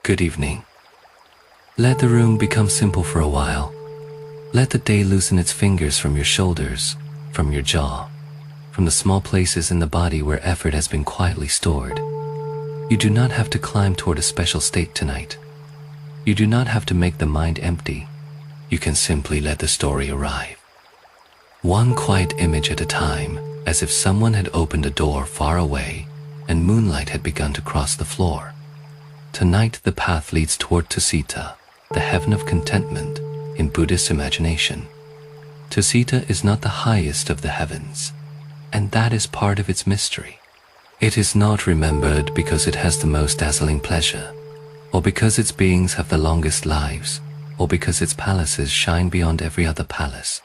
Good evening. Let the room become simple for a while. Let the day loosen its fingers from your shoulders, from your jaw, from the small places in the body where effort has been quietly stored. You do not have to climb toward a special state tonight. You do not have to make the mind empty. You can simply let the story arrive. One quiet image at a time, as if someone had opened a door far away and moonlight had begun to cross the floor. Tonight the path leads toward Tusita, the heaven of contentment in Buddhist imagination. Tusita is not the highest of the heavens, and that is part of its mystery. It is not remembered because it has the most dazzling pleasure, or because its beings have the longest lives, or because its palaces shine beyond every other palace.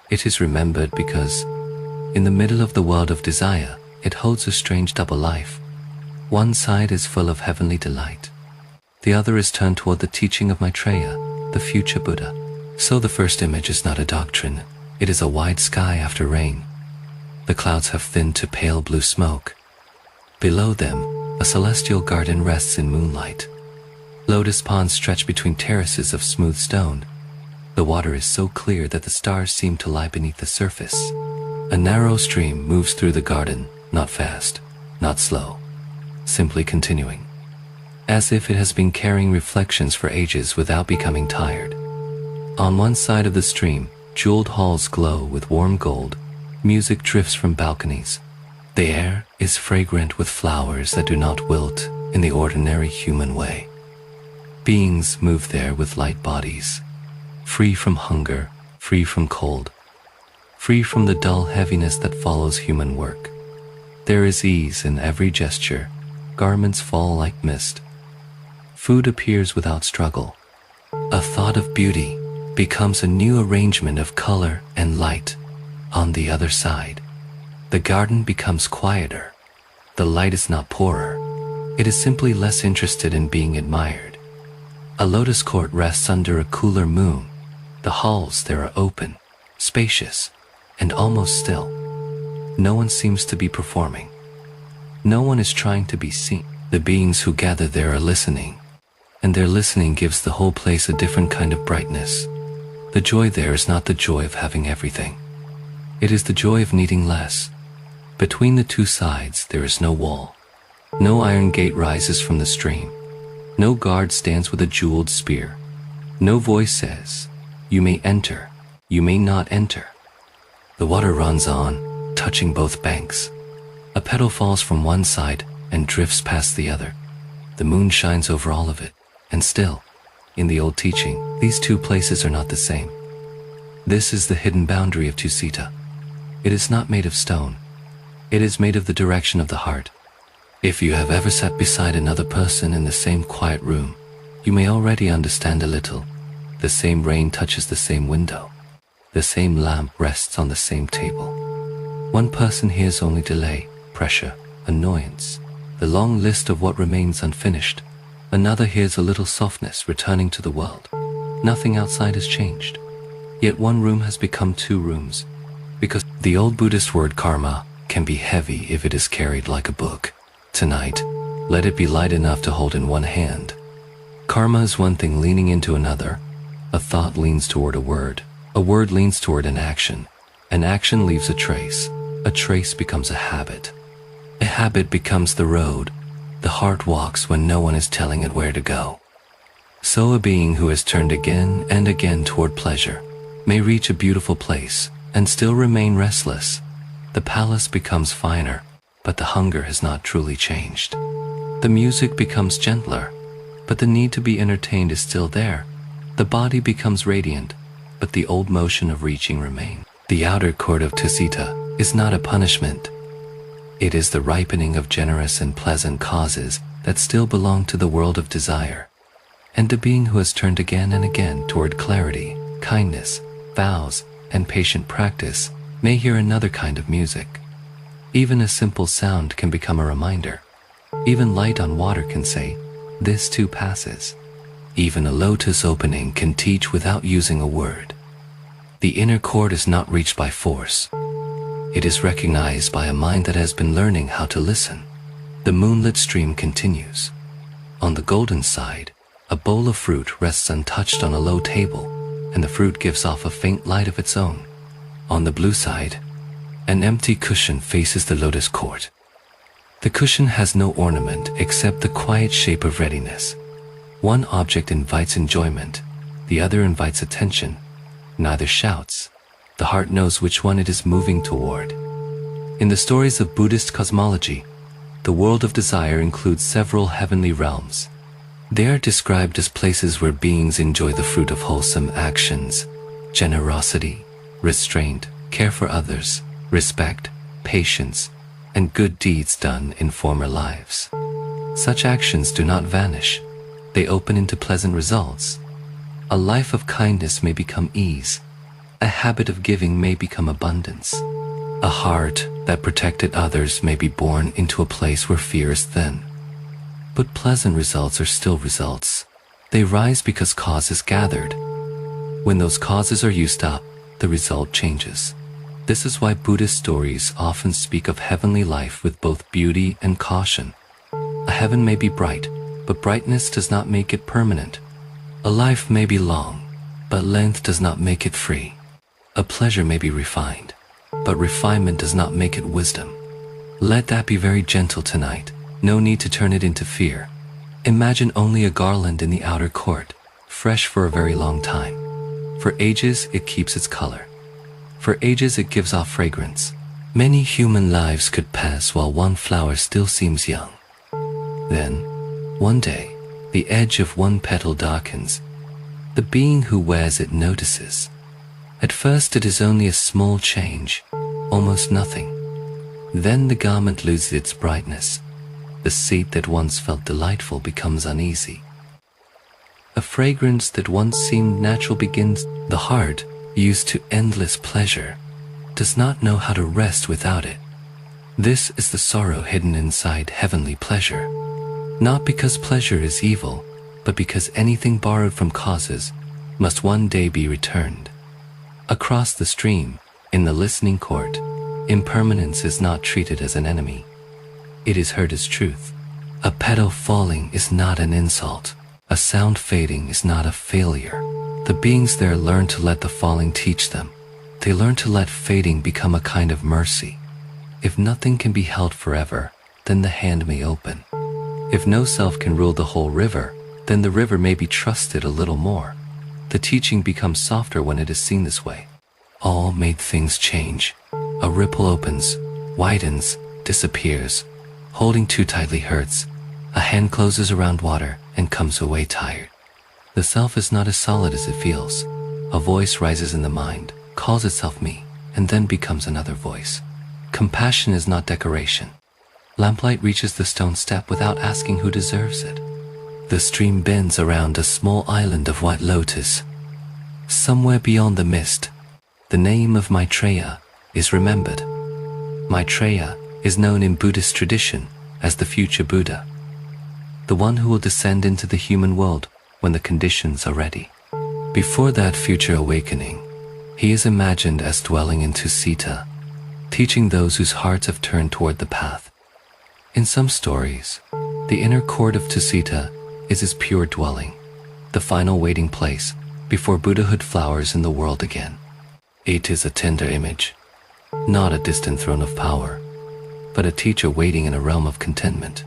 It is remembered because, in the middle of the world of desire, it holds a strange double life. One side is full of heavenly delight. The other is turned toward the teaching of Maitreya, the future Buddha. So the first image is not a doctrine. It is a wide sky after rain. The clouds have thinned to pale blue smoke. Below them, a celestial garden rests in moonlight. Lotus ponds stretch between terraces of smooth stone. The water is so clear that the stars seem to lie beneath the surface. A narrow stream moves through the garden, not fast, not slow, simply continuing, as if it has been carrying reflections for ages without becoming tired. On one side of the stream, jeweled halls glow with warm gold. Music drifts from balconies. The air is fragrant with flowers that do not wilt in the ordinary human way. Beings move there with light bodies, free from hunger, free from cold, free from the dull heaviness that follows human work. There is ease in every gesture. Garments fall like mist. Food appears without struggle. A thought of beauty becomes a new arrangement of color and light. On the other side, the garden becomes quieter. The light is not poorer. It is simply less interested in being admired. A lotus court rests under a cooler moon. The halls there are open, spacious, and almost still. No one seems to be performing. No one is trying to be seen. The beings who gather there are listening, and their listening gives the whole place a different kind of brightness. The joy there is not the joy of having everything. It is the joy of needing less. Between the two sides there is no wall. No iron gate rises from the stream. No guard stands with a jeweled spear. No voice says, "You may enter, you may not enter." The water runs on, touching both banks. A petal falls from one side and drifts past the other. The moon shines over all of it, and still, in the old teaching, these two places are not the same. This is the hidden boundary of Tusita. It is not made of stone. It is made of the direction of the heart. If you have ever sat beside another person in the same quiet room, you may already understand a little. The same rain touches the same window. The same lamp rests on the same table. One person hears only delay, pressure, annoyance, the long list of what remains unfinished. Another hears a little softness returning to the world. Nothing outside has changed. Yet one room has become two rooms, because the old Buddhist word karma can be heavy if it is carried like a book. Tonight, let it be light enough to hold in one hand. Karma is one thing leaning into another. A thought leans toward a word leans toward an action leaves a trace becomes a habit becomes the road. The heart walks when no one is telling it where to go. So a being who has turned again and again toward pleasure may reach a beautiful place and still remain restless. The palace becomes finer, but the hunger has not truly changed. The music becomes gentler, but the need to be entertained is still there. The body becomes radiant, but the old motion of reaching remains. The outer court of Tusita is not a punishment. It is the ripening of generous and pleasant causes that still belong to the world of desire. And a being who has turned again and again toward clarity, kindness, vows, and patient practice may hear another kind of music. Even a simple sound can become a reminder. Even light on water can say, "This too passes." Even a lotus opening can teach without using a word. The inner court is not reached by force. It is recognized by a mind that has been learning how to listen. The moonlit stream continues. On the golden side, A bowl of fruit rests untouched on a low table, and the fruit gives off a faint light of its own. On the blue side, an empty cushion faces the lotus court. The cushion has no ornament except the quiet shape of readiness. One object invites enjoyment, the other invites attention. Neither shouts. The heart knows which one it is moving toward. In the stories of Buddhist cosmology, the world of desire includes several heavenly realms. They are described as places where beings enjoy the fruit of wholesome actions, generosity, restraint, care for others, respect, patience, and good deeds done in former lives. Such actions do not vanish. They open into pleasant results. A life of kindness may become ease. A habit of giving may become abundance. A heart that protected others may be born into a place where fear is thin. But pleasant results are still results. They rise because cause is gathered. When those causes are used up, the result changes. This is why Buddhist stories often speak of heavenly life with both beauty and caution. A heaven may be bright, but brightness does not make it permanent. A life may be long, but length does not make it free. A pleasure may be refined, but refinement does not make it wisdom. Let that be very gentle tonight. No need to turn it into fear. Imagine only a garland in the outer court, fresh for a very long time. For ages, it keeps its color. For ages, it gives off fragrance. Many human lives could pass while one flower still seems young. Then, one day, the edge of one petal darkens. The being who wears it notices. At first, it is only a small change, almost nothing. Then the garment loses its brightness. The seat that once felt delightful becomes uneasy. A fragrance that once seemed natural begins. The heart, used to endless pleasure, does not know how to rest without it. This is the sorrow hidden inside heavenly pleasure. Not because pleasure is evil, but because anything borrowed from causes must one day be returned. Across the stream, in the listening court, impermanence is not treated as an enemy. It is heard as truth. A petal falling is not an insult. A sound fading is not a failure. The beings there learn to let the falling teach them. They learn to let fading become a kind of mercy. If nothing can be held forever, then the hand may open. If no self can rule the whole river, then the river may be trusted a little more. The teaching becomes softer when it is seen this way. All made things change. A ripple opens, widens, disappears. Holding too tightly hurts. A hand closes around water and comes away tired. The self is not as solid as it feels. A voice rises in the mind, calls itself me, and then becomes another voice. Compassion is not decoration. Lamplight reaches the stone step without asking who deserves it. The stream bends around a small island of white lotus. Somewhere beyond the mist, the name of Maitreya is remembered. Maitreya is known in Buddhist tradition as the future Buddha, the one who will descend into the human world when the conditions are ready. Before that future awakening, he is imagined as dwelling in Tusita, teaching those whose hearts have turned toward the path. In some stories, the inner court of Tusita is his pure dwelling, the final waiting place before Buddhahood flowers in the world again. It is a tender image, not a distant throne of power, but a teacher waiting in a realm of contentment,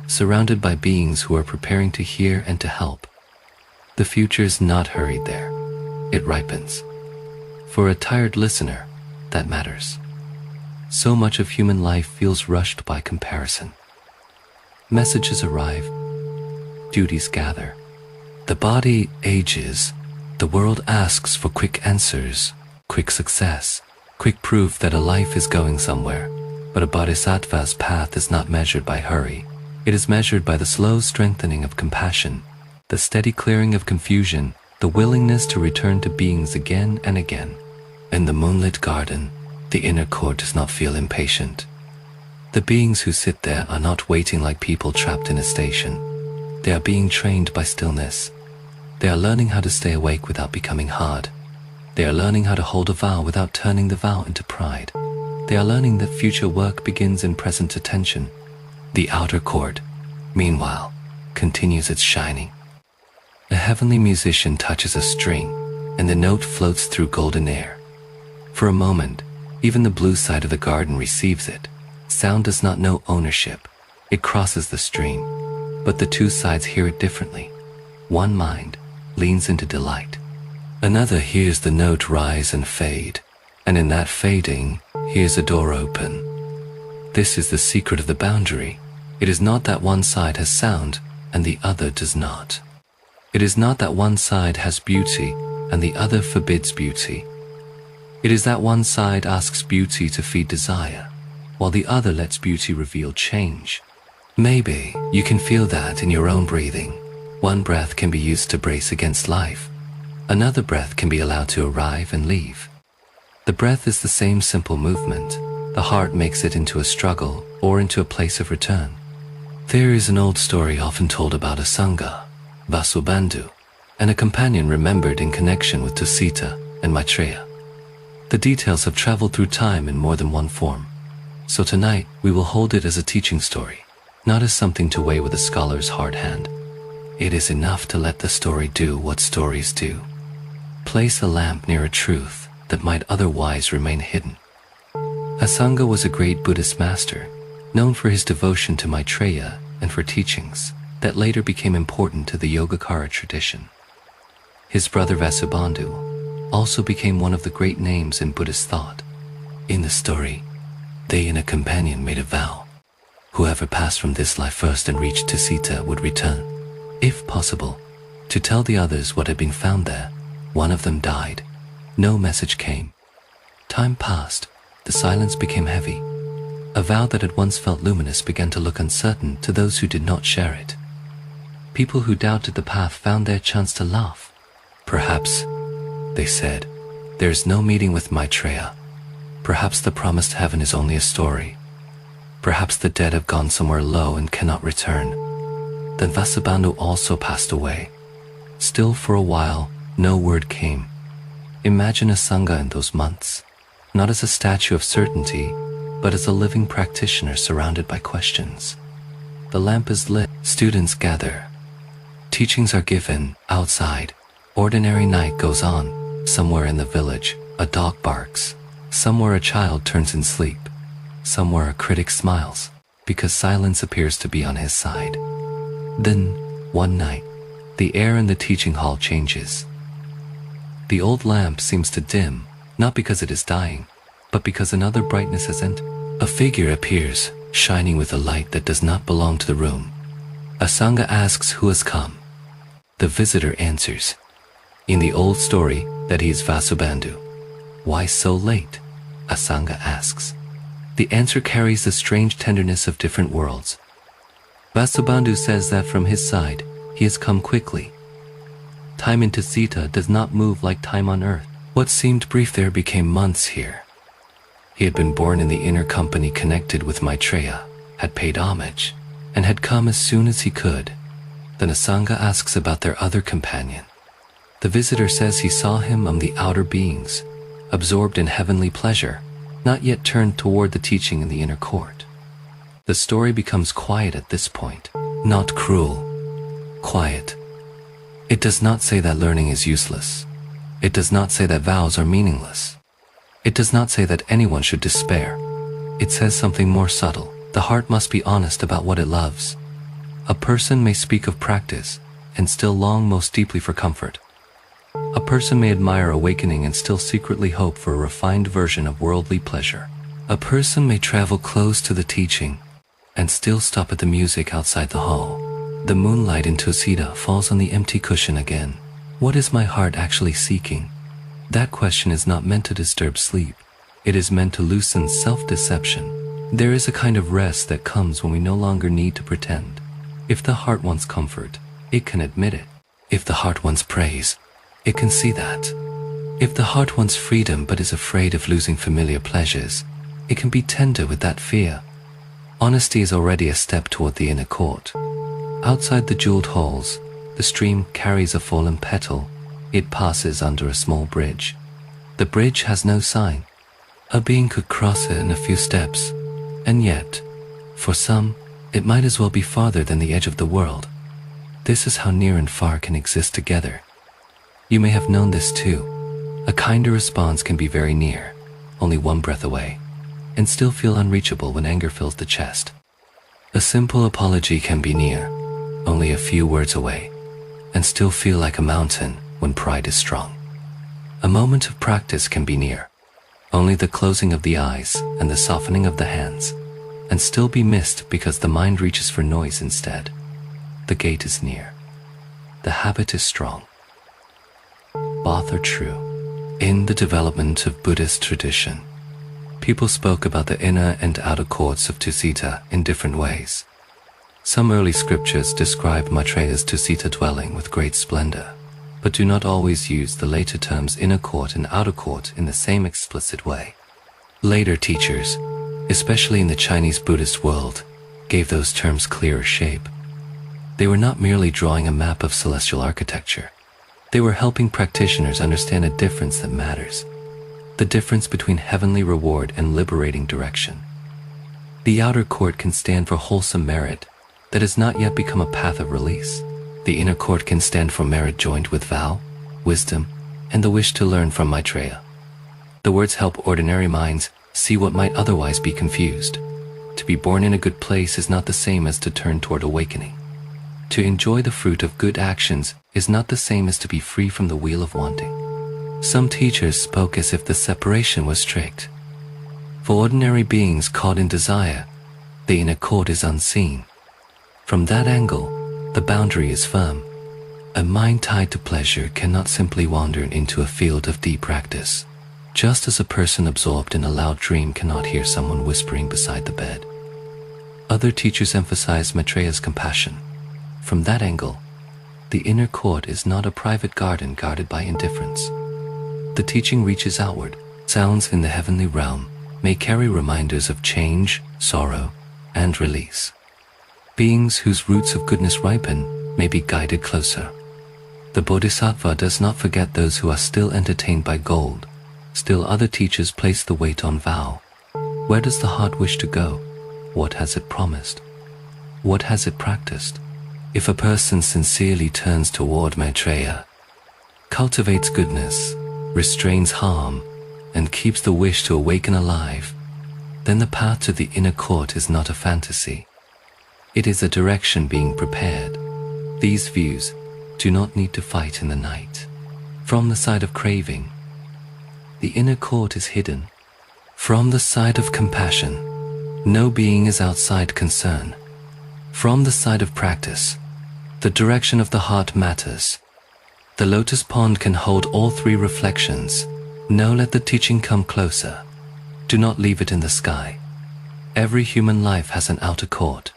surrounded by beings who are preparing to hear and to help. The future is not hurried there. It ripens. For a tired listener, that matters. So much of human life feels rushed by comparison. Messages arrive, duties gather. The body ages. The world asks for quick answers, quick success, quick proof that a life is going somewhere. But a bodhisattva's path is not measured by hurry. It is measured by the slow strengthening of compassion, the steady clearing of confusion, the willingness to return to beings again and again. In the moonlit garden, the inner court does not feel impatient. The beings who sit there are not waiting like people trapped in a station. They are being trained by stillness. They are learning how to stay awake without becoming hard. They are learning how to hold a vow without turning the vow into pride. They are learning that future work begins in present attention. The outer court, meanwhile, continues its shining. A heavenly musician touches a string, and the note floats through golden air. For a moment, even the blue side of the garden receives it. Sound does not know ownership. It crosses the stream, but the two sides hear it differently. One mind leans into delight. Another hears the note rise and fade, and in that fading, hears a door open. This is the secret of the boundary. It is not that one side has sound and the other does not. It is not that one side has beauty and the other forbids beauty. It is that one side asks beauty to feed desire, while the other lets beauty reveal change. Maybe you can feel that in your own breathing. One breath can be used to brace against life. Another breath can be allowed to arrive and leave. The breath is the same simple movement. The heart makes it into a struggle or into a place of return. There is an old story often told about a Sangha, Vasubandhu, and a companion remembered in connection with Tusita and Maitreya. The details have traveled through time in more than one form. So tonight, we will hold it as a teaching story, not as something to weigh with a scholar's hard hand. It is enough to let the story do what stories do. Place a lamp near a truth that might otherwise remain hidden. Asanga was a great Buddhist master, known for his devotion to Maitreya and for teachings that later became important to the Yogacara tradition. His brother Vasubandhu also became one of the great names in Buddhist thought. In the story, they and a companion made a vow. Whoever passed from this life first and reached Tusita would return, if possible, to tell the others what had been found there. One of them died. No message came. Time passed. The silence became heavy. A vow that had once felt luminous began to look uncertain to those who did not share it. People who doubted the path found their chance to laugh. Perhaps, they said, there is no meeting with Maitreya. Perhaps the promised heaven is only a story. Perhaps the dead have gone somewhere low and cannot return. Then Vasubandhu also passed away. Still for a while, no word came. Imagine a Sangha in those months, not as a statue of certainty, but as a living practitioner surrounded by questions. The lamp is lit, students gather. Teachings are given outside. Ordinary night goes on. Somewhere in the village, a dog barks. Somewhere a child turns in sleep. Somewhere a critic smiles, because silence appears to be on his side. Then, one night, the air in the teaching hall changes. The old lamp seems to dim, not because it is dying, but because another brightness has entered. A figure appears, shining with a light that does not belong to the room. A Sangha asks who has come. The visitor answers, in the old story, that he is Vasubandhu. Why so late? A Sangha asks. The answer carries the strange tenderness of different worlds. Vasubandhu says that from his side, he has come quickly. Time in Tusita does not move like time on earth. What seemed brief there became months here. He had been born in the inner company connected with Maitreya, had paid homage, and had come as soon as he could. Then a Sangha asks about their other companion. The visitor says he saw him among the outer beings, absorbed in heavenly pleasure, not yet turned toward the teaching in the inner court. The story becomes quiet at this point, not cruel, quiet. It does not say that learning is useless. It does not say that vows are meaningless. It does not say that anyone should despair. It says something more subtle. The heart must be honest about what it loves. A person may speak of practice and still long most deeply for comfort. A person may admire awakening and still secretly hope for a refined version of worldly pleasure. A person may travel close to the teaching and still stop at the music outside the hall. The moonlight in Tusita falls on the empty cushion again. What is my heart actually seeking? That question is not meant to disturb sleep. It is meant to loosen self-deception. There is a kind of rest that comes when we no longer need to pretend. If the heart wants comfort, it can admit it. If the heart wants praise, it can see that. If the heart wants freedom but is afraid of losing familiar pleasures, it can be tender with that fear. Honesty is already a step toward the inner court. Outside the jeweled halls, the stream carries a fallen petal. It passes under a small bridge. The bridge has no sign. A being could cross it in a few steps, and yet, for some, it might as well be farther than the edge of the world. This is how near and far can exist together. You may have known this too. A kinder response can be very near, only one breath away, and still feel unreachable when anger fills the chest. A simple apology can be near, only a few words away, and still feel like a mountain when pride is strong. A moment of practice can be near, only the closing of the eyes and the softening of the hands, and still be missed because the mind reaches for noise instead. The gate is near. The habit is strong. Both are true. In the development of Buddhist tradition, people spoke about the inner and outer courts of Tusita in different ways. Some early scriptures describe Maitreya's Tusita dwelling with great splendor, but do not always use the later terms inner court and outer court in the same explicit way. Later teachers, especially in the Chinese Buddhist world, gave those terms clearer shape. They were not merely drawing a map of celestial architecture. They were helping practitioners understand a difference that matters, the difference between heavenly reward and liberating direction. The outer court can stand for wholesome merit that has not yet become a path of release. The inner court can stand for merit joined with vow, wisdom, and the wish to learn from Maitreya. The words help ordinary minds see what might otherwise be confused. To be born in a good place is not the same as to turn toward awakening. To enjoy the fruit of good actions is not the same as to be free from the wheel of wanting. Some teachers spoke as if the separation was strict. For ordinary beings caught in desire, the inner court is unseen. From that angle, the boundary is firm. A mind tied to pleasure cannot simply wander into a field of deep practice, just as a person absorbed in a loud dream cannot hear someone whispering beside the bed. Other teachers emphasize Maitreya's compassion. From that angle, the inner court is not a private garden guarded by indifference. The teaching reaches outward. Sounds in the heavenly realm may carry reminders of change, sorrow, and release. Beings whose roots of goodness ripen may be guided closer. The Bodhisattva does not forget those who are still entertained by gold. Still other teachers place the weight on vow. Where does the heart wish to go? What has it promised? What has it practiced? If a person sincerely turns toward Maitreya, cultivates goodness, restrains harm, and keeps the wish to awaken alive, then the path to the inner court is not a fantasy. It is a direction being prepared. These views do not need to fight in the night. From the side of craving, the inner court is hidden. From the side of compassion, no being is outside concern. From the side of practice, the direction of the heart matters. The lotus pond can hold all three reflections. No, let the teaching come closer. Do not leave it in the sky. Every human life has an outer court.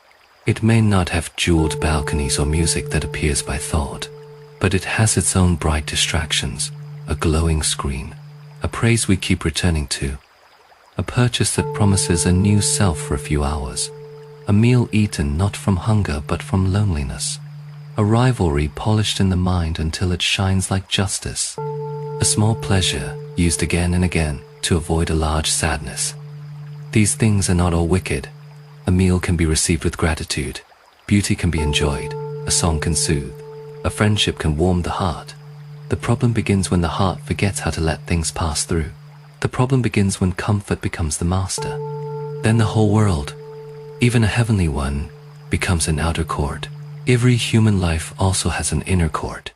It may not have jeweled balconies or music that appears by thought, but it has its own bright distractions, a glowing screen, a praise we keep returning to, a purchase that promises a new self for a few hours, a meal eaten not from hunger but from loneliness, a rivalry polished in the mind until it shines like justice, a small pleasure used again and again to avoid a large sadness. These things are not all wicked. A meal can be received with gratitude, beauty can be enjoyed, a song can soothe, a friendship can warm the heart. The problem begins when the heart forgets how to let things pass through. The problem begins when comfort becomes the master. Then the whole world, even a heavenly one, becomes an outer court. Every human life also has an inner court.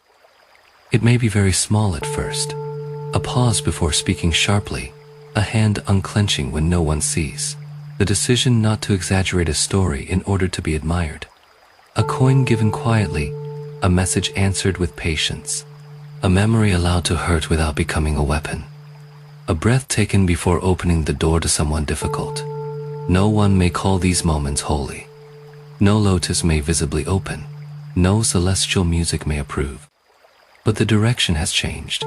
It may be very small at first, a pause before speaking sharply, a hand unclenching when no one sees, the decision not to exaggerate a story in order to be admired, a coin given quietly, a message answered with patience, a memory allowed to hurt without becoming a weapon, a breath taken before opening the door to someone difficult. No one may call these moments holy. No lotus may visibly open. No celestial music may approve. But the direction has changed.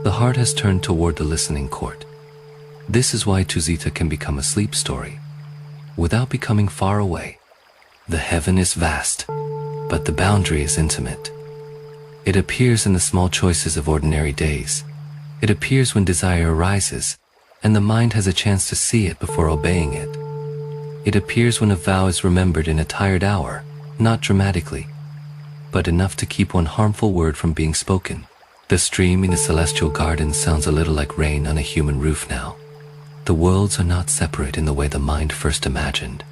The heart has turned toward the listening court. This is why Tusita can become a sleep story, without becoming far away. The heaven is vast, but the boundary is intimate. It appears in the small choices of ordinary days. It appears when desire arises, and the mind has a chance to see it before obeying it. It appears when a vow is remembered in a tired hour, not dramatically. but enough to keep one harmful word from being spoken. The stream in the celestial garden sounds a little like rain on a human roof now. The worlds are not separate in the way the mind first imagined.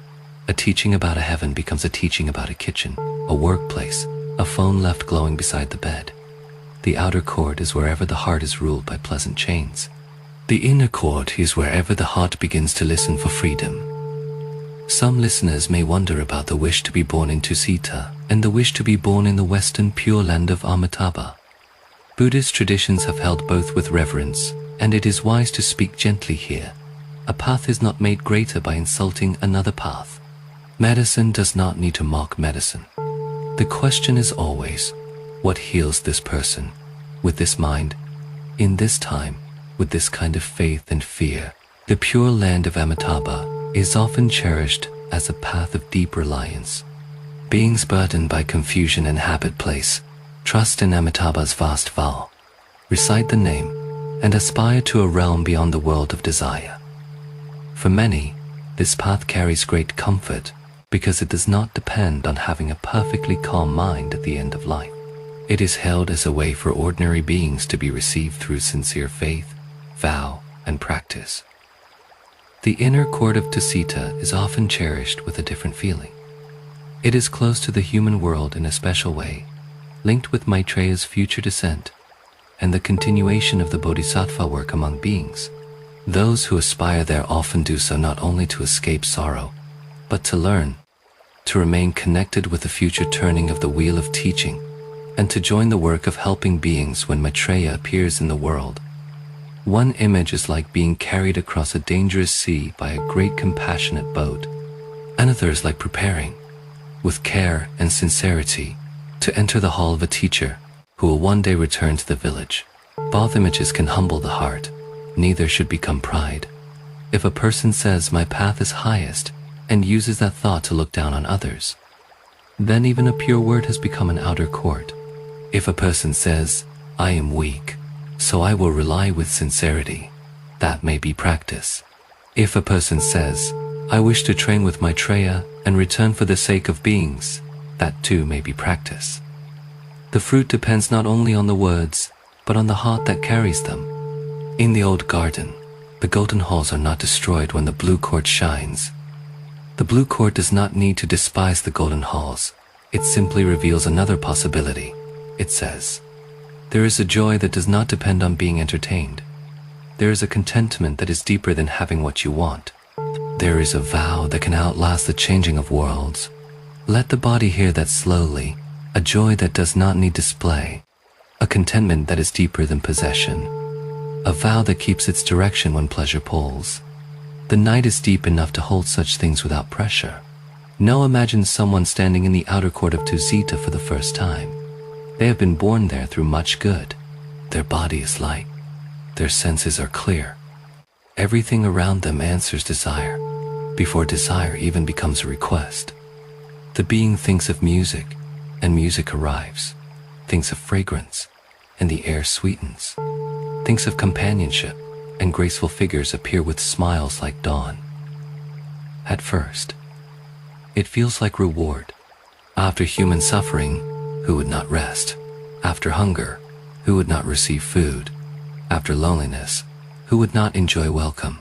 A teaching about a heaven becomes a teaching about a kitchen, a workplace, a phone left glowing beside the bed. The outer court is wherever the heart is ruled by pleasant chains. The inner court is wherever the heart begins to listen for freedom. Some listeners may wonder about the wish to be born in Tusita and the wish to be born in the western pure land of Amitabha. Buddhist traditions have held both with reverence, and it is wise to speak gently here. A path is not made greater by insulting another path. Medicine does not need to mock medicine. The question is always, what heals this person, with this mind, in this time, with this kind of faith and fear? The pure land of Amitabha is often cherished as a path of deep reliance. Beings burdened by confusion and habit place trust in Amitabha's vast vow, recite the name, and aspire to a realm beyond the world of desire. For many, this path carries great comfort because it does not depend on having a perfectly calm mind at the end of life. It is held as a way for ordinary beings to be received through sincere faith, vow, and practice. The inner court of Tusita is often cherished with a different feeling. It is close to the human world in a special way, linked with Maitreya's future descent and the continuation of the bodhisattva work among beings. Those who aspire there often do so not only to escape sorrow, but to learn, to remain connected with the future turning of the wheel of teaching, and to join the work of helping beings when Maitreya appears in the world. One image is like being carried across a dangerous sea by a great compassionate boat. Another is like preparing, with care and sincerity, to enter the hall of a teacher who will one day return to the village. Both images can humble the heart. Neither should become pride. If a person says, "My path is highest," and uses that thought to look down on others, then even a pure word has become an outer court. If a person says, "I am weak, so I will rely with sincerity," that may be practice. If a person says, "I wish to train with Maitreya and return for the sake of beings," that too may be practice. The fruit depends not only on the words, but on the heart that carries them. In the old garden, the golden halls are not destroyed when the blue court shines. The blue court does not need to despise the golden halls. It simply reveals another possibility. It says, there is a joy that does not depend on being entertained. There is a contentment that is deeper than having what you want. There is a vow that can outlast the changing of worlds. Let the body hear that slowly, a joy that does not need display, a contentment that is deeper than possession, a vow that keeps its direction when pleasure pulls. The night is deep enough to hold such things without pressure. Now imagine someone standing in the outer court of Tusita for the first time. They have been born there through much good. Their body is light. Their senses are clear. Everything around them answers desire, before desire even becomes a request. The being thinks of music, and music arrives. Thinks of fragrance, and the air sweetens. Thinks of companionship, and graceful figures appear with smiles like dawn. At first, it feels like reward. After human suffering, who would not rest? After hunger, who would not receive food? After loneliness, who would not enjoy welcome?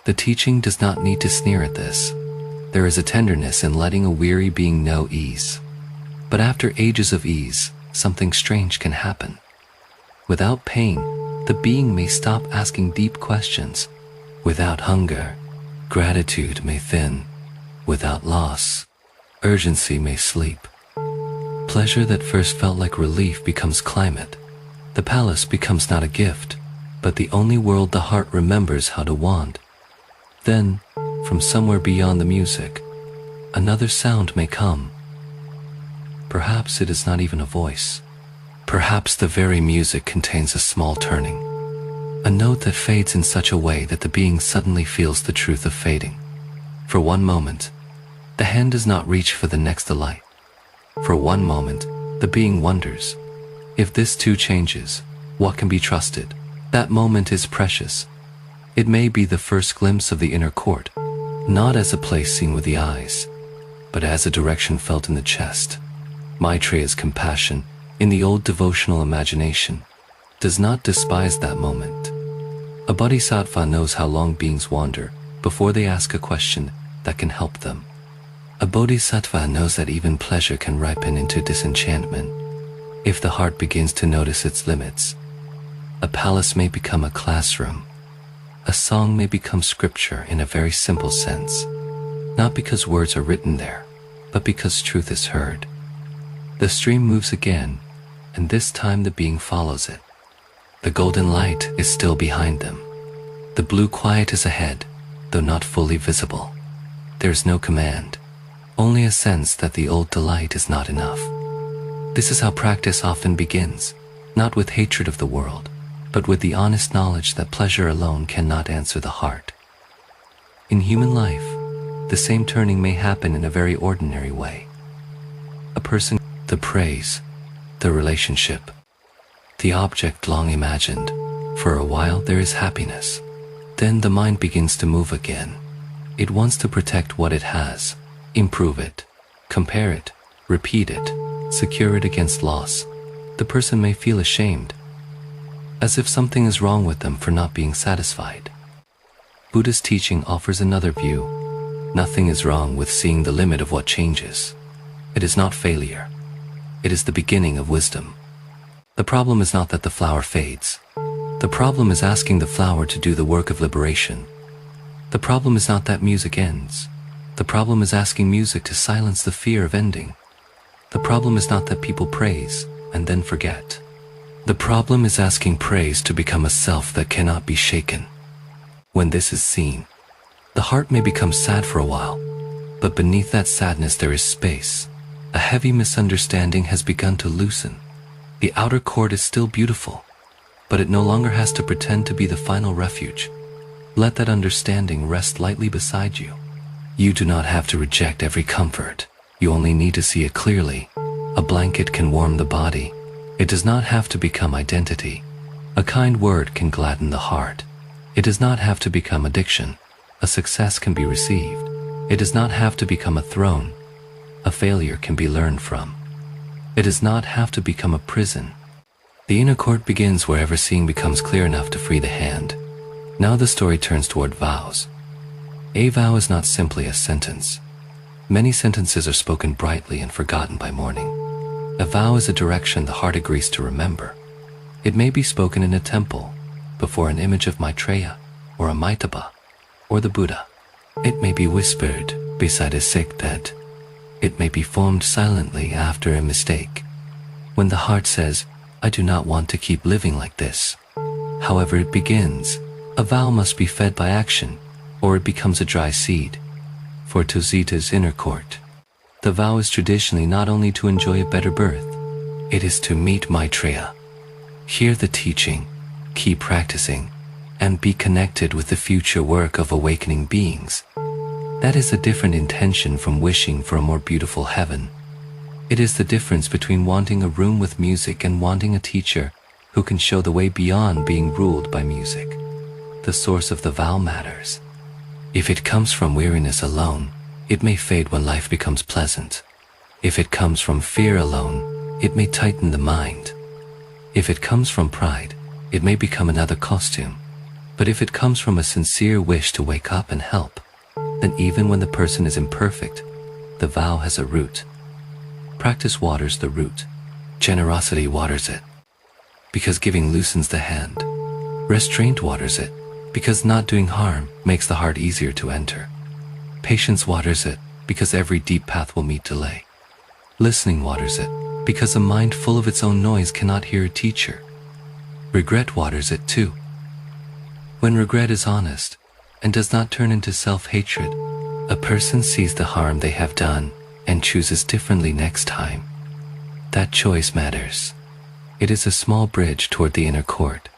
The teaching does not need to sneer at this. There is a tenderness in letting a weary being know ease. But after ages of ease, something strange can happen. Without pain, the being may stop asking deep questions. Without hunger, gratitude may thin. Without loss, urgency may sleep. Pleasure that first felt like relief becomes climate. The palace becomes not a gift, but the only world the heart remembers how to want. Then, from somewhere beyond the music, another sound may come. Perhaps it is not even a voice. Perhaps the very music contains a small turning, a note that fades in such a way that the being suddenly feels the truth of fading. For one moment, the hand does not reach for the next delight. For one moment, the being wonders, if this too changes, what can be trusted? That moment is precious. It may be the first glimpse of the inner court, not as a place seen with the eyes, but as a direction felt in the chest. Maitreya's compassion, in the old devotional imagination, does not despise that moment. A bodhisattva knows how long beings wander before they ask a question that can help them. A bodhisattva knows that even pleasure can ripen into disenchantment if the heart begins to notice its limits. A palace may become a classroom. A song may become scripture in a very simple sense, not because words are written there, but because truth is heard. The stream moves again, and this time the being follows it. The golden light is still behind them. The blue quiet is ahead, though not fully visible. There is no command, only a sense that the old delight is not enough. This is how practice often begins, not with hatred of the world, but with the honest knowledge that pleasure alone cannot answer the heart. In human life, the same turning may happen in a very ordinary way. A person, the praise, the relationship, the object long imagined. For a while there is happiness. Then the mind begins to move again. It wants to protect what it has, improve it, compare it, repeat it, secure it against loss. The person may feel ashamed, as if something is wrong with them for not being satisfied. Buddha's teaching offers another view. Nothing is wrong with seeing the limit of what changes. It is not failure. It is the beginning of wisdom. The problem is not that the flower fades. The problem is asking the flower to do the work of liberation. The problem is not that music ends. The problem is asking music to silence the fear of ending. The problem is not that people praise and then forget. The problem is asking praise to become a self that cannot be shaken. When this is seen, the heart may become sad for a while, but beneath that sadness there is space. A heavy misunderstanding has begun to loosen. The outer court is still beautiful, but it no longer has to pretend to be the final refuge. Let that understanding rest lightly beside you. You do not have to reject every comfort. You only need to see it clearly. A blanket can warm the body. It does not have to become identity. A kind word can gladden the heart. It does not have to become addiction. A success can be received. It does not have to become a throne. A failure can be learned from. It does not have to become a prison. The inner court begins wherever seeing becomes clear enough to free the hand. Now the story turns toward vows. A vow is not simply a sentence. Many sentences are spoken brightly and forgotten by morning. A vow is a direction the heart agrees to remember. It may be spoken in a temple, before an image of Maitreya, or a Maitreya, or the Buddha. It may be whispered beside a sick bed. It may be formed silently after a mistake. When the heart says, I do not want to keep living like this. However it begins, a vow must be fed by action, or it becomes a dry seed. For Tusita's inner court, the vow is traditionally not only to enjoy a better birth, it is to meet Maitreya. Hear the teaching, keep practicing, and be connected with the future work of awakening beings. That is a different intention from wishing for a more beautiful heaven. It is the difference between wanting a room with music and wanting a teacher who can show the way beyond being ruled by music. The source of the vow matters. If it comes from weariness alone, it may fade when life becomes pleasant. If it comes from fear alone, it may tighten the mind. If it comes from pride, it may become another costume. But if it comes from a sincere wish to wake up and help, then even when the person is imperfect, the vow has a root. Practice waters the root. Generosity waters it, because giving loosens the hand. Restraint waters it, because not doing harm makes the heart easier to enter. Patience waters it, because every deep path will meet delay. Listening waters it, because a mind full of its own noise cannot hear a teacher. Regret waters it too. When regret is honest and does not turn into self-hatred, a person sees the harm they have done and chooses differently next time. That choice matters. It is a small bridge toward the inner court.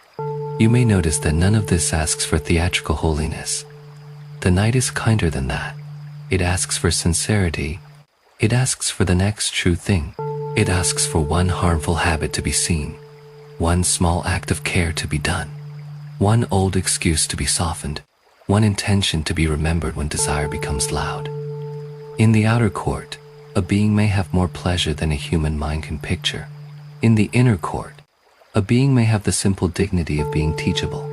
You may notice that none of this asks for theatrical holiness. The night is kinder than that. It asks for sincerity. It asks for the next true thing. It asks for one harmful habit to be seen, one small act of care to be done, one old excuse to be softened, one intention to be remembered when desire becomes loud. In the outer court, a being may have more pleasure than a human mind can picture. In the inner court, a being may have the simple dignity of being teachable.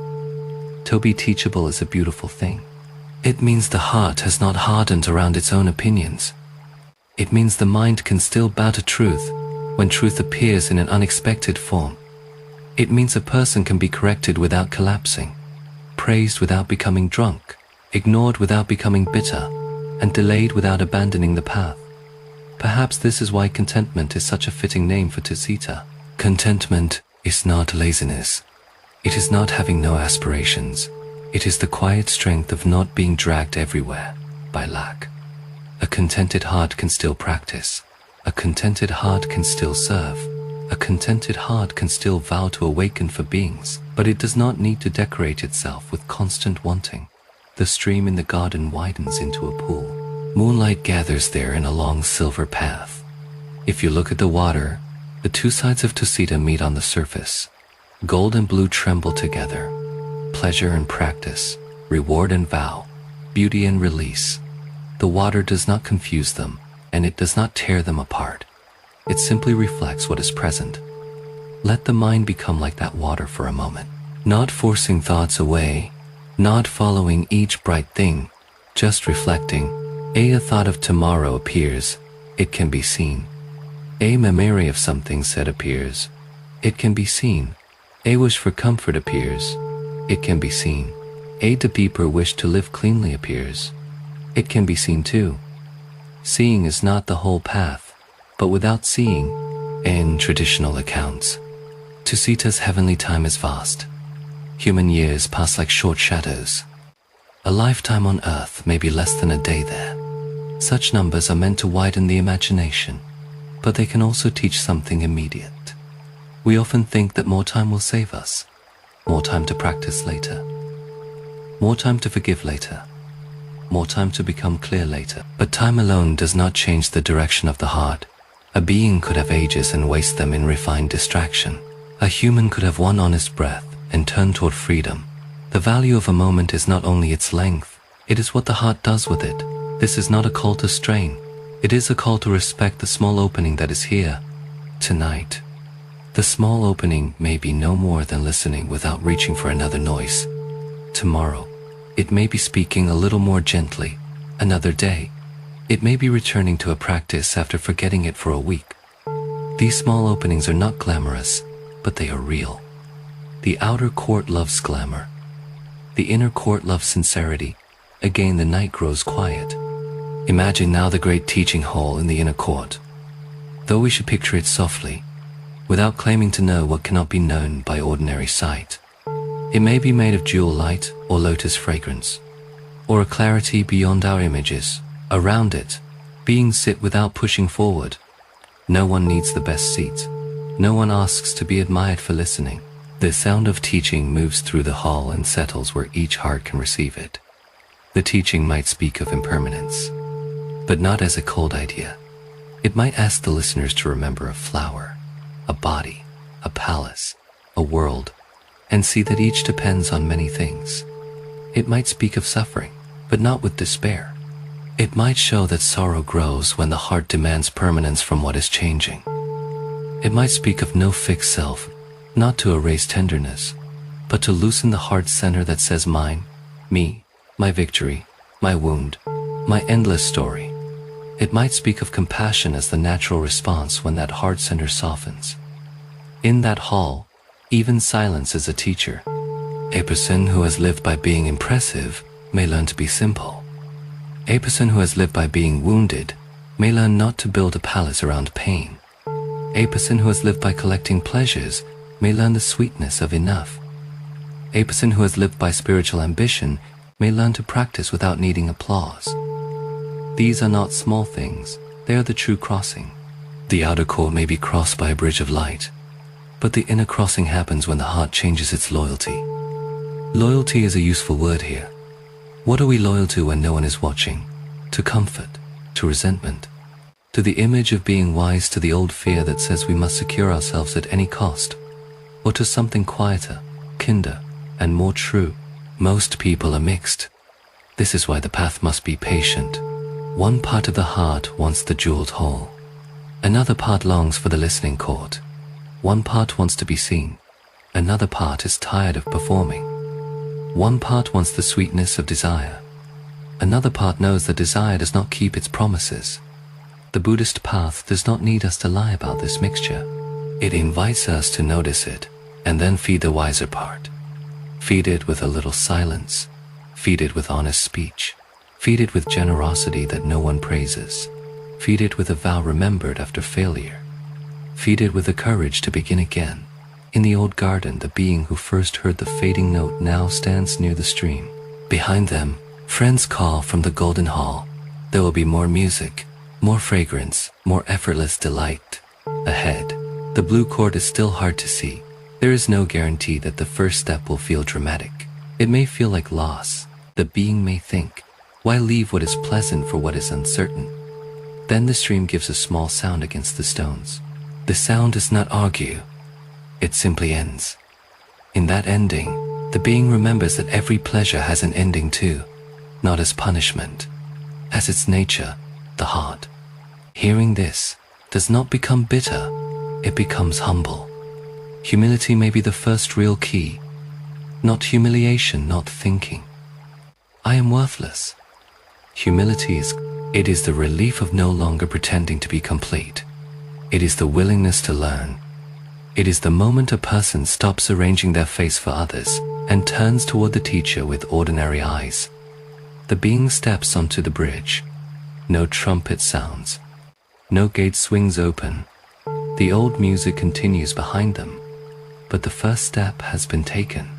To be teachable is a beautiful thing. It means the heart has not hardened around its own opinions. It means the mind can still bow to truth when truth appears in an unexpected form. It means a person can be corrected without collapsing, praised without becoming drunk, ignored without becoming bitter, and delayed without abandoning the path. Perhaps this is why contentment is such a fitting name for Tusita. Contentment is not laziness. It is not having no aspirations. It is the quiet strength of not being dragged everywhere by lack. A contented heart can still practice. A contented heart can still serve. A contented heart can still vow to awaken for beings, but it does not need to decorate itself with constant wanting. The stream in the garden widens into a pool. Moonlight gathers there in a long silver path. If you look at the water, the two sides of Tusita meet on the surface. Gold and blue tremble together. Pleasure and practice, reward and vow, beauty and release. The water does not confuse them, and it does not tear them apart. It simply reflects what is present. Let the mind become like that water for a moment, not forcing thoughts away, not following each bright thing, just reflecting. A thought of tomorrow appears, it can be seen. A memory of something said appears, it can be seen. A wish for comfort appears, it can be seen. A deeper wish to live cleanly appears, it can be seen too. Seeing is not the whole path, but without seeing, in traditional accounts, Tusita's heavenly time is vast. Human years pass like short shadows. A lifetime on earth may be less than a day there. Such numbers are meant to widen the imagination, but they can also teach something immediate. We often think that more time will save us, more time to practice later, more time to forgive later, more time to become clear later. But time alone does not change the direction of the heart. A being could have ages and waste them in refined distraction. A human could have one honest breath and turn toward freedom. The value of a moment is not only its length, it is what the heart does with it. This is not a call to strain. It is a call to respect the small opening that is here, tonight. The small opening may be no more than listening without reaching for another noise. Tomorrow, it may be speaking a little more gently. Another day, it may be returning to a practice after forgetting it for a week. These small openings are not glamorous, but they are real. The outer court loves glamour. The inner court loves sincerity. Again, the night grows quiet. Imagine now the great teaching hall in the inner court. Though we should picture it softly, without claiming to know what cannot be known by ordinary sight. It may be made of jewel light or lotus fragrance, or a clarity beyond our images. Around it, beings sit without pushing forward. No one needs the best seat. No one asks to be admired for listening. The sound of teaching moves through the hall and settles where each heart can receive it. The teaching might speak of impermanence, but not as a cold idea. It might ask the listeners to remember a flower, a body, a palace, a world, and see that each depends on many things. It might speak of suffering, but not with despair. It might show that sorrow grows when the heart demands permanence from what is changing. It might speak of no fixed self, not to erase tenderness, but to loosen the heart center that says mine, me, my victory, my wound, my endless story. It might speak of compassion as the natural response when that heart center softens. In that hall, even silence is a teacher. A person who has lived by being impressive may learn to be simple. A person who has lived by being wounded may learn not to build a palace around pain. A person who has lived by collecting pleasures may learn the sweetness of enough. A person who has lived by spiritual ambition may learn to practice without needing applause. These are not small things, they are the true crossing. The outer court may be crossed by a bridge of light, but the inner crossing happens when the heart changes its loyalty. Loyalty is a useful word here. What are we loyal to when no one is watching? To comfort, to resentment, to the image of being wise, to the old fear that says we must secure ourselves at any cost, or to something quieter, kinder, and more true. Most people are mixed. This is why the path must be patient. One part of the heart wants the jeweled hall. Another part longs for the listening court. One part wants to be seen. Another part is tired of performing. One part wants the sweetness of desire. Another part knows that desire does not keep its promises. The Buddhist path does not need us to lie about this mixture. It invites us to notice it and then feed the wiser part. Feed it with a little silence. Feed it with honest speech. Feed it with generosity that no one praises. Feed it with a vow remembered after failure. Feed it with the courage to begin again. In the old garden, the being who first heard the fading note now stands near the stream. Behind them, friends call from the golden hall. There will be more music, more fragrance, more effortless delight. Ahead, the blue court is still hard to see. There is no guarantee that the first step will feel dramatic. It may feel like loss. The being may think, why leave what is pleasant for what is uncertain? Then the stream gives a small sound against the stones. The sound does not argue. It simply ends. In that ending, the being remembers that every pleasure has an ending too, not as punishment, as its nature, the heart. Hearing this does not become bitter, it becomes humble. Humility may be the first real key, not humiliation, not thinking, I am worthless. Humility is the relief of no longer pretending to be complete. It is the willingness to learn. It is the moment a person stops arranging their face for others and turns toward the teacher with ordinary eyes. The being steps onto the bridge. No trumpet sounds. No gate swings open. The old music continues behind them. But the first step has been taken.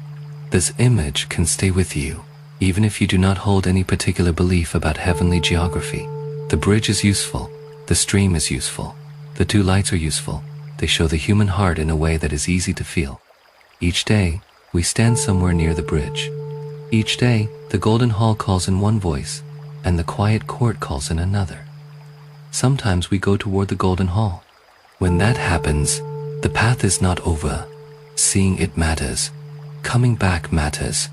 This image can stay with you, even if you do not hold any particular belief about heavenly geography. The bridge is useful. The stream is useful. The two lights are useful. They show the human heart in a way that is easy to feel. Each day, we stand somewhere near the bridge. Each day, the golden hall calls in one voice, and the quiet court calls in another. Sometimes we go toward the golden hall. When that happens, the path is not over. Seeing it matters. Coming back matters.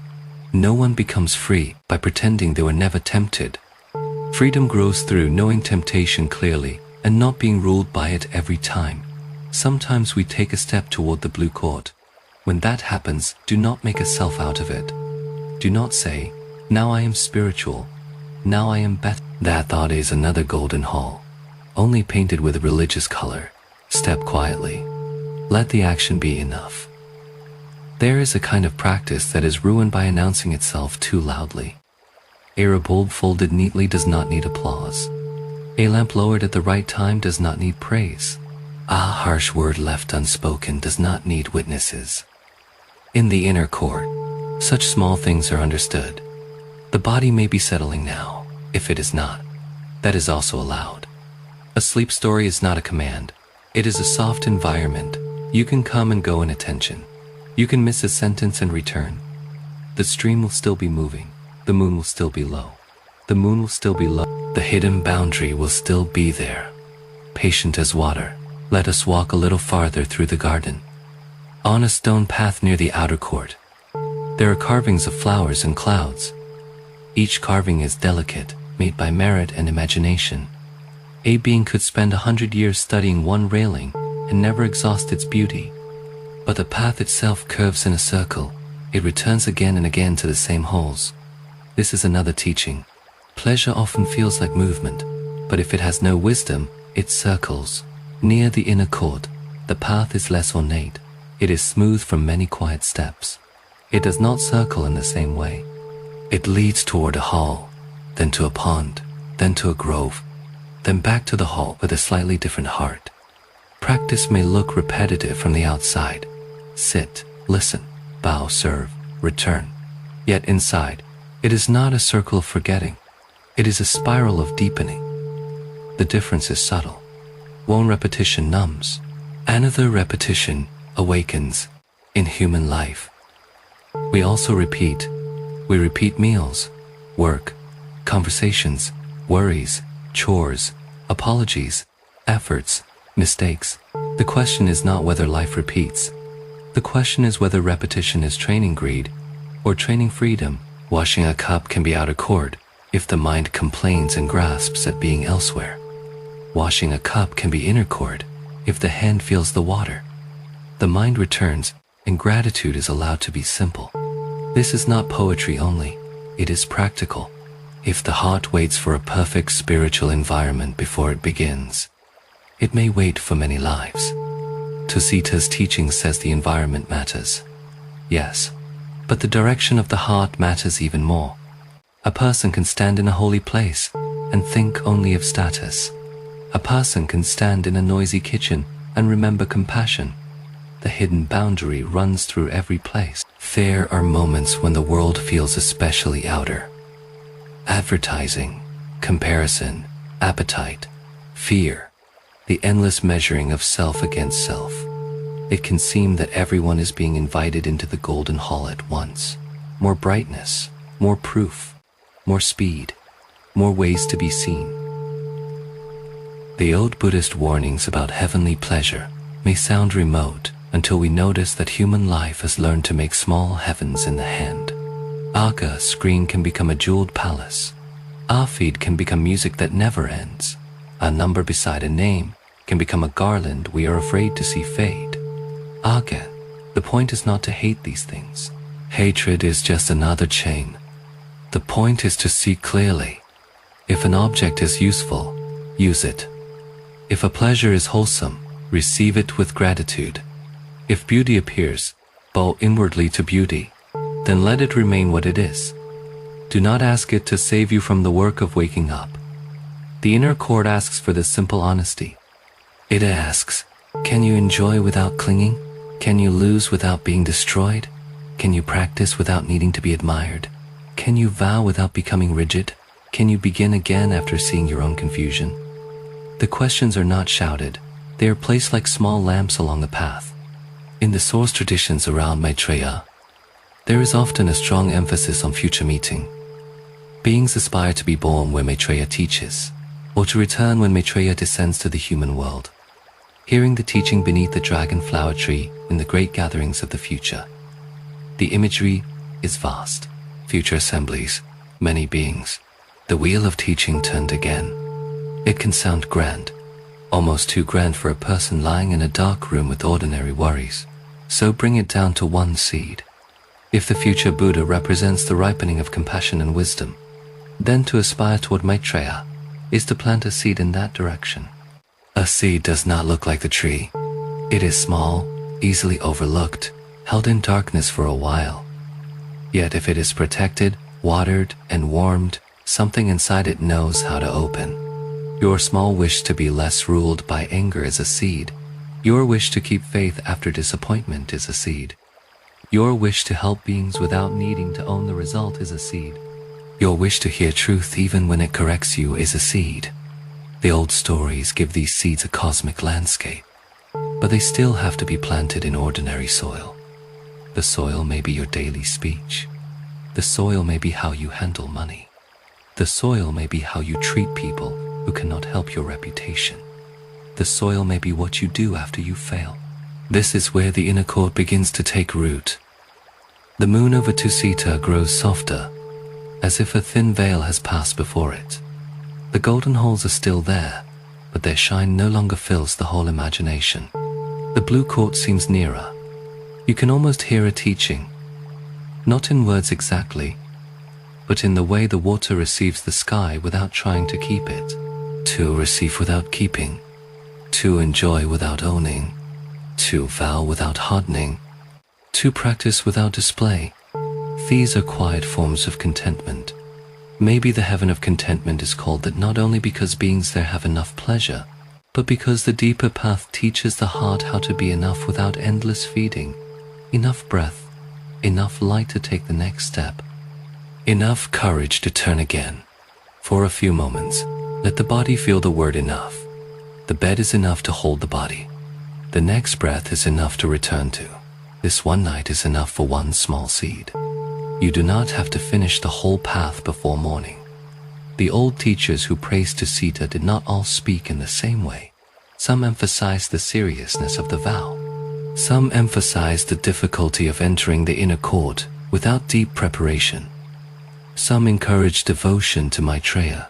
No one becomes free by pretending they were never tempted. Freedom grows through knowing temptation clearly and not being ruled by it every time. Sometimes we take a step toward the blue court. When that happens, do not make a self out of it. Do not say, now I am spiritual. Now I am better. That thought is another golden hall, only painted with religious color. Step quietly. Let the action be enough. There is a kind of practice that is ruined by announcing itself too loudly. A bulb folded neatly does not need applause. A lamp lowered at the right time does not need praise. A harsh word left unspoken does not need witnesses. In the inner court, such small things are understood. The body may be settling now. If it is not, that is also allowed. A sleep story is not a command. It is a soft environment. You can come and go in attention. You can miss a sentence and return. The stream will still be moving. The moon will still be low. The moon will still be low. The hidden boundary will still be there. Patient as water. Let us walk a little farther through the garden. On a stone path near the outer court, there are carvings of flowers and clouds. Each carving is delicate, made by merit and imagination. A being could spend 100 years studying one railing and never exhaust its beauty. But the path itself curves in a circle. It returns again and again to the same holes. This is another teaching. Pleasure often feels like movement, but if it has no wisdom, it circles. Near the inner court, the path is less ornate. It is smooth from many quiet steps. It does not circle in the same way. It leads toward a hall, then to a pond, then to a grove, then back to the hall with a slightly different heart. Practice may look repetitive from the outside. Sit, listen, bow, serve, return. Yet inside, it is not a circle of forgetting. It is a spiral of deepening. The difference is subtle. One repetition numbs. Another repetition awakens in human life. We also repeat. We repeat meals, work, conversations, worries, chores, apologies, efforts, mistakes. The question is not whether life repeats. The question is whether repetition is training greed or training freedom. Washing a cup can be outer court, if the mind complains and grasps at being elsewhere. Washing a cup can be inner chord if the hand feels the water. The mind returns and gratitude is allowed to be simple. This is not poetry only, it is practical. If the heart waits for a perfect spiritual environment before it begins, it may wait for many lives. Tusita's teaching says the environment matters. Yes, but the direction of the heart matters even more. A person can stand in a holy place and think only of status. A person can stand in a noisy kitchen and remember compassion. The hidden boundary runs through every place. There are moments when the world feels especially outer. Advertising, comparison, appetite, fear, the endless measuring of self against self. It can seem that everyone is being invited into the golden hall at once. More brightness, more proof, more speed, more ways to be seen. The old Buddhist warnings about heavenly pleasure may sound remote until we notice that human life has learned to make small heavens in the hand. A screen can become a jeweled palace. A feed can become music that never ends. A number beside a name can become a garland we are afraid to see fade. Again, the point is not to hate these things. Hatred is just another chain. The point is to see clearly. If an object is useful, use it. If a pleasure is wholesome, receive it with gratitude. If beauty appears, bow inwardly to beauty, then let it remain what it is. Do not ask it to save you from the work of waking up. The inner chord asks for this simple honesty. It asks, can you enjoy without clinging? Can you lose without being destroyed? Can you practice without needing to be admired? Can you vow without becoming rigid? Can you begin again after seeing your own confusion? The questions are not shouted. They are placed like small lamps along the path. In the source traditions around Maitreya, there is often a strong emphasis on future meeting. Beings aspire to be born where Maitreya teaches, or to return when Maitreya descends to the human world, hearing the teaching beneath the dragon flower tree in the great gatherings of the future. The imagery is vast. Future assemblies, many beings. The wheel of teaching turned again. It can sound grand, almost too grand for a person lying in a dark room with ordinary worries. So bring it down to one seed. If the future Buddha represents the ripening of compassion and wisdom, then to aspire toward Maitreya is to plant a seed in that direction. A seed does not look like the tree. It is small, easily overlooked, held in darkness for a while. Yet if it is protected, watered, and warmed, something inside it knows how to open. Your small wish to be less ruled by anger is a seed. Your wish to keep faith after disappointment is a seed. Your wish to help beings without needing to own the result is a seed. Your wish to hear truth even when it corrects you is a seed. The old stories give these seeds a cosmic landscape, but they still have to be planted in ordinary soil. The soil may be your daily speech. The soil may be how you handle money. The soil may be how you treat people who cannot help your reputation. The soil may be what you do after you fail. This is where the inner chord begins to take root. The moon over Tusita grows softer, as if a thin veil has passed before it. The golden holes are still there, but their shine no longer fills the whole imagination. The blue court seems nearer. You can almost hear a teaching, not in words exactly, but in the way the water receives the sky without trying to keep it. To receive without keeping. To enjoy without owning. To vow without hardening. To practice without display. These are quiet forms of contentment. Maybe the heaven of contentment is called that not only because beings there have enough pleasure, but because the deeper path teaches the heart how to be enough without endless feeding, enough breath, enough light to take the next step, enough courage to turn again. For a few moments, let the body feel the word enough. The bed is enough to hold the body. The next breath is enough to return to. This one night is enough for one small seed. You do not have to finish the whole path before morning. The old teachers who praised Tusita did not all speak in the same way. Some emphasized the seriousness of the vow. Some emphasized the difficulty of entering the inner court without deep preparation. Some encourage devotion to Maitreya.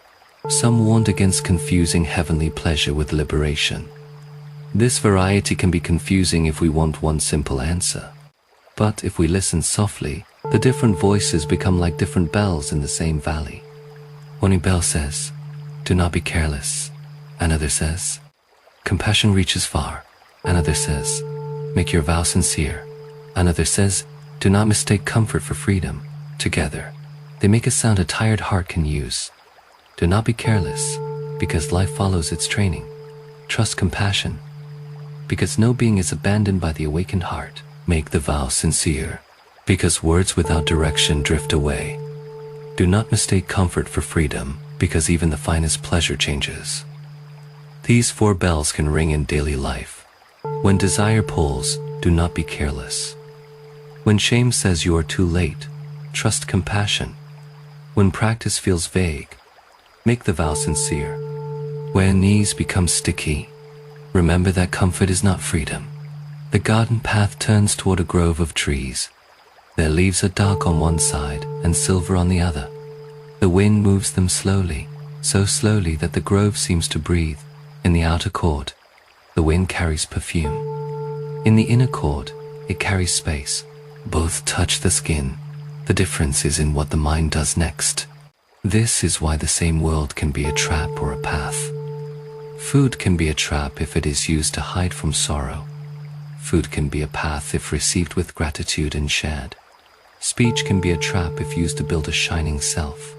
Some warned against confusing heavenly pleasure with liberation. This variety can be confusing if we want one simple answer. But if we listen softly, the different voices become like different bells in the same valley. One bell says, "Do not be careless." Another says, "Compassion reaches far." Another says, "Make your vow sincere." Another says, "Do not mistake comfort for freedom." Together, they make a sound a tired heart can use. Do not be careless, because life follows its training. Trust compassion, because no being is abandoned by the awakened heart. Make the vow sincere, because words without direction drift away. Do not mistake comfort for freedom, because even the finest pleasure changes. These 4 bells can ring in daily life. When desire pulls, do not be careless. When shame says you are too late, trust compassion. When practice feels vague, make the vow sincere. When knees become sticky, remember that comfort is not freedom. The garden path turns toward a grove of trees. Their leaves are dark on one side and silver on the other. The wind moves them slowly, so slowly that the grove seems to breathe. In the outer court, the wind carries perfume. In the inner court, it carries space. Both touch the skin. The difference is in what the mind does next. This is why the same world can be a trap or a path. Food can be a trap if it is used to hide from sorrow. Food can be a path if received with gratitude and shared. Speech can be a trap if used to build a shining self.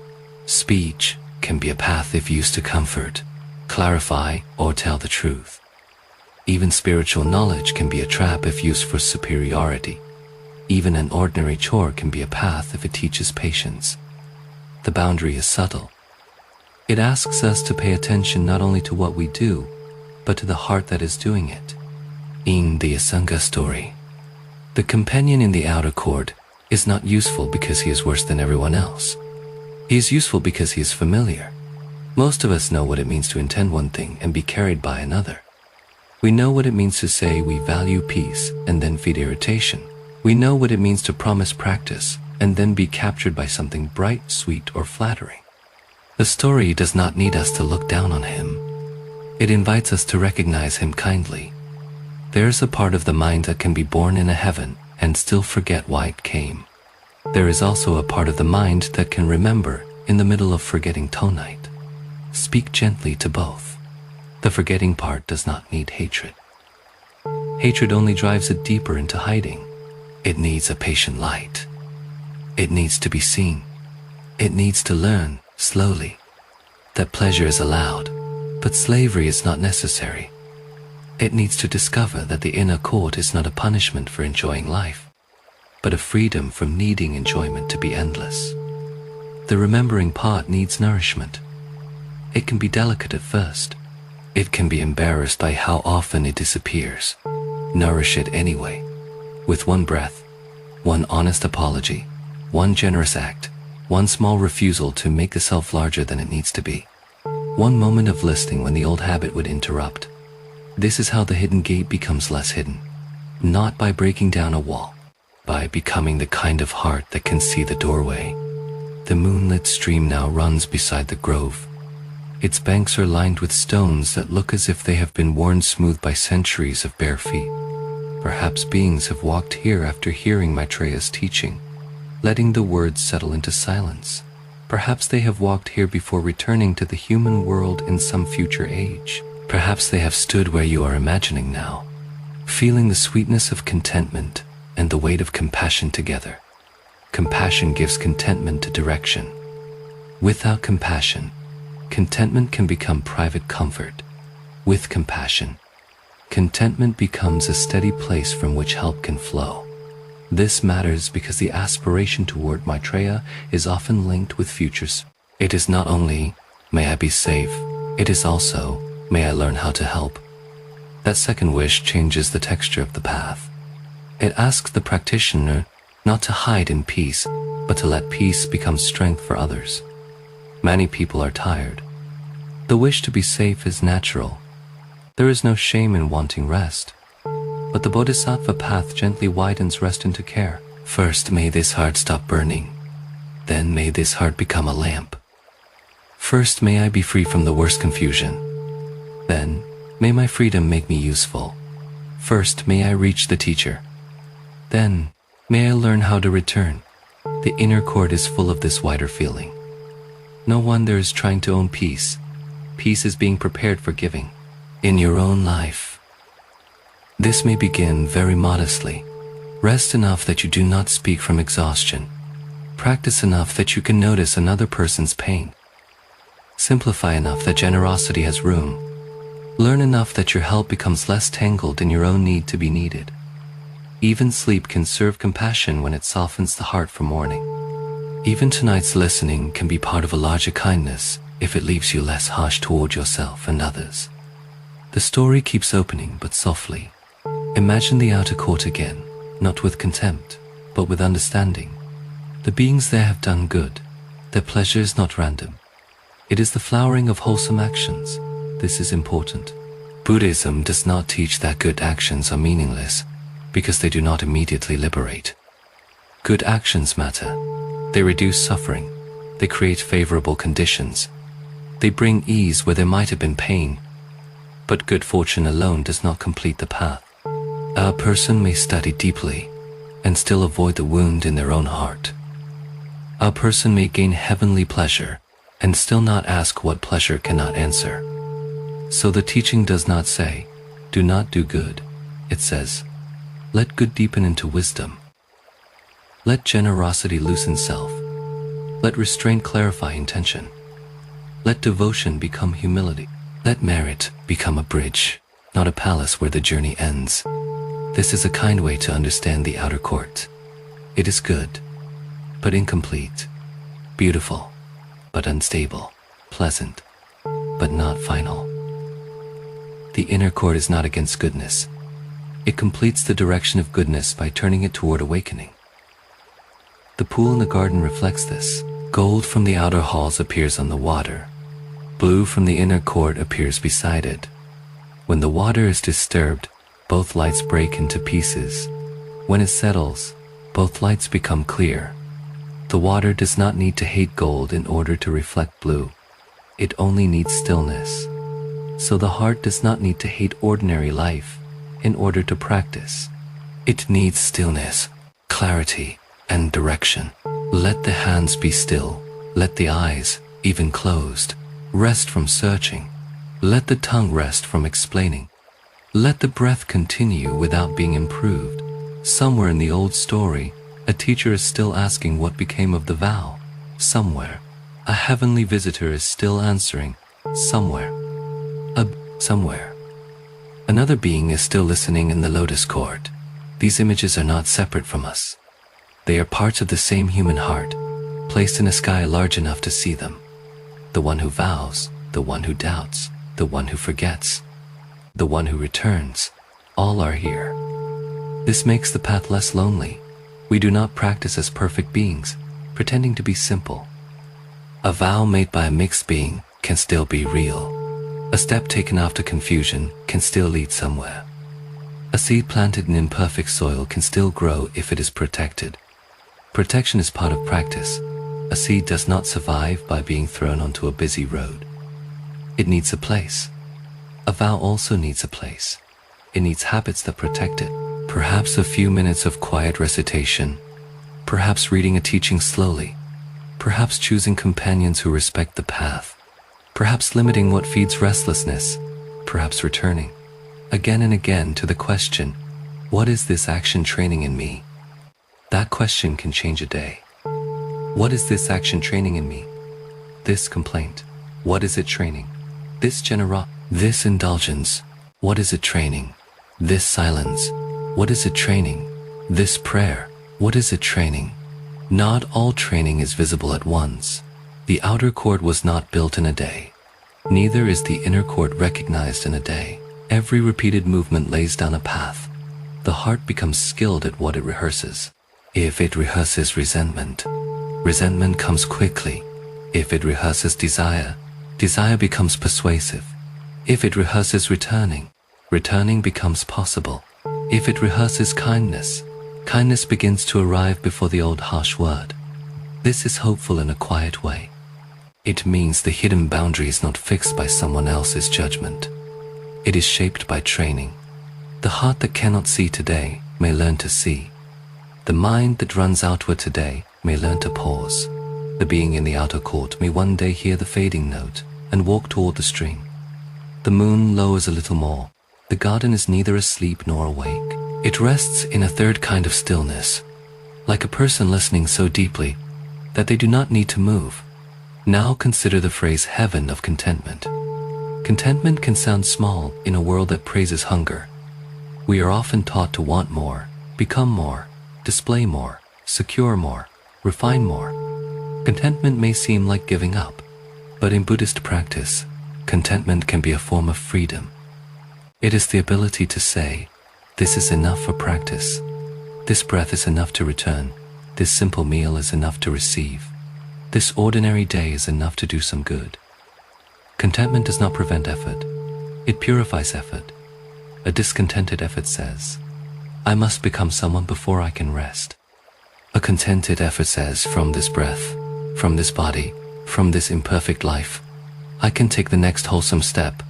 Speech can be a path if used to comfort, clarify, or tell the truth. Even spiritual knowledge can be a trap if used for superiority. Even an ordinary chore can be a path if it teaches patience. The boundary is subtle. It asks us to pay attention not only to what we do, but to the heart that is doing it. In the Asanga story, the companion in the outer court is not useful because he is worse than everyone else. He is useful because he is familiar. Most of us know what it means to intend one thing and be carried by another. We know what it means to say we value peace and then feed irritation. We know what it means to promise practice and then be captured by something bright, sweet, or flattering. The story does not need us to look down on him. It invites us to recognize him kindly. There is a part of the mind that can be born in a heaven and still forget why it came. There is also a part of the mind that can remember in the middle of forgetting tonight. Speak gently to both. The forgetting part does not need hatred. Hatred only drives it deeper into hiding. It needs a patient light. It needs to be seen. It needs to learn, slowly, that pleasure is allowed, but slavery is not necessary. It needs to discover that the inner court is not a punishment for enjoying life, but a freedom from needing enjoyment to be endless. The remembering part needs nourishment. It can be delicate at first. It can be embarrassed by how often it disappears. Nourish it anyway, with one breath, one honest apology, one generous act, one small refusal to make the self larger than it needs to be. One moment of listening when the old habit would interrupt. This is how the hidden gate becomes less hidden. Not by breaking down a wall, by becoming the kind of heart that can see the doorway. The moonlit stream now runs beside the grove. Its banks are lined with stones that look as if they have been worn smooth by centuries of bare feet. Perhaps beings have walked here after hearing Maitreya's teaching, letting the words settle into silence. Perhaps they have walked here before returning to the human world in some future age. Perhaps they have stood where you are imagining now, feeling the sweetness of contentment and the weight of compassion together. Compassion gives contentment to direction. Without compassion, contentment can become private comfort. With compassion, contentment becomes a steady place from which help can flow. This matters because the aspiration toward Maitreya is often linked with futures. It is not only, may I be safe, it is also, may I learn how to help. That second wish changes the texture of the path. It asks the practitioner not to hide in peace, but to let peace become strength for others. Many people are tired. The wish to be safe is natural. There is no shame in wanting rest. But the Bodhisattva path gently widens rest into care. First, may this heart stop burning. Then may this heart become a lamp. First may I be free from the worst confusion. Then may my freedom make me useful. First may I reach the teacher. Then may I learn how to return. The inner court is full of this wider feeling. No wonder is trying to own peace. Peace is being prepared for giving. In your own life. This may begin very modestly. Rest enough that you do not speak from exhaustion. Practice enough that you can notice another person's pain. Simplify enough that generosity has room. Learn enough that your help becomes less tangled in your own need to be needed. Even sleep can serve compassion when it softens the heart for mourning. Even tonight's listening can be part of a larger kindness if it leaves you less harsh toward yourself and others. The story keeps opening, but softly. Imagine the outer court again, not with contempt, but with understanding. The beings there have done good. Their pleasure is not random. It is the flowering of wholesome actions. This is important. Buddhism does not teach that good actions are meaningless because they do not immediately liberate. Good actions matter. They reduce suffering. They create favorable conditions. They bring ease where there might have been pain. But good fortune alone does not complete the path. A person may study deeply and still avoid the wound in their own heart. A person may gain heavenly pleasure and still not ask what pleasure cannot answer. So the teaching does not say, do not do good. It says, let good deepen into wisdom. Let generosity loosen self. Let restraint clarify intention. Let devotion become humility. Let merit become a bridge, not a palace where the journey ends. This is a kind way to understand the outer court. It is good, but incomplete. Beautiful, but unstable. Pleasant, but not final. The inner court is not against goodness. It completes the direction of goodness by turning it toward awakening. The pool in the garden reflects this. Gold from the outer halls appears on the water. Blue from the inner court appears beside it. When the water is disturbed, both lights break into pieces. When it settles, both lights become clear. The water does not need to hate gold in order to reflect blue. It only needs stillness. So the heart does not need to hate ordinary life in order to practice. It needs stillness, clarity, and direction. Let the hands be still. Let the eyes, even closed, rest from searching. Let the tongue rest from explaining. Let the breath continue without being improved. Somewhere in the old story, a teacher is still asking what became of the vow. Somewhere, a heavenly visitor is still answering. Somewhere. Somewhere. Another being is still listening in the Lotus court. These images are not separate from us. They are parts of the same human heart, placed in a sky large enough to see them. The one who vows, the one who doubts, the one who forgets, the one who returns, all are here. This makes the path less lonely. We do not practice as perfect beings, pretending to be simple. A vow made by a mixed being can still be real. A step taken after confusion can still lead somewhere. A seed planted in imperfect soil can still grow if it is protected. Protection is part of practice. A seed does not survive by being thrown onto a busy road. It needs a place. A vow also needs a place. It needs habits that protect it. Perhaps a few minutes of quiet recitation. Perhaps reading a teaching slowly. Perhaps choosing companions who respect the path. Perhaps limiting what feeds restlessness. Perhaps returning again and again to the question, what is this action training in me? That question can change a day. What is this action training in me? This complaint, what is it training? This indulgence, what is it training? This silence, what is it training? This prayer, what is it training? Not all training is visible at once. The outer court was not built in a day. Neither is the inner court recognized in a day. Every repeated movement lays down a path. The heart becomes skilled at what it rehearses. If it rehearses resentment, resentment comes quickly. If it rehearses desire, desire becomes persuasive. If it rehearses returning, returning becomes possible. If it rehearses kindness, kindness begins to arrive before the old harsh word. This is hopeful in a quiet way. It means the hidden boundary is not fixed by someone else's judgment. It is shaped by training. The heart that cannot see today may learn to see. The mind that runs outward today may learn to pause. The being in the outer court may one day hear the fading note and walk toward the stream. The moon lowers a little more. The garden is neither asleep nor awake. It rests in a third kind of stillness, like a person listening so deeply that they do not need to move. Now consider the phrase heaven of contentment. Contentment can sound small in a world that praises hunger. We are often taught to want more, become more, display more, secure more, refine more. Contentment may seem like giving up, but in Buddhist practice, contentment can be a form of freedom. It is the ability to say, this is enough for practice. This breath is enough to return. This simple meal is enough to receive. This ordinary day is enough to do some good. Contentment does not prevent effort. It purifies effort. A discontented effort says, I must become someone before I can rest. A contented effort says, from this breath, from this body, from this imperfect life, I can take the next wholesome step.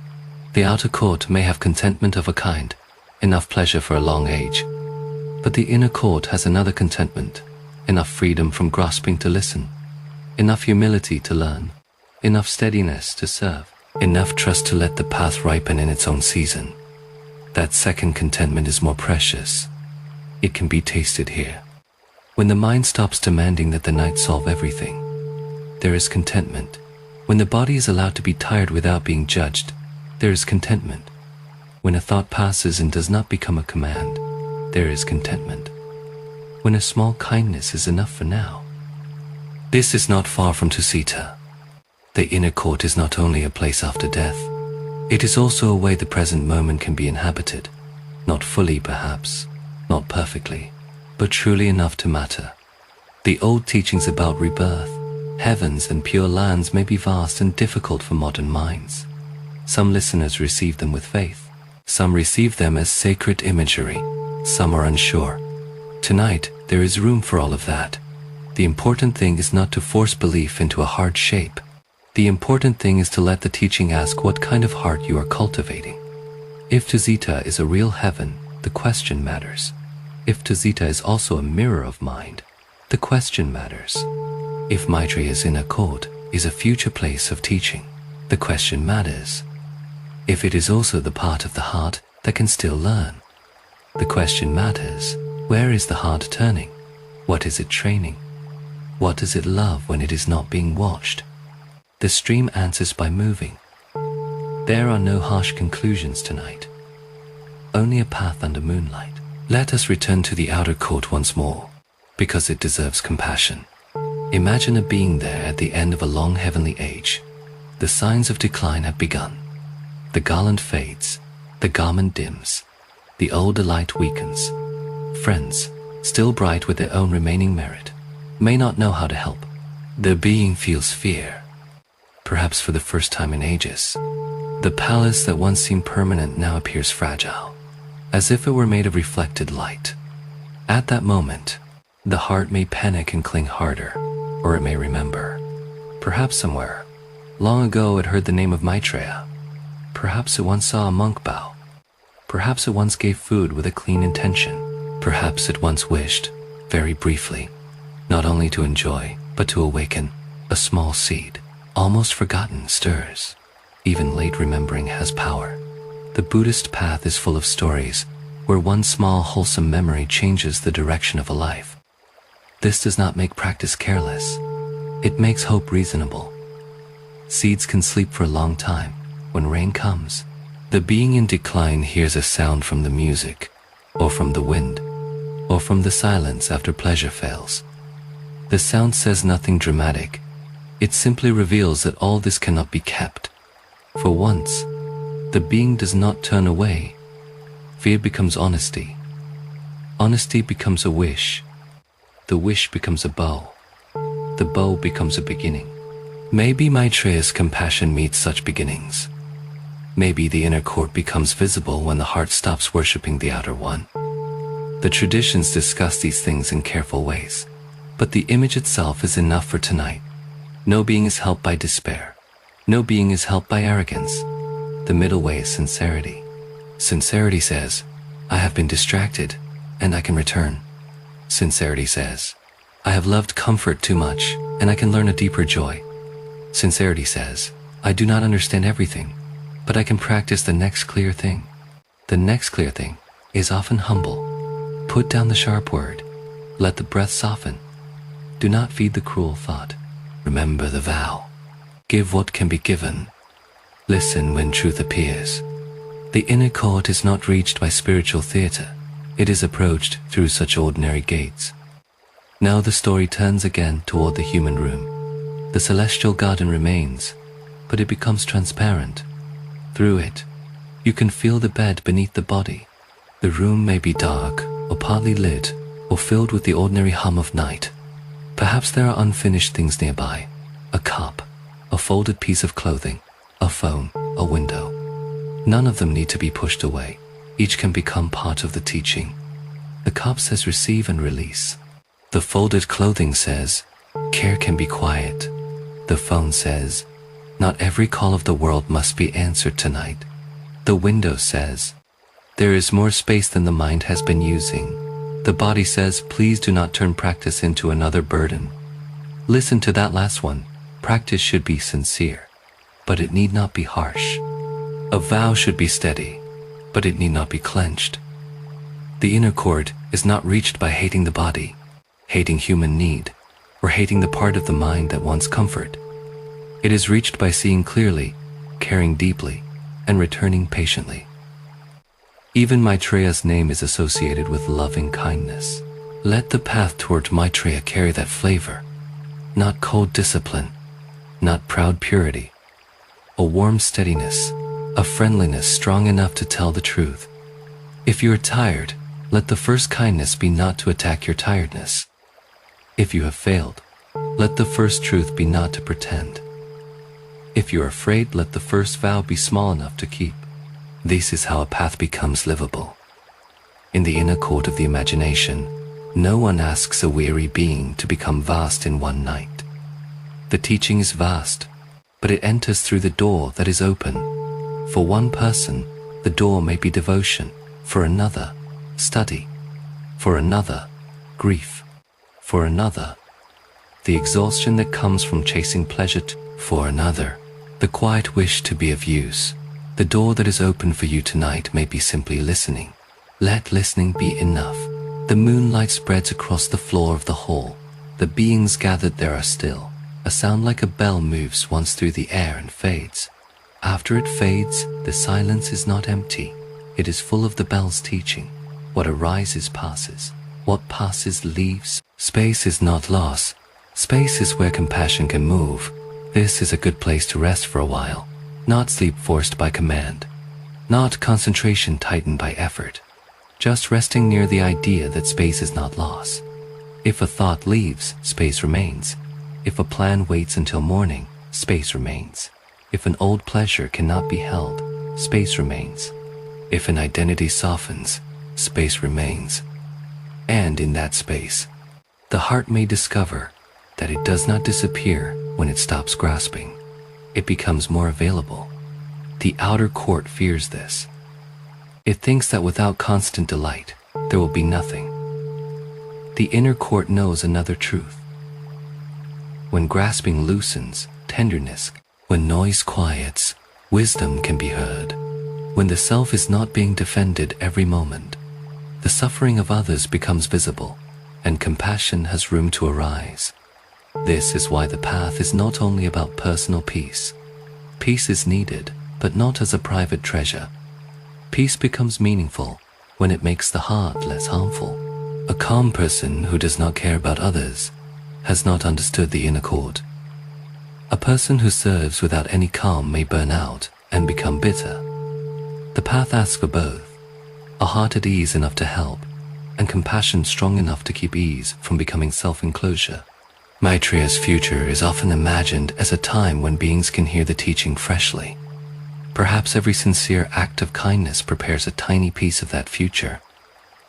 The outer court may have contentment of a kind, enough pleasure for a long age. But the inner court has another contentment, enough freedom from grasping to listen, enough humility to learn, enough steadiness to serve, enough trust to let the path ripen in its own season. That second contentment is more precious. It can be tasted here. When the mind stops demanding that the night solve everything, there is contentment. When the body is allowed to be tired without being judged, there is contentment. When a thought passes and does not become a command, there is contentment. When a small kindness is enough for now. This is not far from Tusita. The inner court is not only a place after death, it is also a way the present moment can be inhabited. Not fully perhaps, not perfectly, but truly enough to matter. The old teachings about rebirth, heavens and pure lands may be vast and difficult for modern minds. Some listeners receive them with faith. Some receive them as sacred imagery. Some are unsure. Tonight, there is room for all of that. The important thing is not to force belief into a hard shape. The important thing is to let the teaching ask what kind of heart you are cultivating. If Tusita is a real heaven, the question matters. If Tusita is also a mirror of mind, the question matters. If Maitreya's inner court is a future place of teaching, the question matters. If it is also the part of the heart that can still learn, the question matters. Where is the heart turning? What is it training? What does it love when it is not being watched? The stream answers by moving. There are no harsh conclusions tonight. Only a path under moonlight. Let us return to the outer court once more, because it deserves compassion. Imagine a being there at the end of a long heavenly age. The signs of decline have begun. The garland fades, the garment dims, the older light weakens. Friends, still bright with their own remaining merit, may not know how to help. The being feels fear, perhaps for the first time in ages. The palace that once seemed permanent now appears fragile, as if it were made of reflected light. At that moment, the heart may panic and cling harder, or it may remember. Perhaps somewhere, long ago it heard the name of Maitreya. Perhaps it once saw a monk bow. Perhaps it once gave food with a clean intention. Perhaps it once wished, very briefly, not only to enjoy, but to awaken. A small seed, almost forgotten, stirs. Even late remembering has power. The Buddhist path is full of stories where one small wholesome memory changes the direction of a life. This does not make practice careless. It makes hope reasonable. Seeds can sleep for a long time. When rain comes, the being in decline hears a sound from the music, or from the wind, or from the silence after pleasure fails. The sound says nothing dramatic. It simply reveals that all this cannot be kept. For once, the being does not turn away. Fear becomes honesty. Honesty becomes a wish. The wish becomes a bow. The bow becomes a beginning. Maybe Maitreya's compassion meets such beginnings. Maybe the inner court becomes visible when the heart stops worshipping the outer one. The traditions discuss these things in careful ways. But the image itself is enough for tonight. No being is helped by despair. No being is helped by arrogance. The middle way is sincerity. Sincerity says, I have been distracted, and I can return. Sincerity says, I have loved comfort too much, and I can learn a deeper joy. Sincerity says, I do not understand everything, but I can practice the next clear thing. The next clear thing is often humble. Put down the sharp word. Let the breath soften. Do not feed the cruel thought. Remember the vow. Give what can be given. Listen when truth appears. The inner court is not reached by spiritual theater. It is approached through such ordinary gates. Now the story turns again toward the human room. The celestial garden remains, but it becomes transparent. Through it, you can feel the bed beneath the body. The room may be dark, or partly lit, or filled with the ordinary hum of night. Perhaps there are unfinished things nearby. A cup, a folded piece of clothing, a phone, a window. None of them need to be pushed away. Each can become part of the teaching. The cup says receive and release. The folded clothing says, care can be quiet. The phone says, not every call of the world must be answered tonight. The window says, there is more space than the mind has been using. The body says, please do not turn practice into another burden. Listen to that last one. Practice should be sincere, but it need not be harsh. A vow should be steady, but it need not be clenched. The inner court is not reached by hating the body, hating human need, or hating the part of the mind that wants comfort. It is reached by seeing clearly, caring deeply, and returning patiently. Even Maitreya's name is associated with loving kindness. Let the path toward Maitreya carry that flavor, not cold discipline, not proud purity, a warm steadiness, a friendliness strong enough to tell the truth. If you are tired, let the first kindness be not to attack your tiredness. If you have failed, let the first truth be not to pretend. If you are afraid, let the first vow be small enough to keep. This is how a path becomes livable. In the inner court of the imagination, no one asks a weary being to become vast in one night. The teaching is vast, but it enters through the door that is open. For one person, the door may be devotion. For another, study. For another, grief. For another, the exhaustion that comes from chasing pleasure. For another, the quiet wish to be of use. The door that is open for you tonight may be simply listening. Let listening be enough. The moonlight spreads across the floor of the hall. The beings gathered there are still. A sound like a bell moves once through the air and fades. After it fades, the silence is not empty. It is full of the bell's teaching. What arises passes. What passes leaves. Space is not loss. Space is where compassion can move. This is a good place to rest for a while. Not sleep forced by command. Not concentration tightened by effort. Just resting near the idea that space is not loss. If a thought leaves, space remains. If a plan waits until morning, space remains. If an old pleasure cannot be held, space remains. If an identity softens, space remains. And in that space, the heart may discover that it does not disappear when it stops grasping. It becomes more available. The outer court fears this. It thinks that without constant delight, there will be nothing. The inner court knows another truth. When grasping loosens, tenderness, when noise quiets, wisdom can be heard. When the self is not being defended every moment, the suffering of others becomes visible, and compassion has room to arise. This is why the path is not only about personal peace. Peace is needed, but not as a private treasure. Peace becomes meaningful when it makes the heart less harmful. A calm person who does not care about others has not understood the inner court. A person who serves without any calm may burn out and become bitter. The path asks for both, a heart at ease enough to help, and compassion strong enough to keep ease from becoming self-enclosure. Maitreya's future is often imagined as a time when beings can hear the teaching freshly. Perhaps every sincere act of kindness prepares a tiny piece of that future.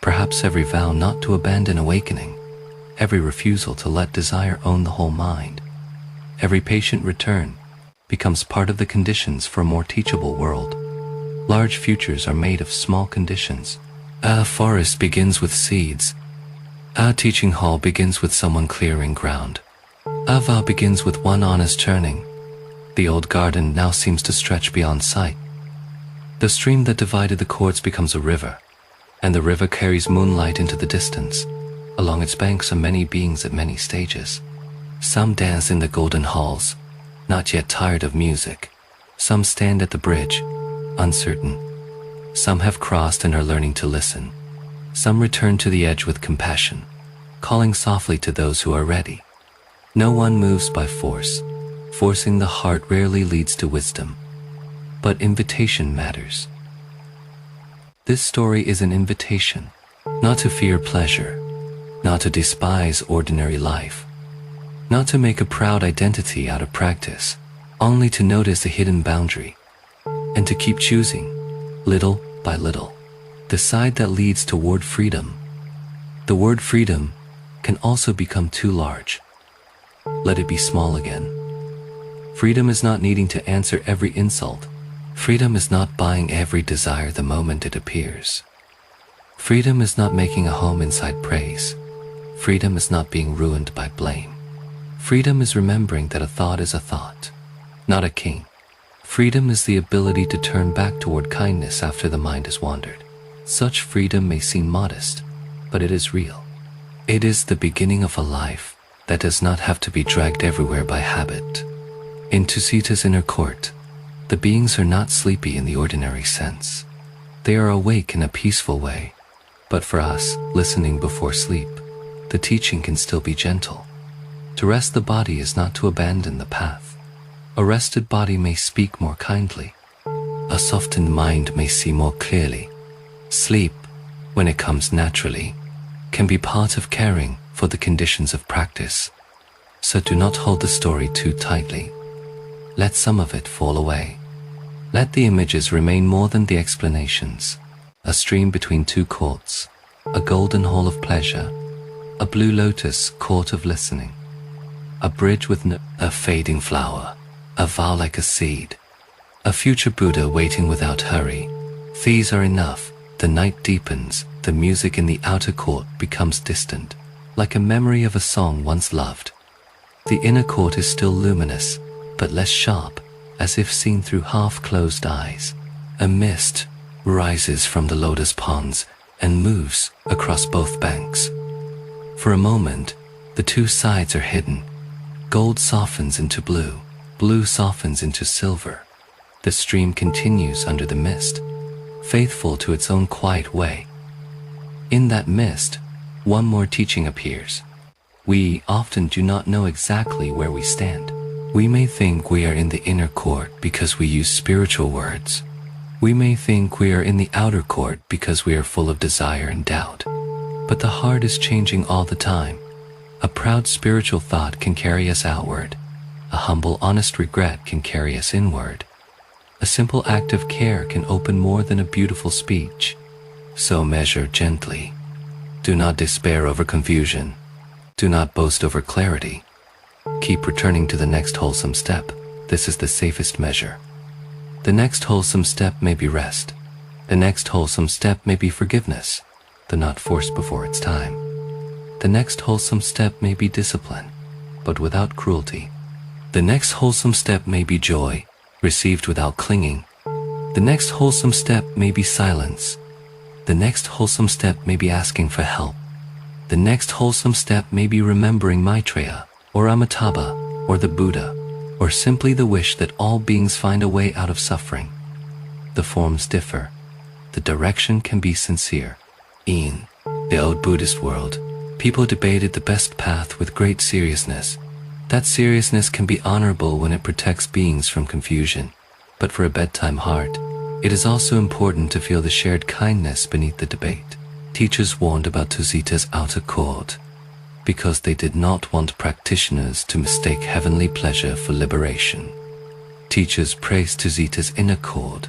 Perhaps every vow not to abandon awakening. every refusal to let desire own the whole mind, every patient return becomes part of the conditions for a more teachable world. Large futures are made of small conditions. A forest begins with seeds. A teaching hall begins with someone clearing ground. A vow begins with one honest turning. The old garden now seems to stretch beyond sight. The stream that divided the courts becomes a river, and the river carries moonlight into the distance. Along its banks are many beings at many stages. Some dance in the golden halls, not yet tired of music. Some stand at the bridge, uncertain. Some have crossed and are learning to listen. Some return to the edge with compassion, calling softly to those who are ready. No one moves by force. Forcing the heart rarely leads to wisdom, but invitation matters. This story is an invitation, not to fear pleasure, not to despise ordinary life, not to make a proud identity out of practice, only to notice a hidden boundary, and to keep choosing, little by little, the side that leads toward freedom. The word freedom can also become too large. Let it be small again. Freedom is not needing to answer every insult. Freedom is not buying every desire the moment it appears. Freedom is not making a home inside praise. Freedom is not being ruined by blame. Freedom is remembering that a thought is a thought, not a king. Freedom is the ability to turn back toward kindness after the mind has wandered. Such freedom may seem modest, but it is real. It is the beginning of a life that does not have to be dragged everywhere by habit. In Tusita's inner court, the beings are not sleepy in the ordinary sense. They are awake in a peaceful way. But for us, listening before sleep, the teaching can still be gentle. To rest the body is not to abandon the path. A rested body may speak more kindly. A softened mind may see more clearly. Sleep, when it comes naturally, can be part of caring for the conditions of practice. So do not hold the story too tightly. Let some of it fall away. Let the images remain more than the explanations. A stream between two courts, a golden hall of pleasure, a blue lotus court of listening, a bridge with a fading flower, a vow like a seed, a future Buddha waiting without hurry. These are enough. The night deepens, the music in the outer court becomes distant, like a memory of a song once loved. The inner court is still luminous, but less sharp, as if seen through half-closed eyes. A mist rises from the lotus ponds and moves across both banks. For a moment, the two sides are hidden. Gold softens into blue, blue softens into silver. The stream continues under the mist, faithful to its own quiet way. In that mist, one more teaching appears. We often do not know exactly where we stand. We may think we are in the inner court because we use spiritual words. We may think we are in the outer court because we are full of desire and doubt. But the heart is changing all the time. A proud spiritual thought can carry us outward. A humble, honest regret can carry us inward. A simple act of care can open more than a beautiful speech. So measure gently. Do not despair over confusion. Do not boast over clarity. Keep returning to the next wholesome step. This is the safest measure. The next wholesome step may be rest. The next wholesome step may be forgiveness, though not forced before its time. The next wholesome step may be discipline, but without cruelty. The next wholesome step may be joy, received without clinging. The next wholesome step may be silence. The next wholesome step may be asking for help. The next wholesome step may be remembering Maitreya, or Amitabha, or the Buddha, or simply the wish that all beings find a way out of suffering. The forms differ. The direction can be sincere. In the old Buddhist world, people debated the best path with great seriousness. That seriousness can be honorable when it protects beings from confusion. But for a bedtime heart, it is also important to feel the shared kindness beneath the debate. Teachers warned about Tusita's outer court because they did not want practitioners to mistake heavenly pleasure for liberation. Teachers praised Tusita's inner court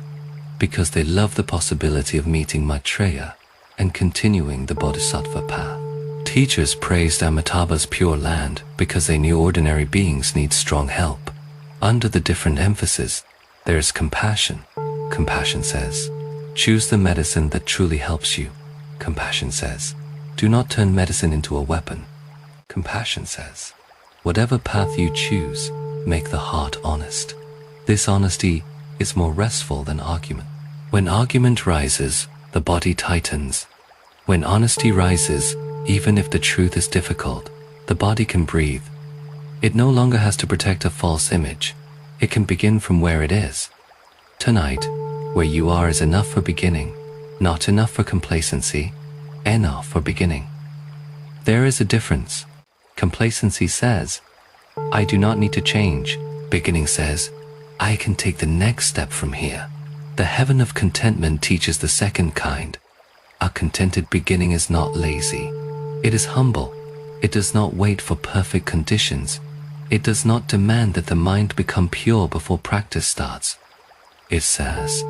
because they loved the possibility of meeting Maitreya and continuing the bodhisattva path. Teachers praised Amitabha's pure land because they knew ordinary beings need strong help. Under the different emphasis, there is compassion. Compassion says, choose the medicine that truly helps you. Compassion says, do not turn medicine into a weapon. Compassion says, whatever path you choose, make the heart honest. This honesty is more restful than argument. When argument rises, the body tightens. When honesty rises, even if the truth is difficult, the body can breathe. It no longer has to protect a false image. It can begin from where it is. Tonight, where you are is enough for beginning, not enough for complacency, enough for beginning. There is a difference. Complacency says, I do not need to change. Beginning says, I can take the next step from here. The heaven of contentment teaches the second kind. A contented beginning is not lazy. It is humble. It does not wait for perfect conditions. It does not demand that the mind become pure before practice starts. It says,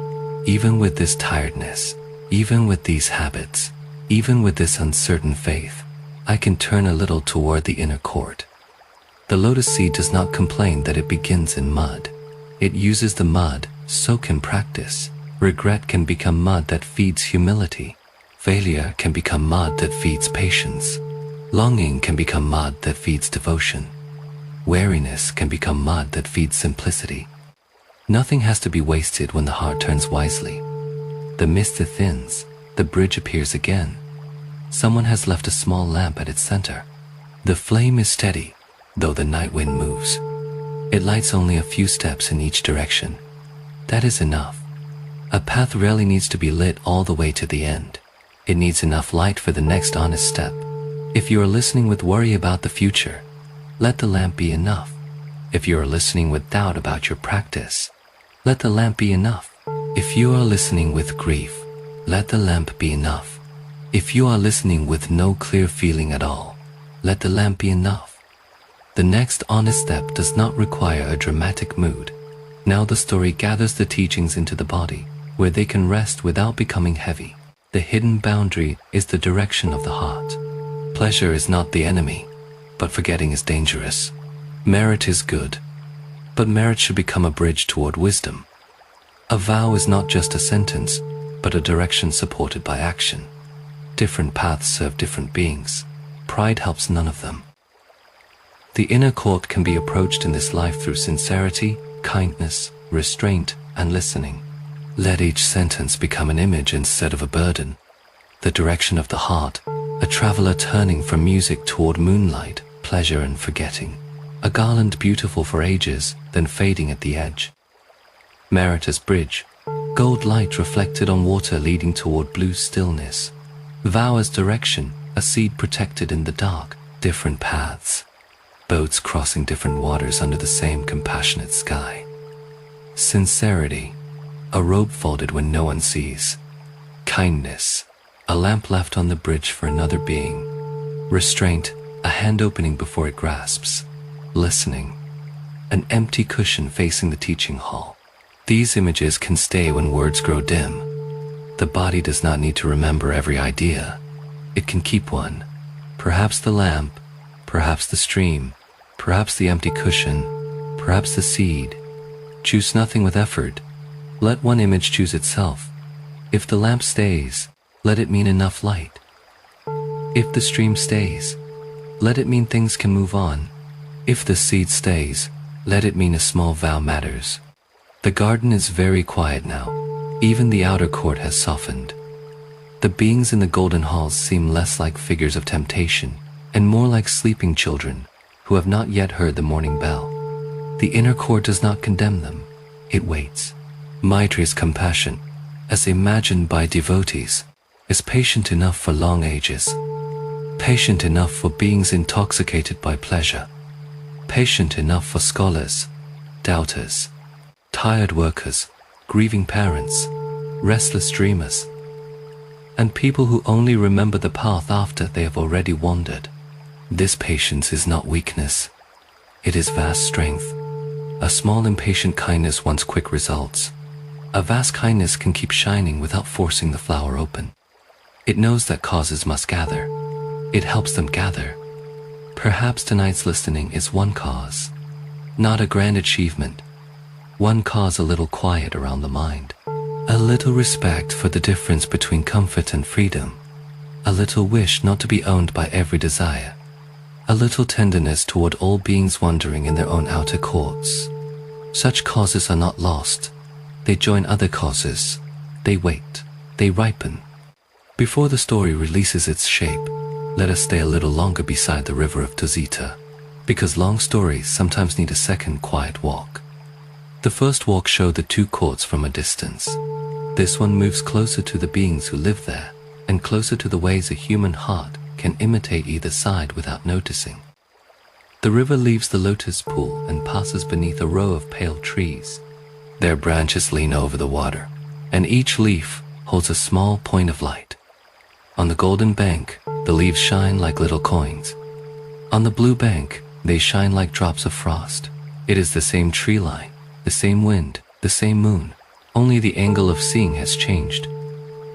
even with this tiredness, even with these habits, even with this uncertain faith, I can turn a little toward the inner court. The lotus seed does not complain that it begins in mud. It uses the mud, so can practice. Regret can become mud that feeds humility. Failure can become mud that feeds patience. Longing can become mud that feeds devotion. Weariness can become mud that feeds simplicity. Nothing has to be wasted when the heart turns wisely. The mist thins, the bridge appears again. Someone has left a small lamp at its center. The flame is steady, though the night wind moves. It lights only a few steps in each direction. That is enough. A path rarely needs to be lit all the way to the end. It needs enough light for the next honest step. If you are listening with worry about the future, let the lamp be enough. If you are listening with doubt about your practice, let the lamp be enough. If you are listening with grief, let the lamp be enough. If you are listening with no clear feeling at all, let the lamp be enough. The next honest step does not require a dramatic mood. Now the story gathers the teachings into the body, where they can rest without becoming heavy. The hidden boundary is the direction of the heart. Pleasure is not the enemy, but forgetting is dangerous. Merit is good, but merit should become a bridge toward wisdom. A vow is not just a sentence, but a direction supported by action. Different paths serve different beings. Pride helps none of them. The inner court can be approached in this life through sincerity, kindness, restraint, and listening. Let each sentence become an image instead of a burden. The direction of the heart, a traveler turning from music toward moonlight, pleasure and forgetting. A garland beautiful for ages, then fading at the edge. Merit as bridge, gold light reflected on water leading toward blue stillness. Vow as direction, a seed protected in the dark, different paths. Boats crossing different waters under the same compassionate sky. Sincerity, a robe folded when no one sees. Kindness, a lamp left on the bridge for another being. Restraint, a hand opening before it grasps. Listening, an empty cushion facing the teaching hall. These images can stay when words grow dim. The body does not need to remember every idea. It can keep one. Perhaps the lamp, perhaps the stream, perhaps the empty cushion, perhaps the seed. Choose nothing with effort. Let one image choose itself. If the lamp stays, let it mean enough light. If the stream stays, let it mean things can move on. If the seed stays, let it mean a small vow matters. The garden is very quiet now. Even the outer court has softened. The beings in the golden halls seem less like figures of temptation and more like sleeping children who have not yet heard the morning bell. The inner court does not condemn them. It waits. Maitreya's compassion, as imagined by devotees, is patient enough for long ages, patient enough for beings intoxicated by pleasure, patient enough for scholars, doubters, tired workers, grieving parents, restless dreamers, and people who only remember the path after they have already wandered. This patience is not weakness. It is vast strength. A small impatient kindness wants quick results. A vast kindness can keep shining without forcing the flower open. It knows that causes must gather. It helps them gather. Perhaps tonight's listening is one cause, not a grand achievement. One cause, a little quiet around the mind, a little respect for the difference between comfort and freedom, a little wish not to be owned by every desire, a little tenderness toward all beings wandering in their own outer courts. Such causes are not lost. They join other causes. They wait. They ripen. Before the story releases its shape, let us stay a little longer beside the river of Tusita, because long stories sometimes need a second quiet walk. The first walk showed the two courts from a distance. This one moves closer to the beings who live there, and closer to the ways a human heart can imitate either side without noticing. The river leaves the lotus pool and passes beneath a row of pale trees. Their branches lean over the water, and each leaf holds a small point of light. On the golden bank, the leaves shine like little coins. On the blue bank, they shine like drops of frost. It is the same tree line, the same wind, the same moon, only the angle of seeing has changed.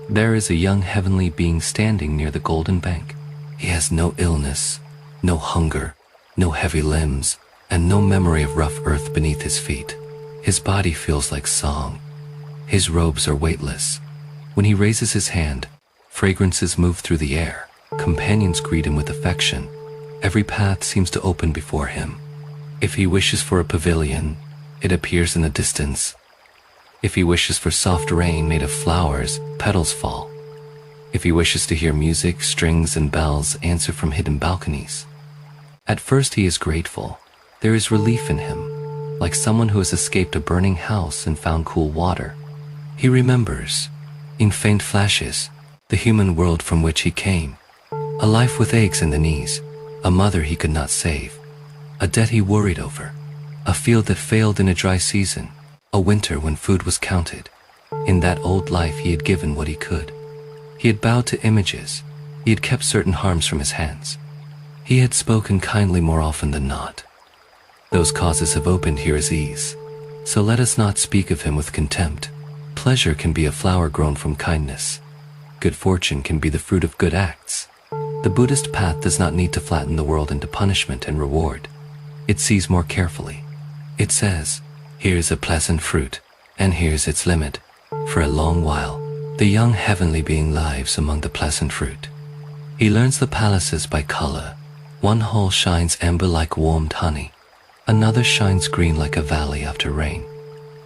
There is a young heavenly being standing near the golden bank. He has no illness, no hunger, no heavy limbs, and no memory of rough earth beneath his feet. His body feels like song. His robes are weightless. When he raises his hand, fragrances move through the air. Companions greet him with affection. Every path seems to open before him. If he wishes for a pavilion, it appears in the distance. If he wishes for soft rain made of flowers, petals fall. If he wishes to hear music, strings and bells answer from hidden balconies. At first he is grateful. There is relief in him, like someone who has escaped a burning house and found cool water. He remembers, in faint flashes, the human world from which he came. A life with aches in the knees, a mother he could not save, a debt he worried over, a field that failed in a dry season, a winter when food was counted. In that old life he had given what he could. He had bowed to images. He had kept certain harms from his hands. He had spoken kindly more often than not. Those causes have opened here as ease. So let us not speak of him with contempt. Pleasure can be a flower grown from kindness. Good fortune can be the fruit of good acts. The Buddhist path does not need to flatten the world into punishment and reward. It sees more carefully. It says, here's a pleasant fruit, and here's its limit. For a long while, the young heavenly being lives among the pleasant fruit. He learns the palaces by color. One hall shines amber like warmed honey. Another shines green like a valley after rain.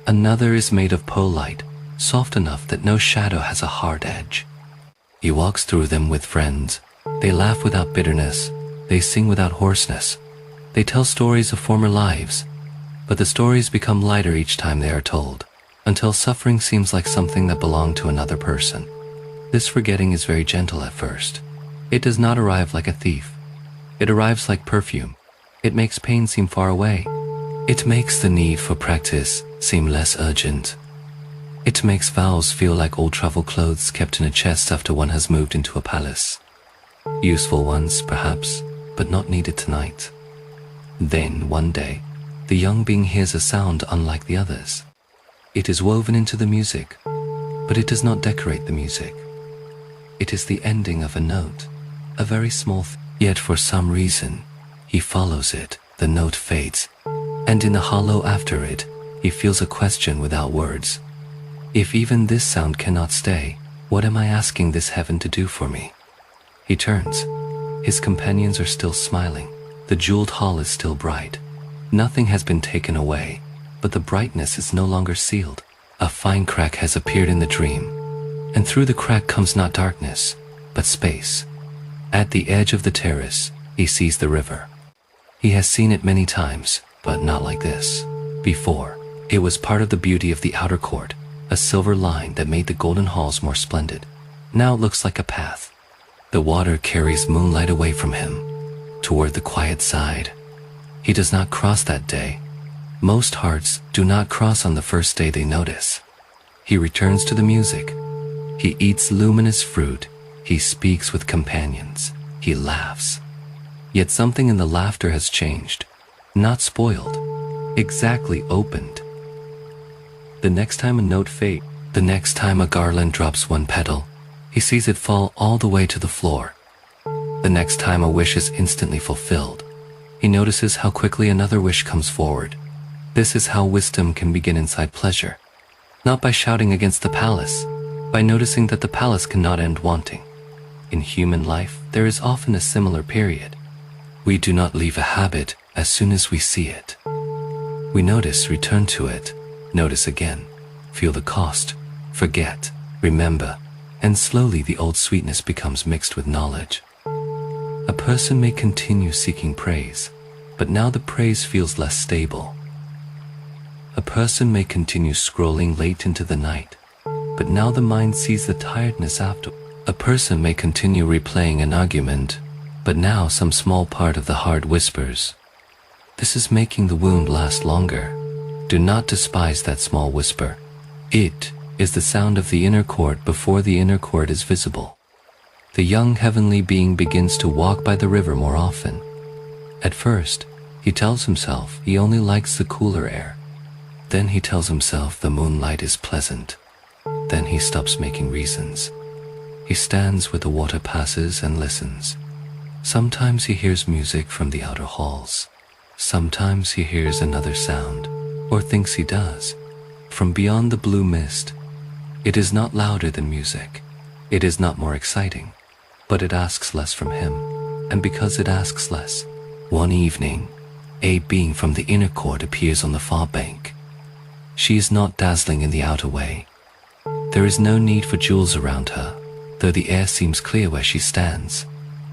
Another is made of pearl light, soft enough that no shadow has a hard edge. He walks through them with friends. They laugh without bitterness. They sing without hoarseness. They tell stories of former lives, but the stories become lighter each time they are told, until suffering seems like something that belonged to another person. This forgetting is very gentle at first. It does not arrive like a thief. It arrives like perfume. It makes pain seem far away. It makes the need for practice seem less urgent. It makes vows feel like old travel clothes kept in a chest after one has moved into a palace. Useful ones, perhaps, but not needed tonight. Then, one day, the young being hears a sound unlike the others. It is woven into the music, but it does not decorate the music. It is the ending of a note, a very small thing. Yet for some reason, he follows it, the note fades, and in the hollow after it, he feels a question without words. If even this sound cannot stay, what am I asking this heaven to do for me? He turns. His companions are still smiling. The jeweled hall is still bright. Nothing has been taken away, but the brightness is no longer sealed. A fine crack has appeared in the dream, and through the crack comes not darkness, but space. At the edge of the terrace, he sees the river. He has seen it many times, but not like this. Before, it was part of the beauty of the outer court, a silver line that made the golden halls more splendid. Now it looks like a path. The water carries moonlight away from him, toward the quiet side. He does not cross that day. Most hearts do not cross on the first day they notice. He returns to the music. He eats luminous fruit. He speaks with companions. He laughs. Yet something in the laughter has changed. Not spoiled. Exactly opened. The next time a note fades, the next time a garland drops one petal, he sees it fall all the way to the floor. The next time a wish is instantly fulfilled, he notices how quickly another wish comes forward. This is how wisdom can begin inside pleasure. Not by shouting against the palace, by noticing that the palace cannot end wanting. In human life, there is often a similar period. We do not leave a habit as soon as we see it. We notice, return to it, notice again, feel the cost, forget, remember, and slowly the old sweetness becomes mixed with knowledge. A person may continue seeking praise, but now the praise feels less stable. A person may continue scrolling late into the night, but now the mind sees the tiredness after. A person may continue replaying an argument, but now some small part of the heart whispers. This is making the wound last longer. Do not despise that small whisper. It is the sound of the inner court before the inner court is visible. The young heavenly being begins to walk by the river more often. At first, he tells himself he only likes the cooler air. Then he tells himself the moonlight is pleasant. Then he stops making reasons. He stands where the water passes and listens. Sometimes he hears music from the outer halls. Sometimes he hears another sound, or thinks he does, from beyond the blue mist. It is not louder than music. It is not more exciting, but it asks less from him. And because it asks less, one evening, a being from the inner court appears on the far bank. She is not dazzling in the outer way. There is no need for jewels around her, though the air seems clear where she stands.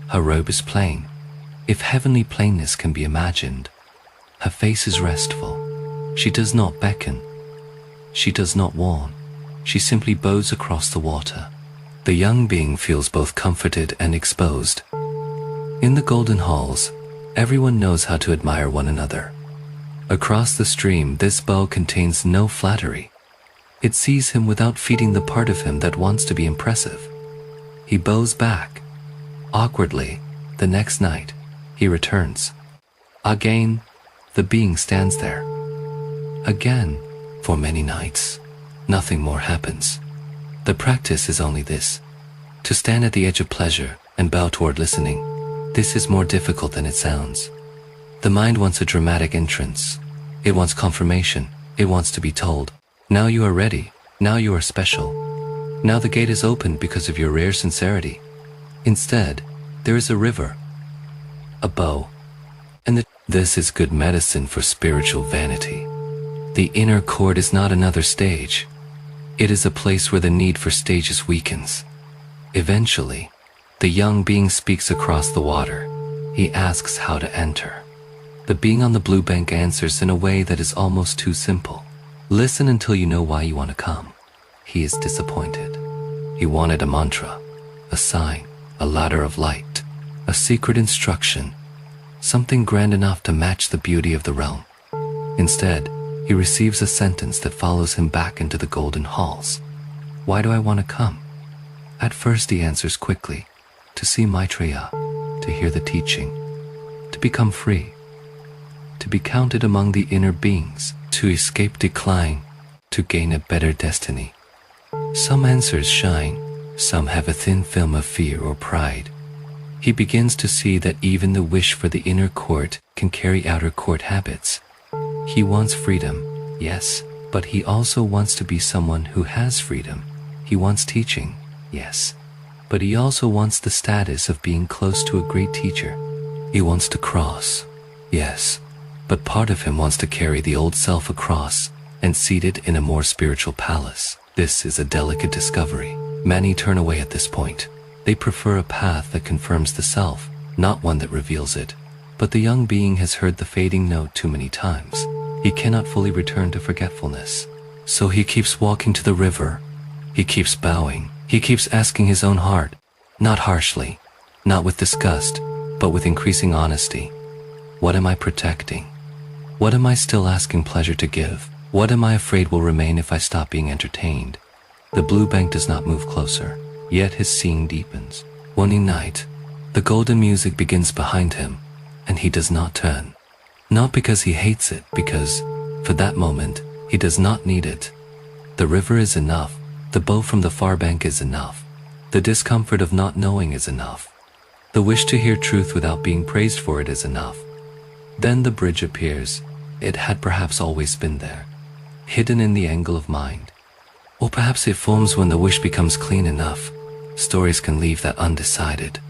Her robe is plain, if heavenly plainness can be imagined. Her face is restful. She does not beckon. She does not warn. She simply bows across the water. The young being feels both comforted and exposed. In the golden halls, everyone knows how to admire one another. Across the stream, this bow contains no flattery. It sees him without feeding the part of him that wants to be impressive. He bows back. Awkwardly, the next night, he returns. Again, the being stands there. Again, for many nights, nothing more happens. The practice is only this: to stand at the edge of pleasure and bow toward listening. This is more difficult than it sounds. The mind wants a dramatic entrance. It wants confirmation. It wants to be told, now you are ready, now you are special. Now the gate is opened because of your rare sincerity. Instead, there is a river, a bow, and this is good medicine for spiritual vanity. The inner court is not another stage. It is a place where the need for stages weakens. Eventually, the young being speaks across the water. He asks how to enter. The being on the blue bank answers in a way that is almost too simple. Listen until you know why you want to come. He is disappointed. He wanted a mantra, a sign, a ladder of light, a secret instruction, something grand enough to match the beauty of the realm. Instead, he receives a sentence that follows him back into the golden halls. Why do I want to come? At first he answers quickly, to see Maitreya, to hear the teaching, to become free, to be counted among the inner beings, to escape decline, to gain a better destiny. Some answers shine, some have a thin film of fear or pride. He begins to see that even the wish for the inner court can carry outer court habits. He wants freedom, yes, but he also wants to be someone who has freedom. He wants teaching, yes, but he also wants the status of being close to a great teacher. He wants to cross, yes, but part of him wants to carry the old self across and seat it in a more spiritual palace. This is a delicate discovery. Many turn away at this point. They prefer a path that confirms the self, not one that reveals it. But the young being has heard the fading note too many times. He cannot fully return to forgetfulness. So he keeps walking to the river. He keeps bowing. He keeps asking his own heart, not harshly, not with disgust, but with increasing honesty. What am I protecting? What am I still asking pleasure to give? What am I afraid will remain if I stop being entertained? The blue bank does not move closer, yet his seeing deepens. One night, the golden music begins behind him, and he does not turn. Not because he hates it, because, for that moment, he does not need it. The river is enough. The bow from the far bank is enough. The discomfort of not knowing is enough. The wish to hear truth without being praised for it is enough. Then the bridge appears. It had perhaps always been there, hidden in the angle of mind. Or perhaps it forms when the wish becomes clean enough. Stories can leave that undecided.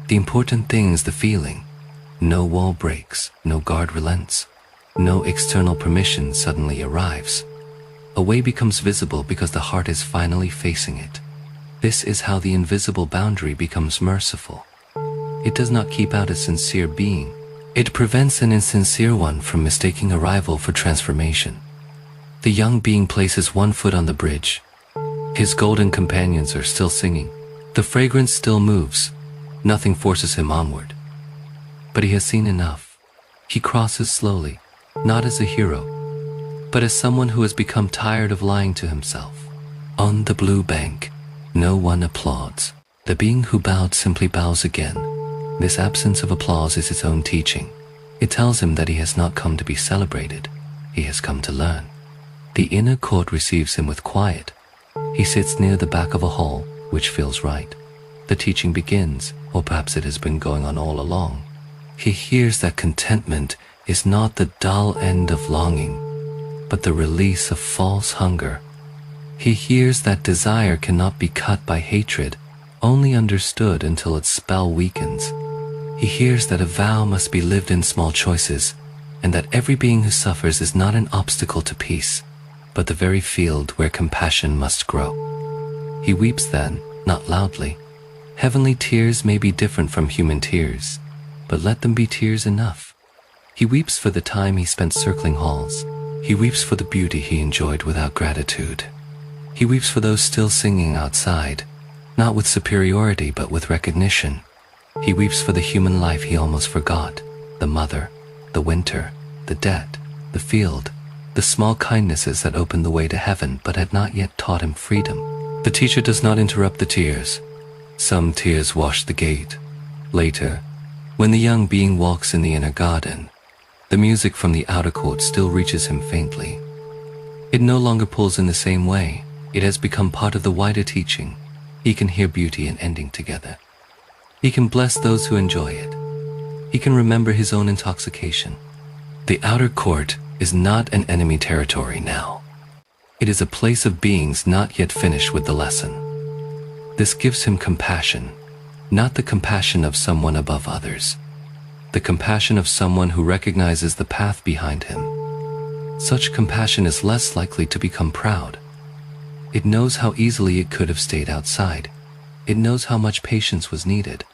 The important thing is the feeling. No wall breaks, no guard relents, no external permission suddenly arrives. A way becomes visible because the heart is finally facing it. This is how the invisible boundary becomes merciful. It does not keep out a sincere being. It prevents an insincere one from mistaking arrival for transformation. The young being places one foot on the bridge. His golden companions are still singing. The fragrance still moves. Nothing forces him onward. But he has seen enough. He crosses slowly, not as a hero, but as someone who has become tired of lying to himself. On the blue bank, no one applauds. The being who bowed simply bows again. This absence of applause is its own teaching. It tells him that he has not come to be celebrated. He has come to learn. The inner court receives him with quiet. He sits near the back of a hall, which feels right. The teaching begins, or perhaps it has been going on all along. He hears that contentment is not the dull end of longing, but the release of false hunger. He hears that desire cannot be cut by hatred, only understood until its spell weakens. He hears that a vow must be lived in small choices, and that every being who suffers is not an obstacle to peace, but the very field where compassion must grow. He weeps then, not loudly. Heavenly tears may be different from human tears, but let them be tears enough. He weeps for the time he spent circling halls. He weeps for the beauty he enjoyed without gratitude. He weeps for those still singing outside, not with superiority but with recognition. He weeps for the human life he almost forgot, the mother, the winter, the debt, the field, the small kindnesses that opened the way to heaven but had not yet taught him freedom. The teacher does not interrupt the tears. Some tears wash the gate. Later, when the young being walks in the inner garden, the music from the outer court still reaches him faintly. It no longer pulls in the same way. It has become part of the wider teaching. He can hear beauty and ending together. He can bless those who enjoy it. He can remember his own intoxication. The outer court is not an enemy territory now. It is a place of beings not yet finished with the lesson. This gives him compassion, not the compassion of someone above others, the compassion of someone who recognizes the path behind him. Such compassion is less likely to become proud. It knows how easily it could have stayed outside. It knows how much patience was needed.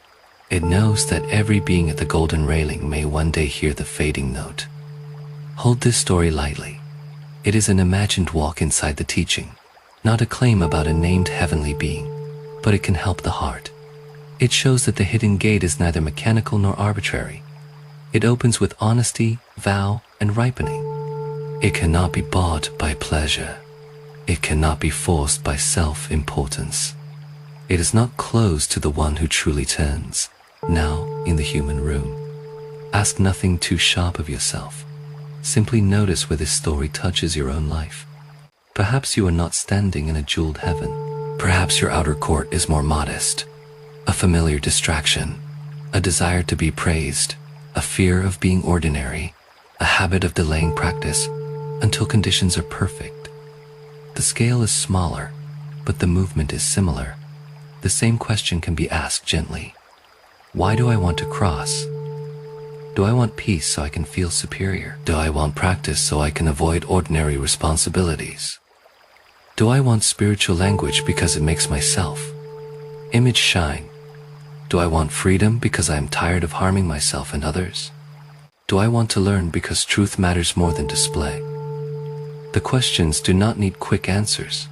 It knows that every being at the golden railing may one day hear the fading note. Hold this story lightly. It is an imagined walk inside the teaching, not a claim about a named heavenly being, but it can help the heart. It shows that the hidden gate is neither mechanical nor arbitrary. It opens with honesty, vow, and ripening. It cannot be bought by pleasure. It cannot be forced by self-importance. It is not closed to the one who truly turns. Now, in the human room, ask nothing too sharp of yourself. Simply notice where this story touches your own life. Perhaps you are not standing in a jeweled heaven. Perhaps your outer court is more modest. A familiar distraction, a desire to be praised, a fear of being ordinary, a habit of delaying practice until conditions are perfect. The scale is smaller, but the movement is similar. The same question can be asked gently. Why do I want to cross? Do I want peace so I can feel superior? Do I want practice so I can avoid ordinary responsibilities? Do I want spiritual language because it makes my self-image shine? Do I want freedom because I am tired of harming myself and others? Do I want to learn because truth matters more than display? The questions do not need quick answers.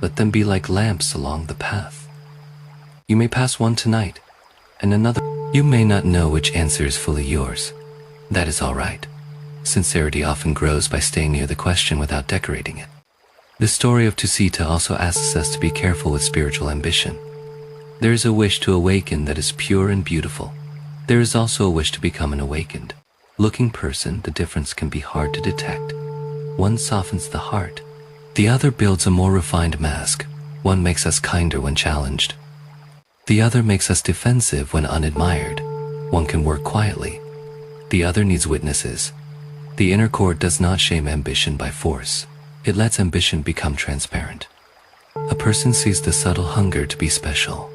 Let them be like lamps along the path. You may pass one tonight, and another. You may not know which answer is fully yours. That is all right. Sincerity often grows by staying near the question without decorating it. The story of Tusita also asks us to be careful with spiritual ambition. There is a wish to awaken that is pure and beautiful. There is also a wish to become an awakened, looking person. The difference can be hard to detect. One softens the heart. The other builds a more refined mask. One makes us kinder when challenged. The other makes us defensive when unadmired. One can work quietly. The other needs witnesses. The inner court does not shame ambition by force. It lets ambition become transparent. A person sees the subtle hunger to be special.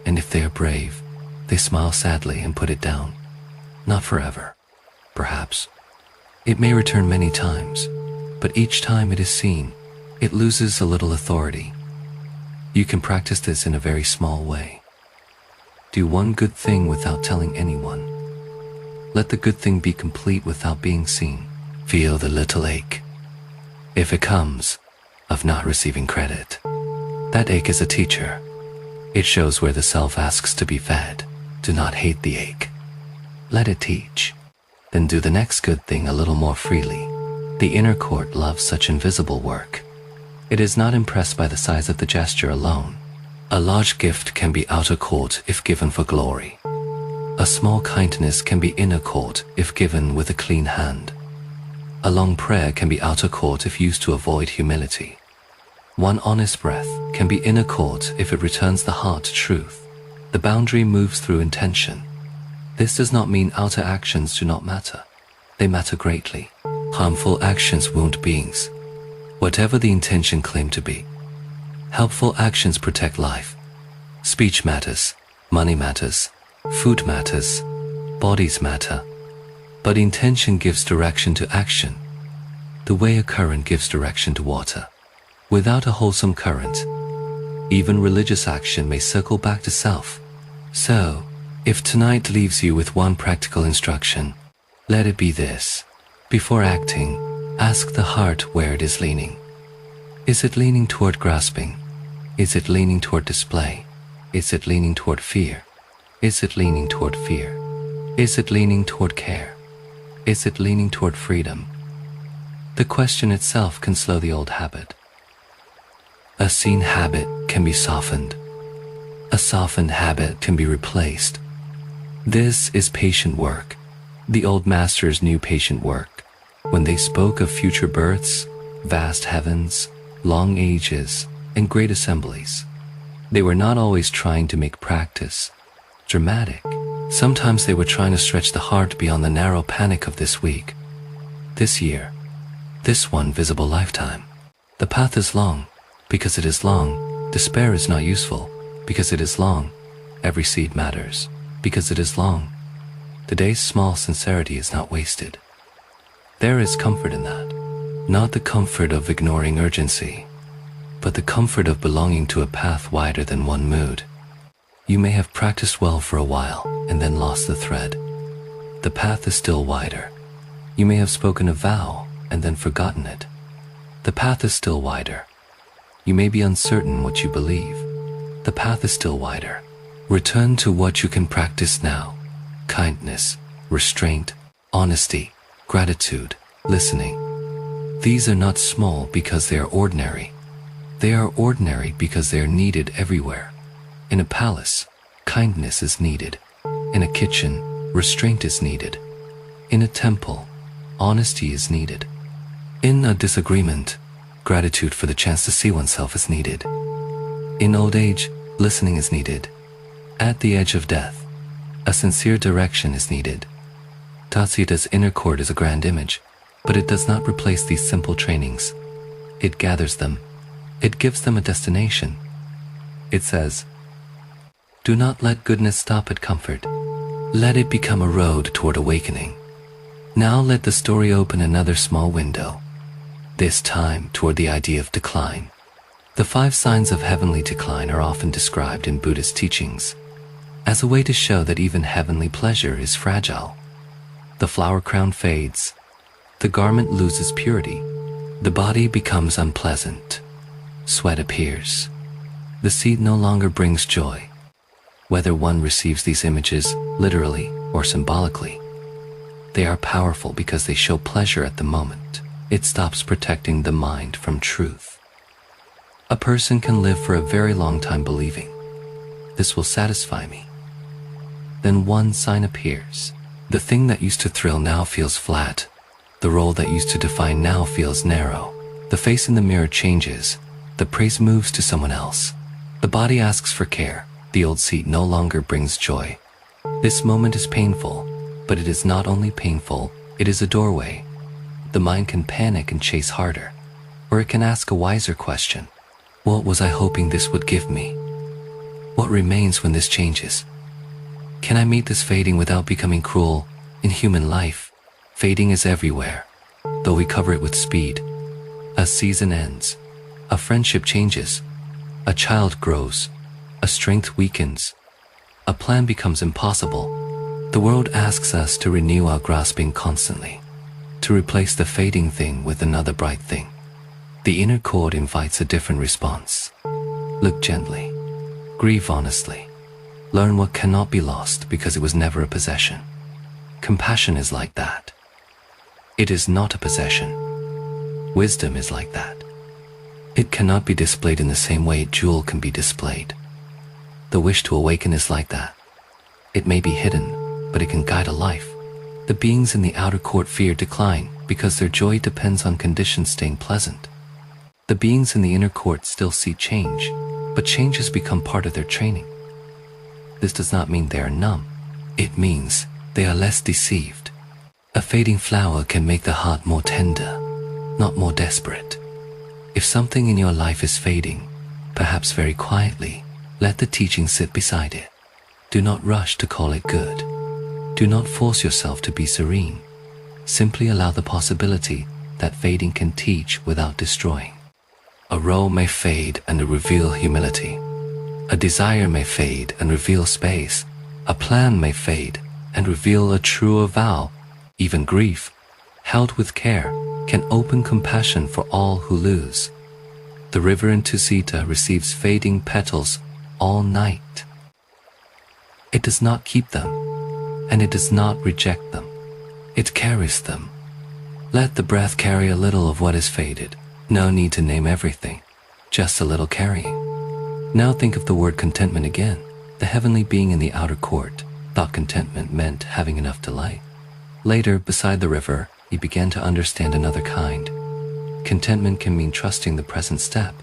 And if they are brave, they smile sadly and put it down. Not forever, perhaps. It may return many times, but each time it is seen, it loses a little authority. You can practice this in a very small way. Do one good thing without telling anyone. Let the good thing be complete without being seen. Feel the little ache. If it comes, of not receiving credit, that ache is a teacher. It shows where the self asks to be fed. Do not hate the ache. Let it teach. Then do the next good thing a little more freely. The inner court loves such invisible work. It is not impressed by the size of the gesture alone. A large gift can be outer court if given for glory. A small kindness can be inner court if given with a clean hand. A long prayer can be outer court if used to avoid humility. One honest breath can be inner court if it returns the heart to truth. The boundary moves through intention. This does not mean outer actions do not matter. They matter greatly. Harmful actions wound beings, whatever the intention claimed to be. Helpful actions protect life. Speech matters, money matters, food matters, bodies matter. But intention gives direction to action, the way a current gives direction to water. Without a wholesome current, even religious action may circle back to self. So, if tonight leaves you with one practical instruction, let it be this. Before acting, ask the heart where it is leaning. Is it leaning toward grasping? Is it leaning toward display? Is it leaning toward fear? Is it leaning toward fear? Is it leaning toward care? Is it leaning toward freedom? The question itself can slow the old habit. A seen habit can be softened. A softened habit can be replaced. This is patient work. The old masters knew patient work. When they spoke of future births, vast heavens, long ages, and great assemblies, they were not always trying to make practice dramatic. Sometimes they were trying to stretch the heart beyond the narrow panic of this week, this year, this one visible lifetime. The path is long. Because it is long, despair is not useful. Because it is long, every seed matters. Because it is long, today's small sincerity is not wasted. There is comfort in that. Not the comfort of ignoring urgency, but the comfort of belonging to a path wider than one mood. You may have practiced well for a while and then lost the thread. The path is still wider. You may have spoken a vow and then forgotten it. The path is still wider. You may be uncertain what you believe. The path is still wider. Return to what you can practice now. Kindness, restraint, honesty, gratitude, listening. These are not small because they are ordinary. They are ordinary because they are needed everywhere. In a palace, kindness is needed. In a kitchen, restraint is needed. In a temple, honesty is needed. In a disagreement, gratitude for the chance to see oneself is needed. In old age, listening is needed. At the edge of death, a sincere direction is needed. Tusita's inner court is a grand image, but it does not replace these simple trainings. It gathers them. It gives them a destination. It says, do not let goodness stop at comfort. Let it become a road toward awakening. Now let the story open another small window. This time toward the idea of decline. The 5 signs of heavenly decline are often described in Buddhist teachings as a way to show that even heavenly pleasure is fragile. The flower crown fades. The garment loses purity. The body becomes unpleasant. Sweat appears. The seed no longer brings joy. Whether one receives these images literally or symbolically, they are powerful because they show pleasure at the moment. It stops protecting the mind from truth. A person can live for a very long time believing, this will satisfy me. Then one sign appears. The thing that used to thrill now feels flat. The role that used to define now feels narrow. The face in the mirror changes. The praise moves to someone else. The body asks for care. The old seat no longer brings joy. This moment is painful, but it is not only painful, it is a doorway. The mind can panic and chase harder, or it can ask a wiser question. What was I hoping this would give me? What remains when this changes? Can I meet this fading without becoming cruel? In human life, fading is everywhere, though we cover it with speed. A season ends, a friendship changes, a child grows, a strength weakens, a plan becomes impossible. The world asks us to renew our grasping constantly, to replace the fading thing with another bright thing. The inner chord invites a different response. Look gently, grieve honestly, learn what cannot be lost because it was never a possession. Compassion is like that. It is not a possession. Wisdom is like that. It cannot be displayed in the same way a jewel can be displayed. The wish to awaken is like that. It may be hidden, but it can guide a life. The beings in the outer court fear decline because their joy depends on conditions staying pleasant. The beings in the inner court still see change, but change has become part of their training. This does not mean they are numb. It means they are less deceived. A fading flower can make the heart more tender, not more desperate. If something in your life is fading, perhaps very quietly, let the teaching sit beside it. Do not rush to call it good. Do not force yourself to be serene. Simply allow the possibility that fading can teach without destroying. A role may fade and reveal humility. A desire may fade and reveal space. A plan may fade and reveal a truer vow. Even grief, held with care, can open compassion for all who lose. The river in Tusita receives fading petals all night. It does not keep them, and it does not reject them. It carries them. Let the breath carry a little of what is faded. No need to name everything, just a little carrying. Now think of the word contentment again. The heavenly being in the outer court thought contentment meant having enough to light. Later, beside the river, he began to understand another kind. Contentment can mean trusting the present step.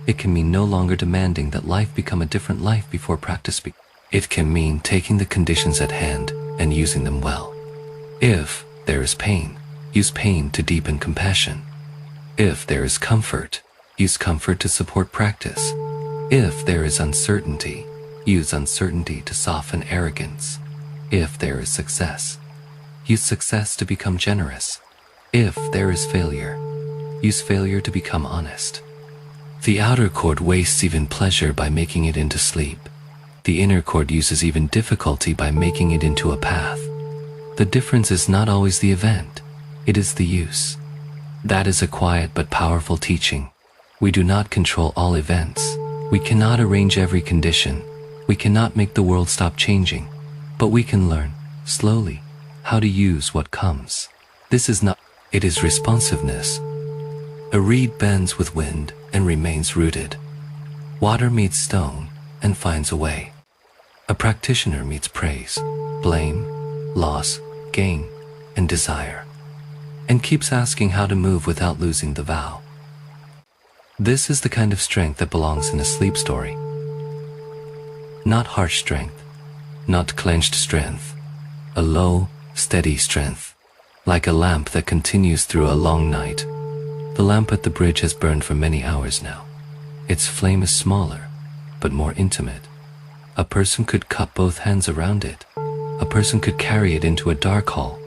It can mean no longer demanding that life become a different life before practice begins. It can mean taking the conditions at hand and using them well. If there is pain, use pain to deepen compassion. If there is comfort, use comfort to support practice. If there is uncertainty, use uncertainty to soften arrogance. If there is success, use success to become generous. If there is failure, use failure to become honest. The outer court wastes even pleasure by making it into sleep. The inner court uses even difficulty by making it into a path. The difference is not always the event, it is the use. That is a quiet but powerful teaching. We do not control all events. We cannot arrange every condition. We cannot make the world stop changing. But we can learn, slowly, how to use what comes. This is not, it is responsiveness. A reed bends with wind and remains rooted. Water meets stone and finds a way. A practitioner meets praise, blame, loss, gain, and desire, and keeps asking how to move without losing the vow. This is the kind of strength that belongs in a sleep story. Not harsh strength, not clenched strength, a low, steady strength, like a lamp that continues through a long night. The lamp at the bridge has burned for many hours now. Its flame is smaller, but more intimate. A person could cup both hands around it. A person could carry it into a dark hall.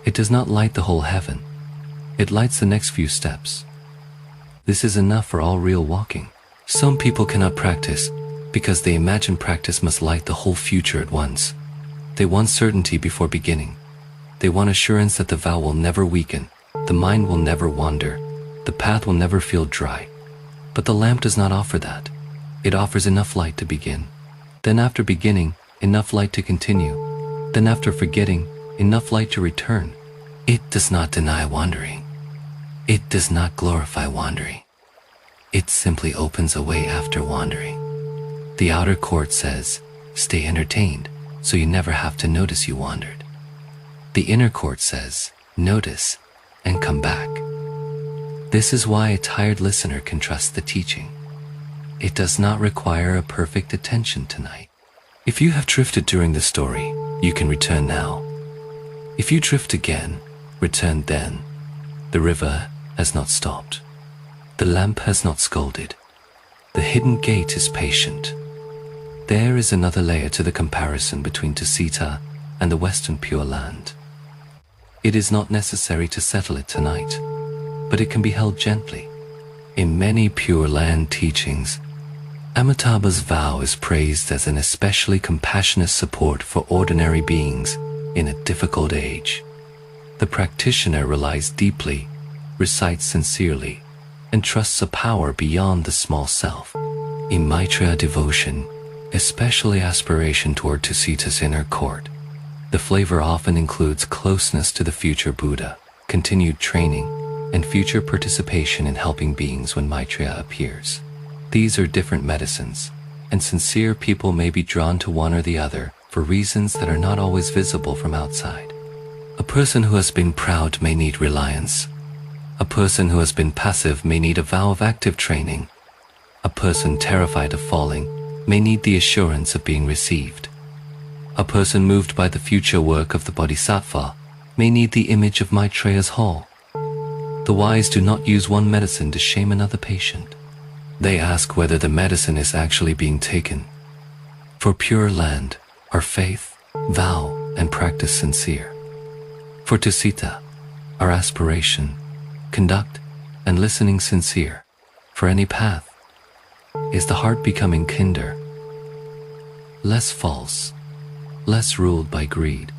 It does not light the whole heaven. It lights the next few steps. This is enough for all real walking. Some people cannot practice because they imagine practice must light the whole future at once. They want certainty before beginning. They want assurance that the vow will never weaken, the mind will never wander, the path will never feel dry. But the lamp does not offer that. It offers enough light to begin. Then after beginning, enough light to continue. Then after forgetting, enough light to return. It does not deny wandering. It does not glorify wandering. It simply opens a way after wandering. The outer court says, stay entertained, so you never have to notice you wandered. The inner court says, notice and come back. This is why a tired listener can trust the teaching. It does not require a perfect attention tonight. If you have drifted during the story, you can return now. If you drift again, return then. The river has not stopped. The lamp has not scolded. The hidden gate is patient. There is another layer to the comparison between Tusita and the Western Pure Land. It is not necessary to settle it tonight, but it can be held gently. In many Pure Land teachings, Amitabha's vow is praised as an especially compassionate support for ordinary beings in a difficult age. The practitioner relies deeply, recites sincerely, and trusts a power beyond the small self. In Maitreya devotion, especially aspiration toward Tusita's inner court, the flavor often includes closeness to the future Buddha, continued training, and future participation in helping beings when Maitreya appears. These are different medicines, and sincere people may be drawn to one or the other for reasons that are not always visible from outside. A person who has been proud may need reliance. A person who has been passive may need a vow of active training. A person terrified of falling may need the assurance of being received. A person moved by the future work of the Bodhisattva may need the image of Maitreya's hall. The wise do not use one medicine to shame another patient. They ask whether the medicine is actually being taken. For Pure Land are faith, vow, and practice sincere. For Tusita are aspiration, conduct, and listening sincere. For any path is the heart becoming kinder, less false, less ruled by greed,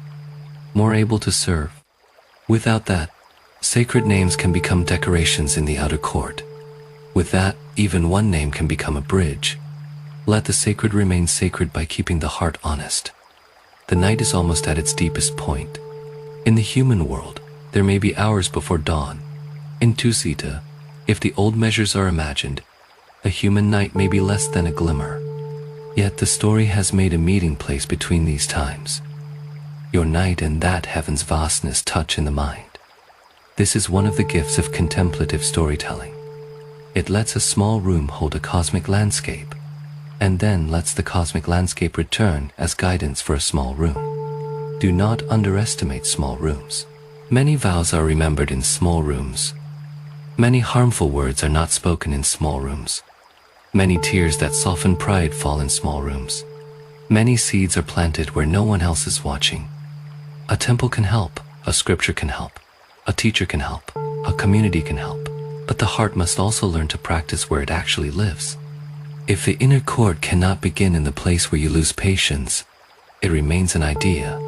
more able to serve. Without that, sacred names can become decorations in the outer court. With that, even one name can become a bridge. Let the sacred remain sacred by keeping the heart honest. The night is almost at its deepest point. In the human world, there may be hours before dawn. In Tusita, if the old measures are imagined, a human night may be less than a glimmer. Yet the story has made a meeting place between these times. Your night and that heaven's vastness touch in the mind. This is one of the gifts of contemplative storytelling. It lets a small room hold a cosmic landscape, and then lets the cosmic landscape return as guidance for a small room. Do not underestimate small rooms. Many vows are remembered in small rooms. Many harmful words are not spoken in small rooms. Many tears that soften pride fall in small rooms. Many seeds are planted where no one else is watching. A temple can help, a scripture can help, a teacher can help, a community can help, but the heart must also learn to practice where it actually lives. If the inner court cannot begin in the place where you lose patience, it remains an idea.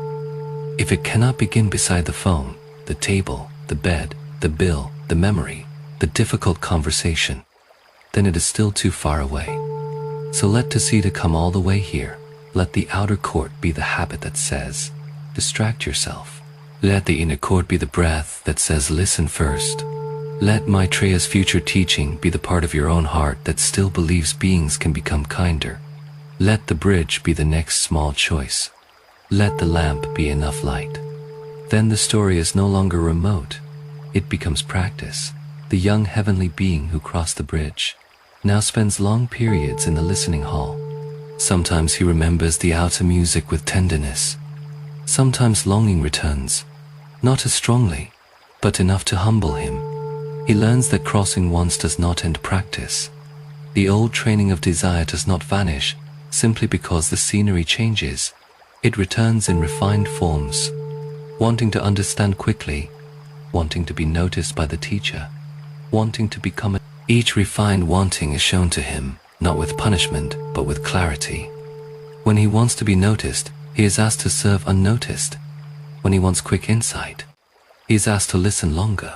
If it cannot begin beside the phone, the table, the bed, the bill, the memory, the difficult conversation, then it is still too far away. So let Tusita come all the way here. Let the outer court be the habit that says, distract yourself. Let the inner court be the breath that says, listen first. Let Maitreya's future teaching be the part of your own heart that still believes beings can become kinder. Let the bridge be the next small choice. Let the lamp be enough light. Then the story is no longer remote. It becomes practice. The young heavenly being who crossed the bridge now spends long periods in the listening hall. Sometimes he remembers the outer music with tenderness. Sometimes longing returns, not as strongly, but enough to humble him. He learns that crossing once does not end practice. The old training of desire does not vanish simply because the scenery changes. It returns in refined forms, wanting to understand quickly, wanting to be noticed by the teacher, wanting to become a... Each refined wanting is shown to him, not with punishment, but with clarity. When he wants to be noticed, he is asked to serve unnoticed. When he wants quick insight, he is asked to listen longer.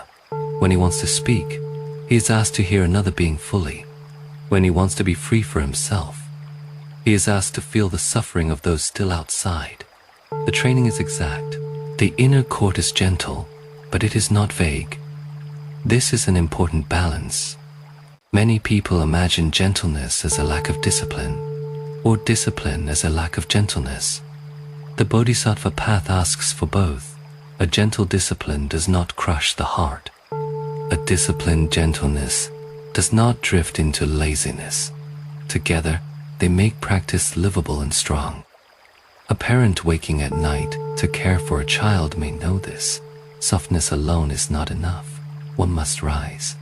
When he wants to speak, he is asked to hear another being fully. When he wants to be free for himself, he is asked to feel the suffering of those still outside. The training is exact. The inner court is gentle, but it is not vague. This is an important balance. Many people imagine gentleness as a lack of discipline, or discipline as a lack of gentleness. The Bodhisattva path asks for both. A gentle discipline does not crush the heart. A disciplined gentleness does not drift into laziness. Together, they make practice livable and strong. A parent waking at night to care for a child may know this. Softness alone is not enough. One must rise.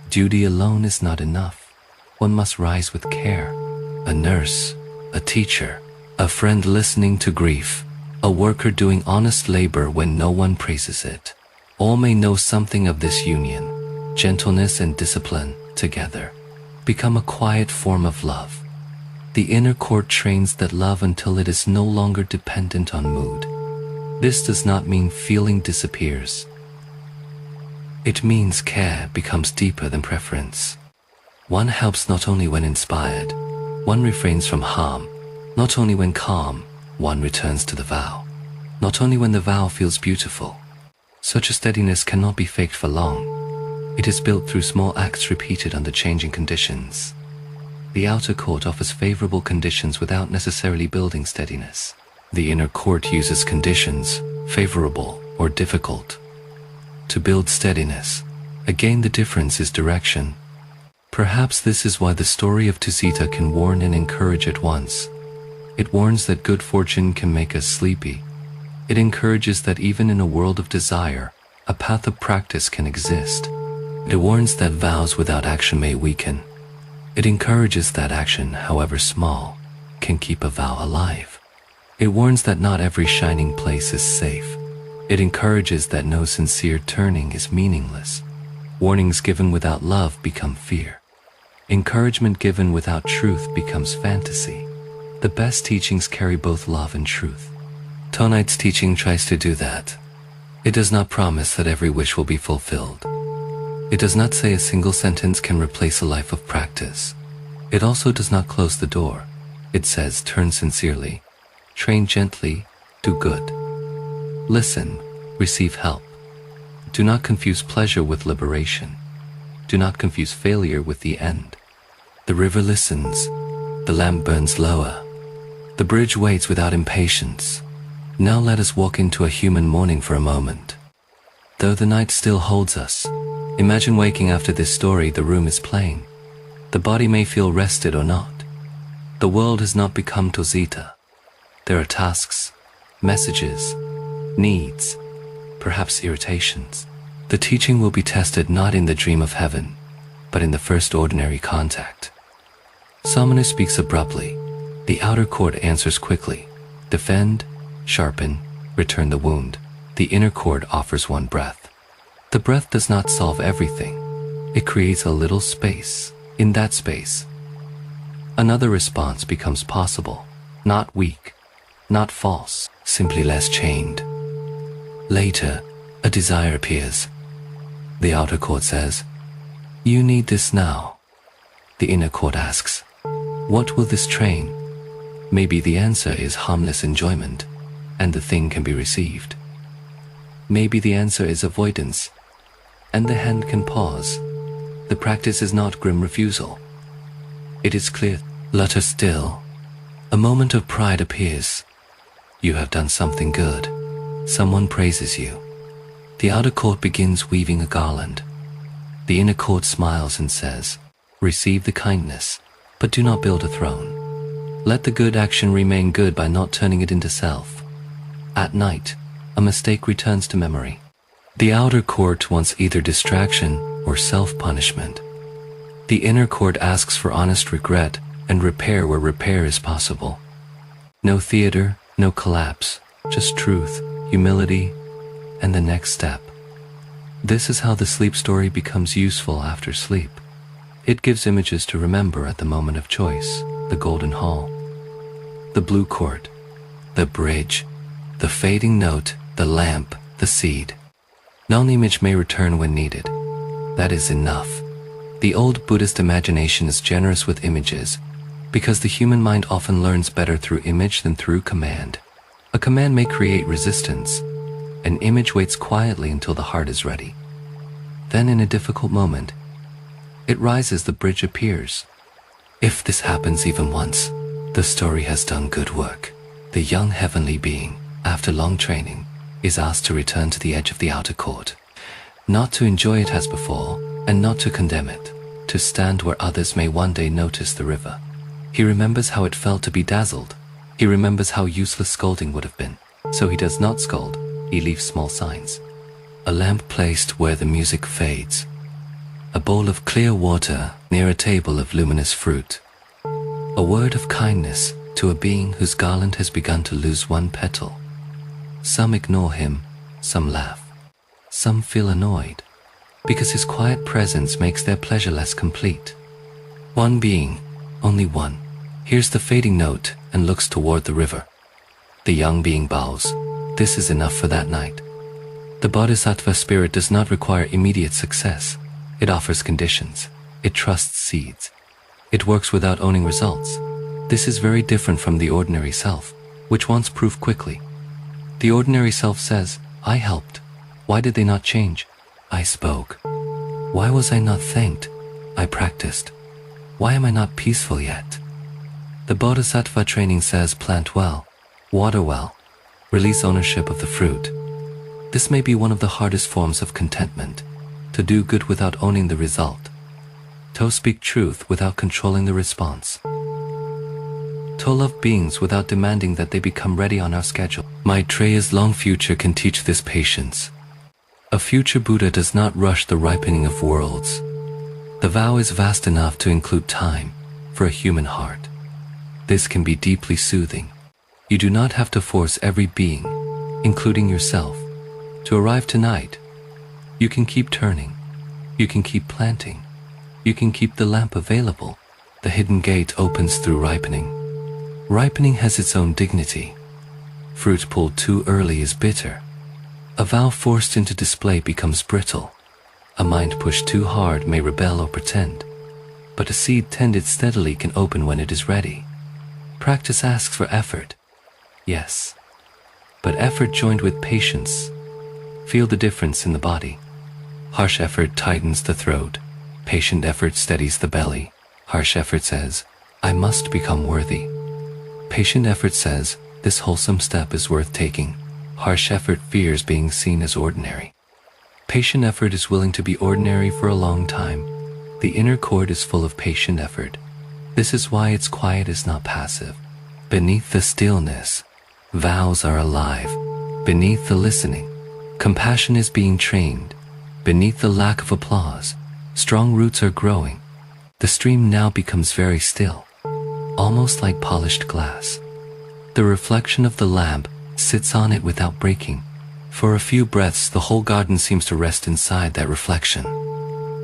Duty alone is not enough. One must rise with care. A nurse, a teacher, a friend listening to grief, a worker doing honest labor when no one praises it. All may know something of this union. Gentleness and discipline, together, become a quiet form of love. The inner court trains that love until it is no longer dependent on mood. This does not mean feeling disappears. It means care becomes deeper than preference. One helps not only when inspired. One refrains from harm. Not only when calm, one returns to the vow. Not only when the vow feels beautiful. Such a steadiness cannot be faked for long. It is built through small acts repeated under changing conditions. The outer court offers favorable conditions without necessarily building steadiness. The inner court uses conditions, favorable or difficult, to build steadiness. Again, the difference is direction. Perhaps this is why the story of Tusita can warn and encourage at once. It warns that good fortune can make us sleepy. It encourages that even in a world of desire, a path of practice can exist. It warns that vows without action may weaken. It encourages that action, however small, can keep a vow alive. It warns that not every shining place is safe. It encourages that no sincere turning is meaningless. Warnings given without love become fear. Encouragement given without truth becomes fantasy. The best teachings carry both love and truth. Tonight's teaching tries to do that. It does not promise that every wish will be fulfilled. It does not say a single sentence can replace a life of practice. It also does not close the door. It says, turn sincerely, train gently, do good. Listen, receive help. Do not confuse pleasure with liberation. Do not confuse failure with the end. The river listens. The lamp burns lower. The bridge waits without impatience. Now let us walk into a human morning for a moment. Though the night still holds us, imagine waking after this story. The room is plain. The body may feel rested or not. The world has not become Tusita. There are tasks, messages, needs, perhaps irritations. The teaching will be tested not in the dream of heaven, but in the first ordinary contact. Someone who speaks abruptly. The outer court answers quickly. Defend, sharpen, return the wound. The inner court offers one breath. The breath does not solve everything. It creates a little space. In that space, another response becomes possible. Not weak, not false, simply less chained. Later, a desire appears. The outer court says, you need this now. The inner court asks, what will this train? Maybe the answer is harmless enjoyment, and the thing can be received. Maybe the answer is avoidance, and the hand can pause. The practice is not grim refusal. It is clear. Lotus still. A moment of pride appears. You have done something good. Someone praises you. The outer court begins weaving a garland. The inner court smiles and says, receive the kindness, but do not build a throne. Let the good action remain good by not turning it into self. At night, a mistake returns to memory. The outer court wants either distraction or self-punishment. The inner court asks for honest regret and repair where repair is possible. No theater, no collapse, just truth, humility, and the next step. This is how the sleep story becomes useful after sleep. It gives images to remember at the moment of choice. The golden hall, the blue court, the bridge, the fading note, the lamp, the seed. Non-image may return when needed. That is enough. The old Buddhist imagination is generous with images because the human mind often learns better through image than through command. A command may create resistance. An image waits quietly until the heart is ready. Then in a difficult moment, it rises, the bridge appears. If this happens even once, the story has done good work. The young heavenly being, after long training, is asked to return to the edge of the outer court, not to enjoy it as before, and not to condemn it, to stand where others may one day notice the river. He remembers how it felt to be dazzled. He remembers how useless scolding would have been. So he does not scold, he leaves small signs. A lamp placed where the music fades. A bowl of clear water near a table of luminous fruit. A word of kindness to a being whose garland has begun to lose one petal. Some ignore him, some laugh. Some feel annoyed, because his quiet presence makes their pleasure less complete. One being, only one, hears the fading note and looks toward the river. The young being bows. This is enough for that night. The Bodhisattva spirit does not require immediate success. It offers conditions. It trusts seeds. It works without owning results. This is very different from the ordinary self, which wants proof quickly. The ordinary self says, I helped. Why did they not change? I spoke. Why was I not thanked? I practiced. Why am I not peaceful yet? The Bodhisattva training says plant well, water well, release ownership of the fruit. This may be one of the hardest forms of contentment, to do good without owning the result. To speak truth without controlling the response. To love beings without demanding that they become ready on our schedule. Maitreya's long future can teach this patience. A future Buddha does not rush the ripening of worlds. The vow is vast enough to include time for a human heart. This can be deeply soothing. You do not have to force every being, including yourself, to arrive tonight. You can keep turning. You can keep planting. You can keep the lamp available. The hidden gate opens through ripening. Ripening has its own dignity. Fruit pulled too early is bitter. A vow forced into display becomes brittle. A mind pushed too hard may rebel or pretend. But a seed tended steadily can open when it is ready. Practice asks for effort. Yes. But effort joined with patience. Feel the difference in the body. Harsh effort tightens the throat. Patient effort steadies the belly. Harsh effort says, I must become worthy. Patient effort says, this wholesome step is worth taking. Harsh effort fears being seen as ordinary. Patient effort is willing to be ordinary for a long time. The inner court is full of patient effort. This is why its quiet is not passive. Beneath the stillness, vows are alive. Beneath the listening, compassion is being trained. Beneath the lack of applause, strong roots are growing. The stream now becomes very still, almost like polished glass. The reflection of the lamp sits on it without breaking. For a few breaths, the whole garden seems to rest inside that reflection.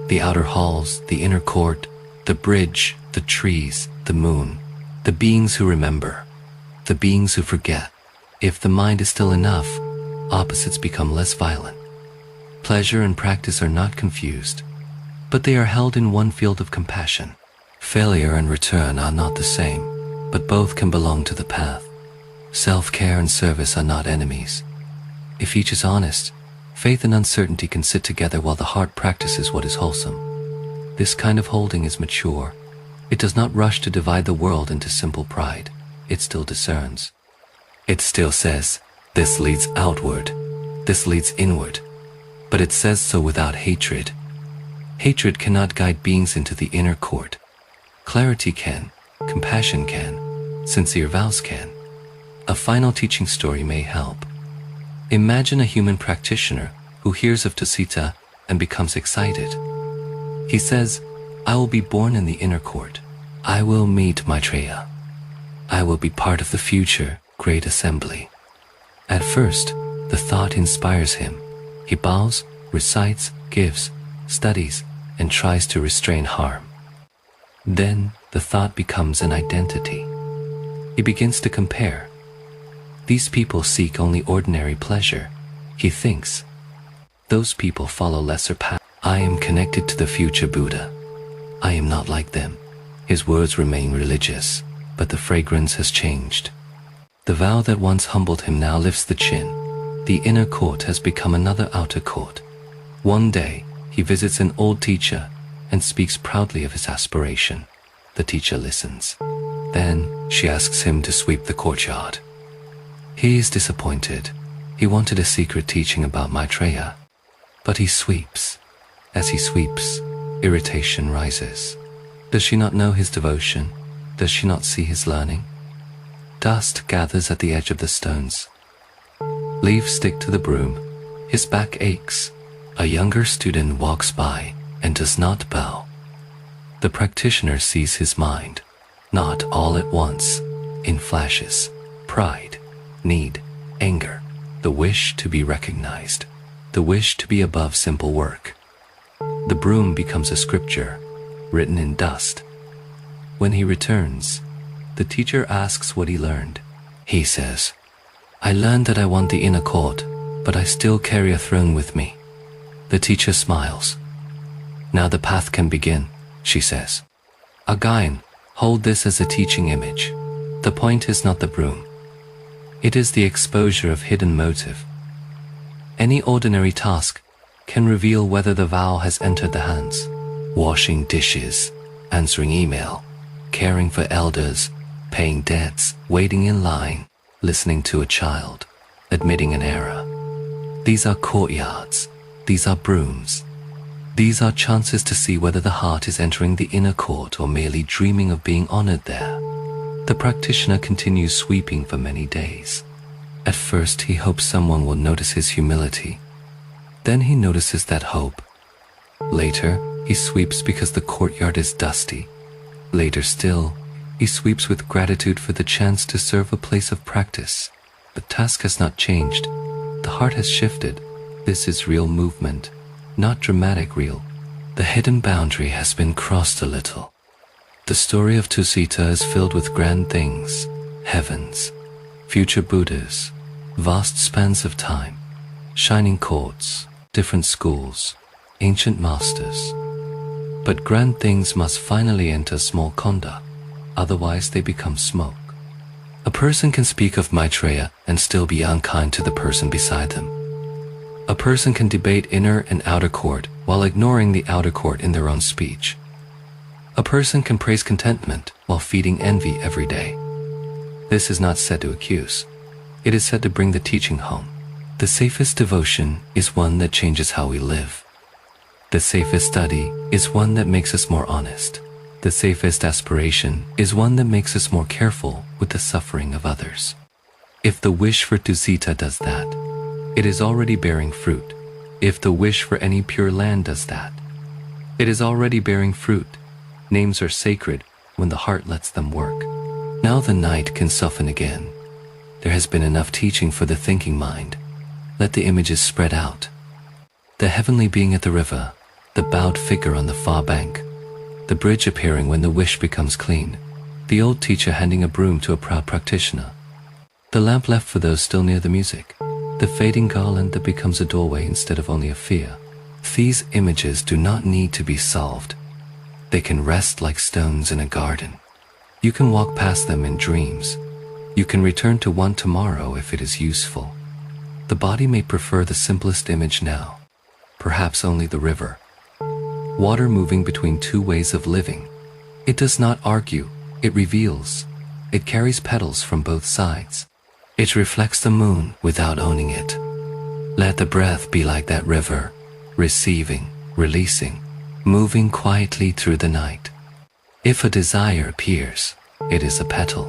The outer halls, the inner court, the bridge, the trees, the moon, the beings who remember, the beings who forget. If the mind is still enough, opposites become less violent. Pleasure and practice are not confused, but they are held in one field of compassion. Failure and return are not the same, but both can belong to the path. Self-care and service are not enemies. If each is honest, faith and uncertainty can sit together while the heart practices what is wholesome. This kind of holding is mature. It does not rush to divide the world into simple pride. It still discerns. It still says, this leads outward, this leads inward. But it says so without hatred. Hatred cannot guide beings into the inner court. Clarity can, compassion can, sincere vows can. A final teaching story may help. Imagine a human practitioner who hears of Tusita and becomes excited. He says, I will be born in the inner court. I will meet Maitreya. I will be part of the future great assembly. At first, the thought inspires him. He bows, recites, gives, studies, and tries to restrain harm. Then the thought becomes an identity. He begins to compare. These people seek only ordinary pleasure, he thinks. Those people follow lesser paths. I am connected to the future Buddha. I am not like them. His words remain religious, but the fragrance has changed. The vow that once humbled him now lifts the chin. The inner court has become another outer court. One day, he visits an old teacher and speaks proudly of his aspiration. The teacher listens. Then she asks him to sweep the courtyard. He is disappointed. He wanted a secret teaching about Maitreya. But he sweeps. As he sweeps, irritation rises. Does she not know his devotion? Does she not see his learning? Dust gathers at the edge of the stones. Leaves stick to the broom. His back aches. A younger student walks by and does not bow. The practitioner sees his mind, not all at once, in flashes, pride, need, anger, the wish to be recognized, the wish to be above simple work. The broom becomes a scripture, written in dust. When he returns, the teacher asks what he learned. He says, "I learned that I want the inner court, but I still carry a throne with me." The teacher smiles. "Now the path can begin," she says. "Again, hold this as a teaching image. The point is not the broom. It is the exposure of hidden motive. Any ordinary task can reveal whether the vow has entered the hands. Washing dishes, answering email, caring for elders, paying debts, waiting in line, listening to a child, admitting an error. These are courtyards. These are brooms. These are chances to see whether the heart is entering the inner court or merely dreaming of being honored there." The practitioner continues sweeping for many days. At first, he hopes someone will notice his humility. Then he notices that hope. Later, he sweeps because the courtyard is dusty. Later still, he sweeps with gratitude for the chance to serve a place of practice. The task has not changed. The heart has shifted. This is real movement, not dramatic real. The hidden boundary has been crossed a little. The story of Tusita is filled with grand things, heavens, future Buddhas, vast spans of time, shining courts, different schools, ancient masters. But grand things must finally enter small khandha, otherwise they become smoke. A person can speak of Maitreya and still be unkind to the person beside them. A person can debate inner and outer court while ignoring the outer court in their own speech. A person can praise contentment while feeding envy every day. This is not said to accuse. It is said to bring the teaching home. The safest devotion is one that changes how we live. The safest study is one that makes us more honest. The safest aspiration is one that makes us more careful with the suffering of others. If the wish for Tusita does that, it is already bearing fruit. If the wish for any pure land does that, it is already bearing fruit. Names are sacred when the heart lets them work. Now the night can soften again. There has been enough teaching for the thinking mind. Let the images spread out. The heavenly being at the river, the bowed figure on the far bank, the bridge appearing when the wish becomes clean, the old teacher handing a broom to a proud practitioner, the lamp left for those still near the music, the fading garland that becomes a doorway instead of only a fear. These images do not need to be solved. They can rest like stones in a garden. You can walk past them in dreams. You can return to one tomorrow if it is useful. The body may prefer the simplest image now, perhaps only the river. Water moving between two ways of living. It does not argue, it reveals. It carries petals from both sides. It reflects the moon without owning it. Let the breath be like that river, receiving, releasing, moving quietly through the night. If a desire appears, it is a petal.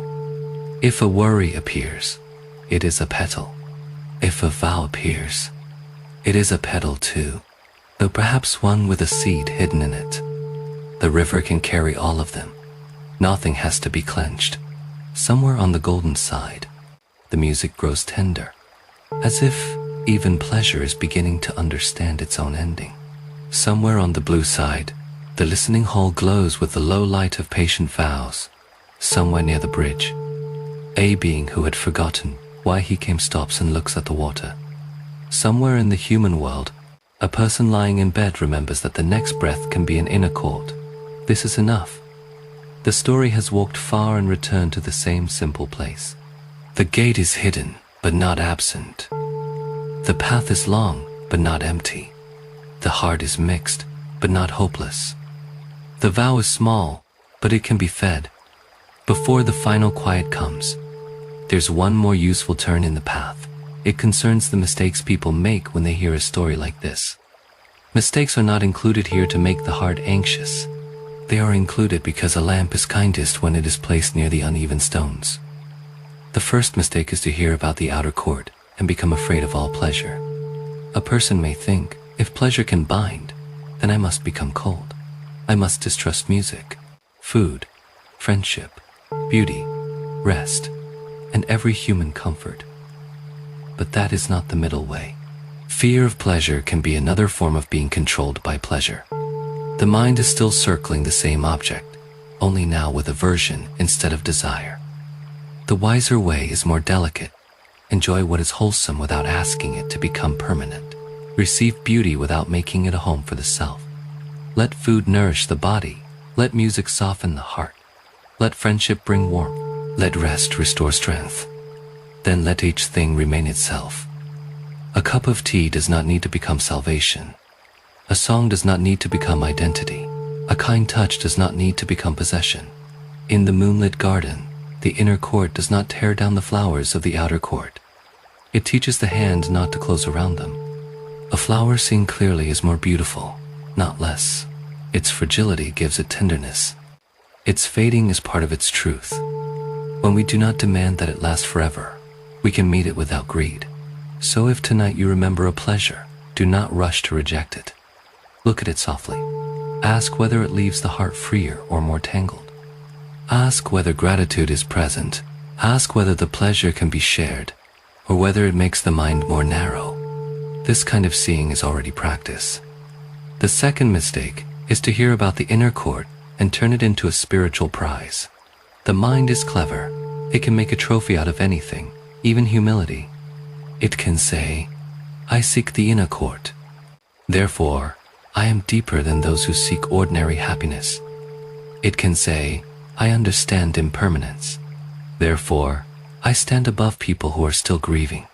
If a worry appears, it is a petal. If a vow appears, it is a petal too, though perhaps one with a seed hidden in it. The river can carry all of them. Nothing has to be clenched. Somewhere on the golden side, the music grows tender, as if even pleasure is beginning to understand its own ending. Somewhere on the blue side, the listening hall glows with the low light of patient vows. Somewhere near the bridge, a being who had forgotten why he came stops and looks at the water. Somewhere in the human world, a person lying in bed remembers that the next breath can be an inner court. This is enough. The story has walked far and returned to the same simple place. The gate is hidden, but not absent. The path is long, but not empty. The heart is mixed, but not hopeless. The vow is small, but it can be fed. Before the final quiet comes, there's one more useful turn in the path. It concerns the mistakes people make when they hear a story like this. Mistakes are not included here to make the heart anxious. They are included because a lamp is kindest when it is placed near the uneven stones. The first mistake is to hear about the outer court and become afraid of all pleasure. A person may think, if pleasure can bind, then I must become cold. I must distrust music, food, friendship, beauty, rest, and every human comfort. But that is not the middle way. Fear of pleasure can be another form of being controlled by pleasure. The mind is still circling the same object, only now with aversion instead of desire. The wiser way is more delicate. Enjoy what is wholesome without asking it to become permanent. Receive beauty without making it a home for the self. Let food nourish the body. Let music soften the heart. Let friendship bring warmth. Let rest restore strength. Then let each thing remain itself. A cup of tea does not need to become salvation. A song does not need to become identity. A kind touch does not need to become possession. In the moonlit garden, the inner court does not tear down the flowers of the outer court. It teaches the hand not to close around them. A flower seen clearly is more beautiful, not less. Its fragility gives it tenderness. Its fading is part of its truth. When we do not demand that it last forever, we can meet it without greed. So if tonight you remember a pleasure, do not rush to reject it. Look at it softly. Ask whether it leaves the heart freer or more tangled. Ask whether gratitude is present. Ask whether the pleasure can be shared, or whether it makes the mind more narrow. This kind of seeing is already practice. The second mistake is to hear about the inner court and turn it into a spiritual prize. The mind is clever. It can make a trophy out of anything, even humility. It can say, I seek the inner court. Therefore, I am deeper than those who seek ordinary happiness. It can say, I understand impermanence. Therefore, I stand above people who are still grieving.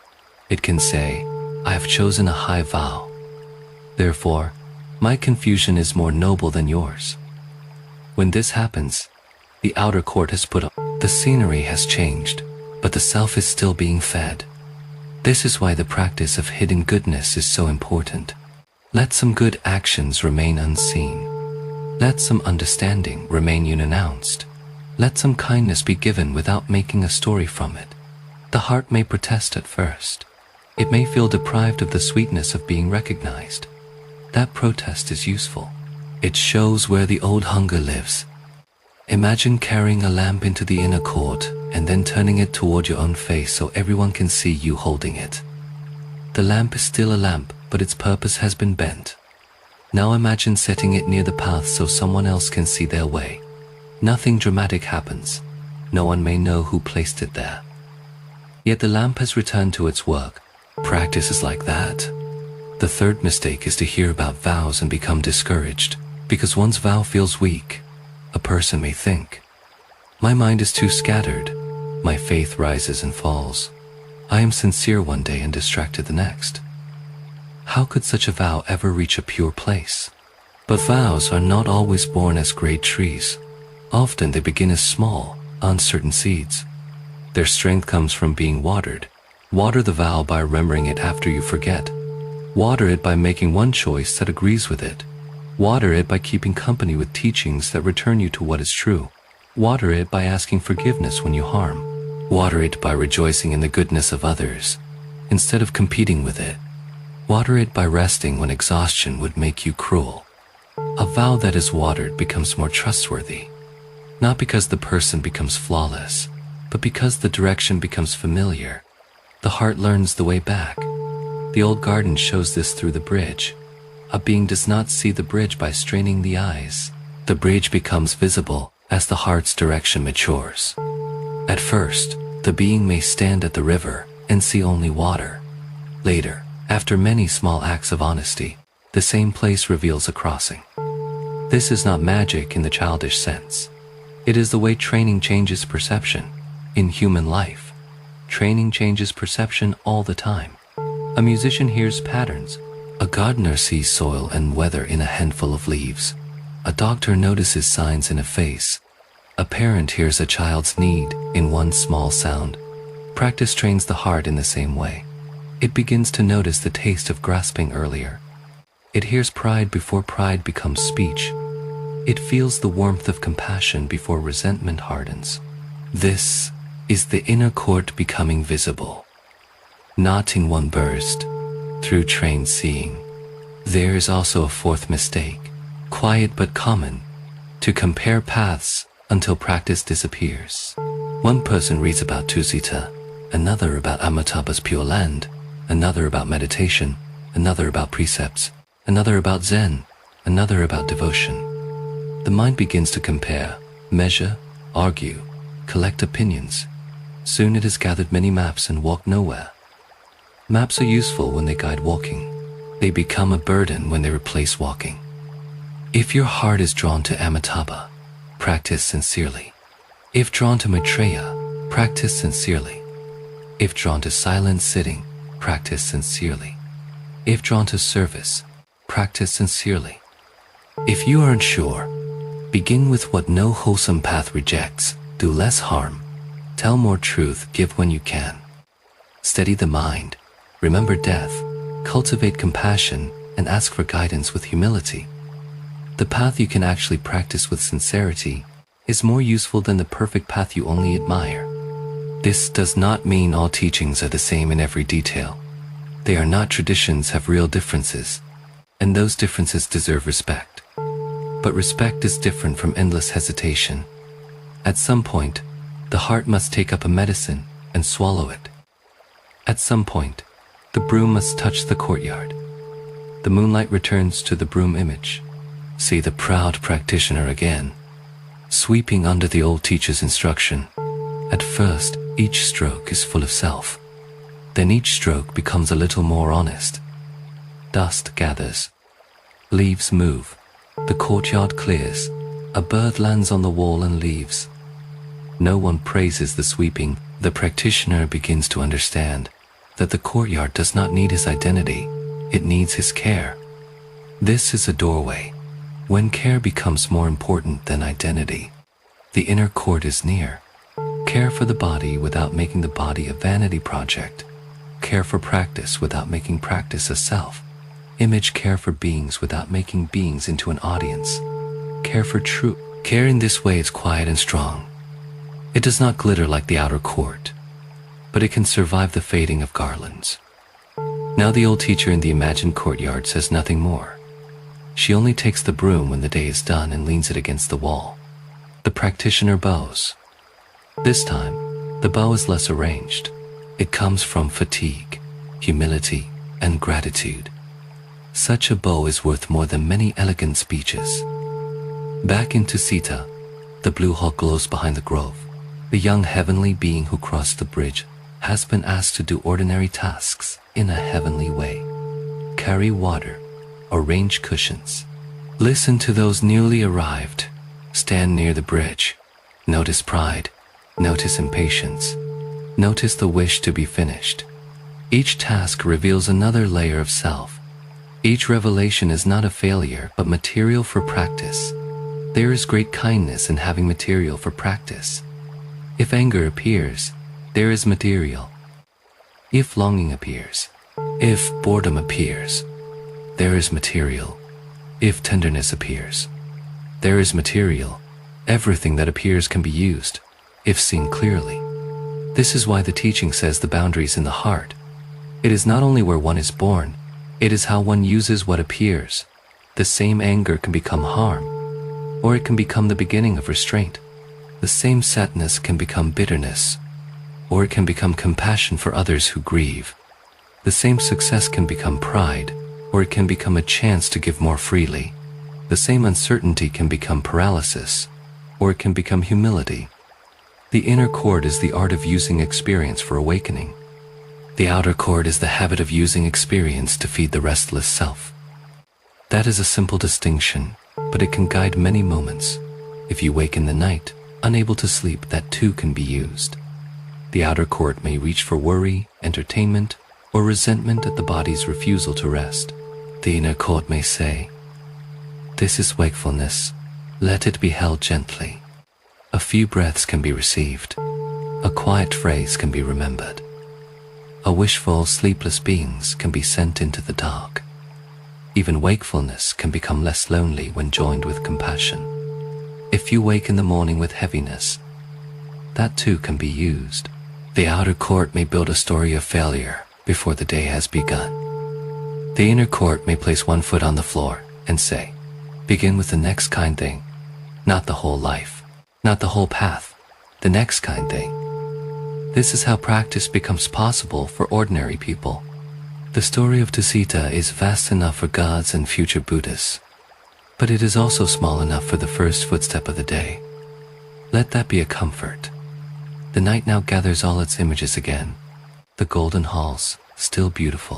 It can say, I have chosen a high vow. Therefore, my confusion is more noble than yours. When this happens, the outer court has put up. The scenery has changed, but the self is still being fed. This is why the practice of hidden goodness is so important. Let some good actions remain unseen. Let some understanding remain unannounced. Let some kindness be given without making a story from it. The heart may protest at first. It may feel deprived of the sweetness of being recognized. That protest is useful. It shows where the old hunger lives. Imagine carrying a lamp into the inner court and then turning it toward your own face so everyone can see you holding it. The lamp is still a lamp, but its purpose has been bent. Now imagine setting it near the path so someone else can see their way. Nothing dramatic happens. No one may know who placed it there. Yet the lamp has returned to its work. Practice is like that. The third mistake is to hear about vows and become discouraged. Because one's vow feels weak, a person may think, my mind is too scattered. My faith rises and falls. I am sincere one day and distracted the next. How could such a vow ever reach a pure place? But vows are not always born as great trees. Often they begin as small, uncertain seeds. Their strength comes from being watered. Water the vow by remembering it after you forget. Water it by making one choice that agrees with it. Water it by keeping company with teachings that return you to what is true. Water it by asking forgiveness when you harm. Water it by rejoicing in the goodness of others, instead of competing with it. Water it by resting when exhaustion would make you cruel. A vow that is watered becomes more trustworthy, not because the person becomes flawless, but because the direction becomes familiar. The heart learns the way back. The old garden shows this through the bridge. A being does not see the bridge by straining the eyes. The bridge becomes visible as the heart's direction matures. At first, the being may stand at the river and see only water. Later, after many small acts of honesty, the same place reveals a crossing. This is not magic in the childish sense. It is the way training changes perception. In human life, training changes perception all the time. A musician hears patterns. A gardener sees soil and weather in a handful of leaves. A doctor notices signs in a face. A parent hears a child's need in one small sound. Practice trains the heart in the same way. It begins to notice the taste of grasping earlier. It hears pride before pride becomes speech. It feels the warmth of compassion before resentment hardens. This is the inner court becoming visible. Not in one burst, through trained seeing. There is also a fourth mistake, quiet but common, to compare paths until practice disappears. One person reads about Tusita, another about Amitabha's Pure Land, another about meditation, another about precepts, another about Zen, another about devotion. The mind begins to compare, measure, argue, collect opinions. Soon it has gathered many maps and walked nowhere. Maps are useful when they guide walking. They become a burden when they replace walking. If your heart is drawn to Amitabha, practice sincerely. If drawn to Maitreya, practice sincerely. If drawn to silent sitting, practice sincerely. If drawn to service, practice sincerely. If you are unsure, begin with what no wholesome path rejects. Do less harm. Tell more truth, give when you can. Steady the mind. Remember death. Cultivate compassion and ask for guidance with humility. The path you can actually practice with sincerity is more useful than the perfect path you only admire. This does not mean all teachings are the same in every detail. They are not. Traditions have real differences, and those differences deserve respect. But respect is different from endless hesitation. At some point, the heart must take up a medicine and swallow it. At some point, the broom must touch the courtyard. The moonlight returns to the broom image. See the proud practitioner again, sweeping under the old teacher's instruction. At first, each stroke is full of self. Then each stroke becomes a little more honest. Dust gathers. Leaves move. The courtyard clears. A bird lands on the wall and leaves. No one praises the sweeping. The practitioner begins to understand that the courtyard does not need his identity. It needs his care. This is a doorway. When care becomes more important than identity, the inner court is near. Care for the body without making the body a vanity project. Care for practice without making practice a self. Image care for beings without making beings into an audience. Care for truth. Care in this way is quiet and strong. It does not glitter like the outer court, but it can survive the fading of garlands. Now the old teacher in the imagined courtyard says nothing more. She only takes the broom when the day is done and leans it against the wall. The practitioner bows. This time, the bow is less arranged. It comes from fatigue, humility, and gratitude. Such a bow is worth more than many elegant speeches. Back in Tusita, the blue hall glows behind the grove. The young heavenly being who crossed the bridge has been asked to do ordinary tasks in a heavenly way. Carry water, arrange cushions. Listen to those newly arrived. Stand near the bridge. Notice pride. Notice impatience. Notice the wish to be finished. Each task reveals another layer of self. Each revelation is not a failure, but material for practice. There is great kindness in having material for practice. If anger appears, there is material. If longing appears, if boredom appears, there is material. If tenderness appears, there is material. Everything that appears can be used, if seen clearly. This is why the teaching says the boundary is in the heart. It is not only where one is born, it is how one uses what appears. The same anger can become harm, or it can become the beginning of restraint. The same sadness can become bitterness, or it can become compassion for others who grieve. The same success can become pride, or it can become a chance to give more freely. The same uncertainty can become paralysis, or it can become humility. The inner court is the art of using experience for awakening. The outer court is the habit of using experience to feed the restless self. That is a simple distinction, but it can guide many moments. If you wake in the night, unable to sleep, that too can be used. The outer court may reach for worry, entertainment, or resentment at the body's refusal to rest. The inner court may say, "This is wakefulness. Let it be held gently." A few breaths can be received. A quiet phrase can be remembered. A wishful, sleepless beings can be sent into the dark. Even wakefulness can become less lonely when joined with compassion. If you wake in the morning with heaviness, that too can be used. The outer court may build a story of failure before the day has begun. The inner court may place one foot on the floor and say, begin with the next kind thing, not the whole life, not the whole path, the next kind thing. This is how practice becomes possible for ordinary people. The story of Tusita is vast enough for gods and future Buddhists, but it is also small enough for the first footstep of the day. Let that be a comfort. The night now gathers all its images again. The golden halls, still beautiful.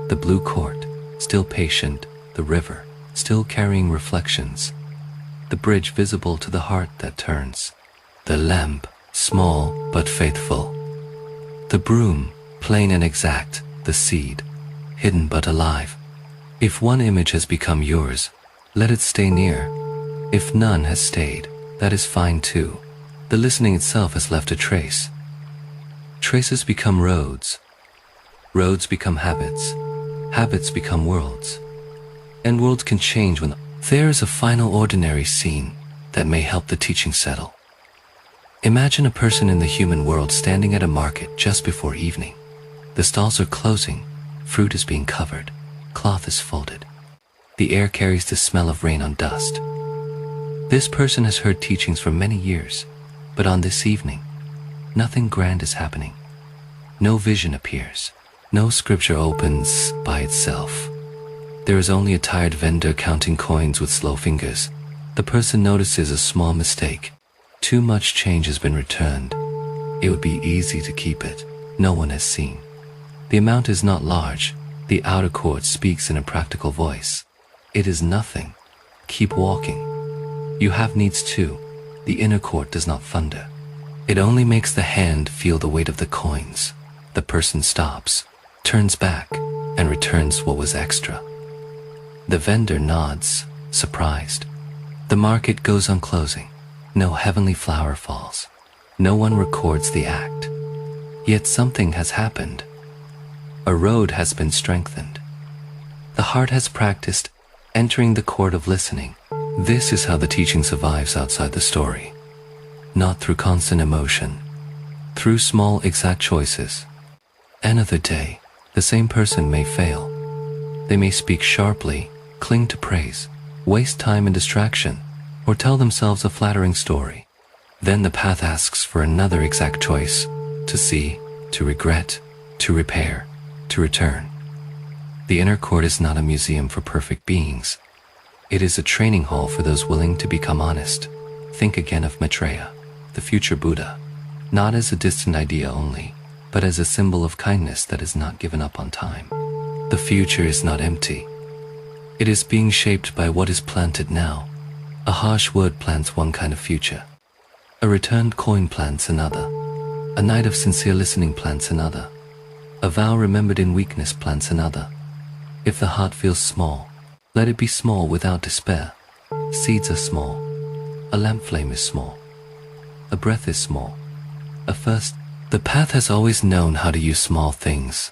The blue court, still patient. The river, still carrying reflections. The bridge visible to the heart that turns. The lamp, small but faithful. The broom, plain and exact. The seed, hidden but alive. If one image has become yours, let it stay near. If none has stayed, that is fine too. The listening itself has left a trace. Traces become roads. Roads become habits. Habits become worlds. And worlds can change when there is a final ordinary scene that may help the teaching settle. Imagine a person in the human world standing at a market just before evening. The stalls are closing, fruit is being covered, cloth is folded. The air carries the smell of rain on dust. This person has heard teachings for many years, but on this evening, nothing grand is happening. No vision appears. No scripture opens by itself. There is only a tired vendor counting coins with slow fingers. The person notices a small mistake. Too much change has been returned. It would be easy to keep it. No one has seen. The amount is not large. The outer court speaks in a practical voice. It is nothing. Keep walking. You have needs too. The inner court does not thunder. It only makes the hand feel the weight of the coins. The person stops, turns back, and returns what was extra. The vendor nods, surprised. The market goes on closing. No heavenly flower falls. No one records the act. Yet something has happened. A road has been strengthened. The heart has practiced entering the court of listening. This is how the teaching survives outside the story. Not through constant emotion, through small exact choices. Another day, the same person may fail. They may speak sharply, cling to praise, waste time in distraction, or tell themselves a flattering story. Then the path asks for another exact choice, to see, to regret, to repair, to return. The inner court is not a museum for perfect beings. It is a training hall for those willing to become honest. Think again of Maitreya, the future Buddha, not as a distant idea only, but as a symbol of kindness that is not given up on time. The future is not empty. It is being shaped by what is planted now. A harsh word plants one kind of future. A returned coin plants another. A night of sincere listening plants another. A vow remembered in weakness plants another. If the heart feels small, let it be small without despair. Seeds are small. A lamp flame is small. A breath is small. A first. The path has always known how to use small things.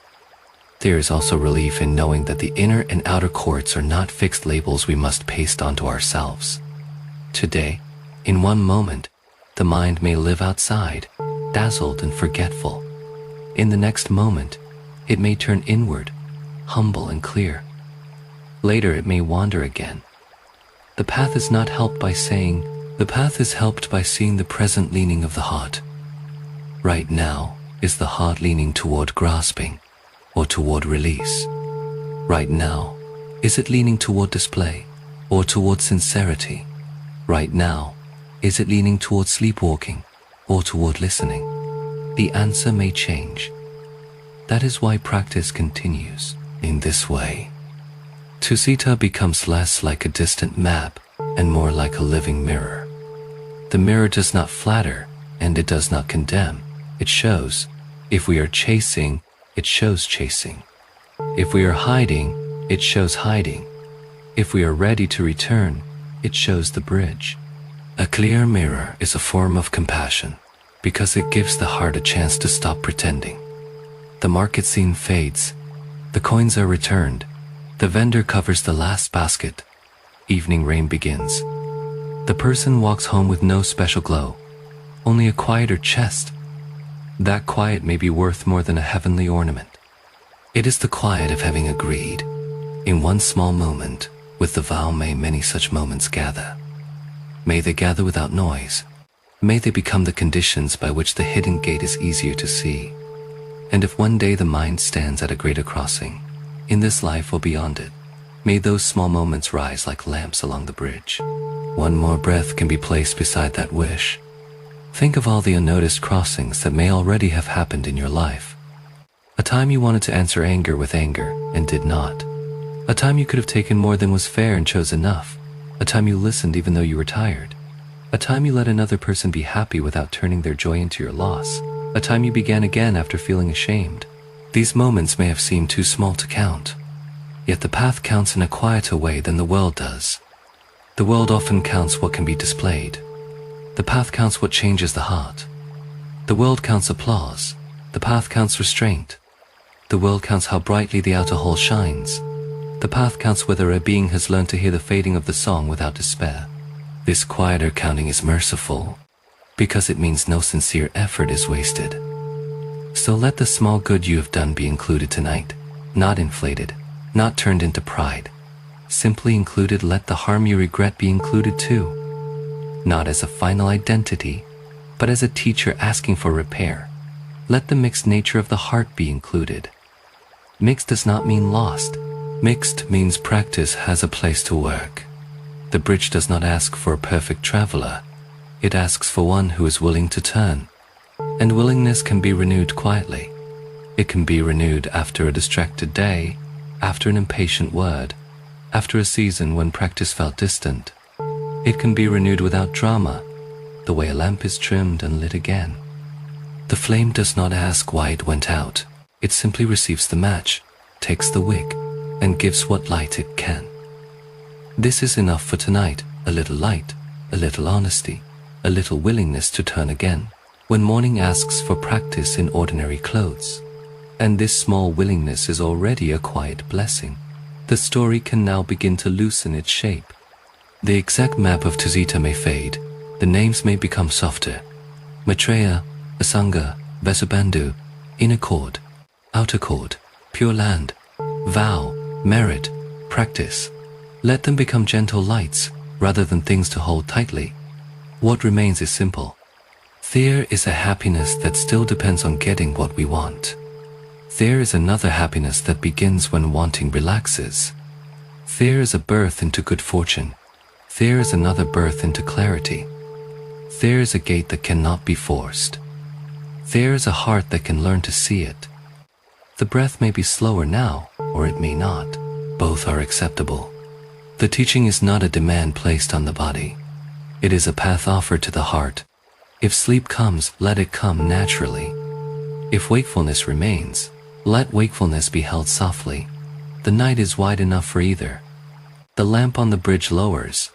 There is also relief in knowing that the inner and outer courts are not fixed labels we must paste onto ourselves. Today, in one moment, the mind may live outside, dazzled and forgetful. In the next moment, it may turn inward, humble and clear. Later it may wander again. The path is not helped by saying, the path is helped by seeing the present leaning of the heart. Right now, is the heart leaning toward grasping or toward release? Right now, is it leaning toward display or toward sincerity? Right now, is it leaning toward sleepwalking or toward listening? The answer may change. That is why practice continues in this way. Tusita becomes less like a distant map and more like a living mirror. The mirror does not flatter and it does not condemn. It shows. If we are chasing, it shows chasing. If we are hiding, it shows hiding. If we are ready to return, it shows the bridge. A clear mirror is a form of compassion because it gives the heart a chance to stop pretending. The market scene fades. The coins are returned. The vendor covers the last basket. Evening rain begins. The person walks home with no special glow, only a quieter chest. That quiet may be worth more than a heavenly ornament. It is the quiet of having agreed, in one small moment, with the vow. May many such moments gather. May they gather without noise. May they become the conditions by which the hidden gate is easier to see. And if one day the mind stands at a greater crossing, in this life or beyond it, may those small moments rise like lamps along the bridge. One more breath can be placed beside that wish. Think of all the unnoticed crossings that may already have happened in your life. A time you wanted to answer anger with anger and did not. A time you could have taken more than was fair and chose enough. A time you listened even though you were tired. A time you let another person be happy without turning their joy into your loss. A time you began again after feeling ashamed. These moments may have seemed too small to count. Yet the path counts in a quieter way than the world does. The world often counts what can be displayed. The path counts what changes the heart. The world counts applause. The path counts restraint. The world counts how brightly the outer hall shines. The path counts whether a being has learned to hear the fading of the song without despair. This quieter counting is merciful, because it means no sincere effort is wasted. So let the small good you have done be included tonight, not inflated, not turned into pride. Simply included. Let the harm you regret be included too. Not as a final identity, but as a teacher asking for repair. Let the mixed nature of the heart be included. Mixed does not mean lost. Mixed means practice has a place to work. The bridge does not ask for a perfect traveler. It asks for one who is willing to turn. And willingness can be renewed quietly. It can be renewed after a distracted day, after an impatient word, after a season when practice felt distant. It can be renewed without drama, the way a lamp is trimmed and lit again. The flame does not ask why it went out. It simply receives the match, takes the wick, and gives what light it can. This is enough for tonight. A little light, a little honesty, a little willingness to turn again, when morning asks for practice in ordinary clothes. And this small willingness is already a quiet blessing. The story can now begin to loosen its shape. The exact map of Tusita may fade. The names may become softer. Maitreya, Asanga, Vesubandhu, inner chord, outer chord, pure land, vow, merit, practice. Let them become gentle lights rather than things to hold tightly. What remains is simple. There is a happiness that still depends on getting what we want. There is another happiness that begins when wanting relaxes. There is a birth into good fortune. There is another birth into clarity. There is a gate that cannot be forced. There is a heart that can learn to see it. The breath may be slower now, or it may not. Both are acceptable. The teaching is not a demand placed on the body. It is a path offered to the heart. If sleep comes, let it come naturally. If wakefulness remains, let wakefulness be held softly. The night is wide enough for either. The lamp on the bridge lowers.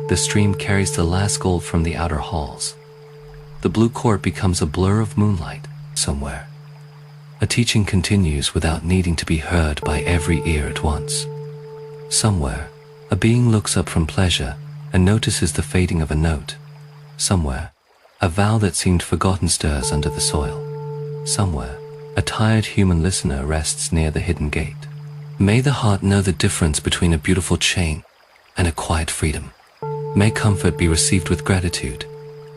The stream carries the last gold from the outer halls. The blue court becomes a blur of moonlight somewhere. A teaching continues without needing to be heard by every ear at once. Somewhere, a being looks up from pleasure and notices the fading of a note. Somewhere, a vow that seemed forgotten stirs under the soil. Somewhere, a tired human listener rests near the hidden gate. May the heart know the difference between a beautiful chain and a quiet freedom. May comfort be received with gratitude,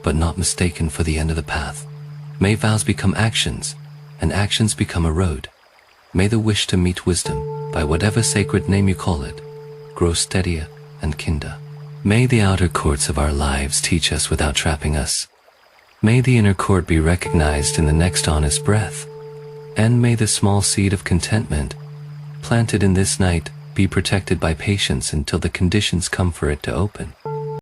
but not mistaken for the end of the path. May vows become actions, and actions become a road. May the wish to meet wisdom, by whatever sacred name you call it, grow steadier and kinder. May the outer courts of our lives teach us without trapping us. May the inner court be recognized in the next honest breath. And may the small seed of contentment, planted in this night, be protected by patience until the conditions come for it to open.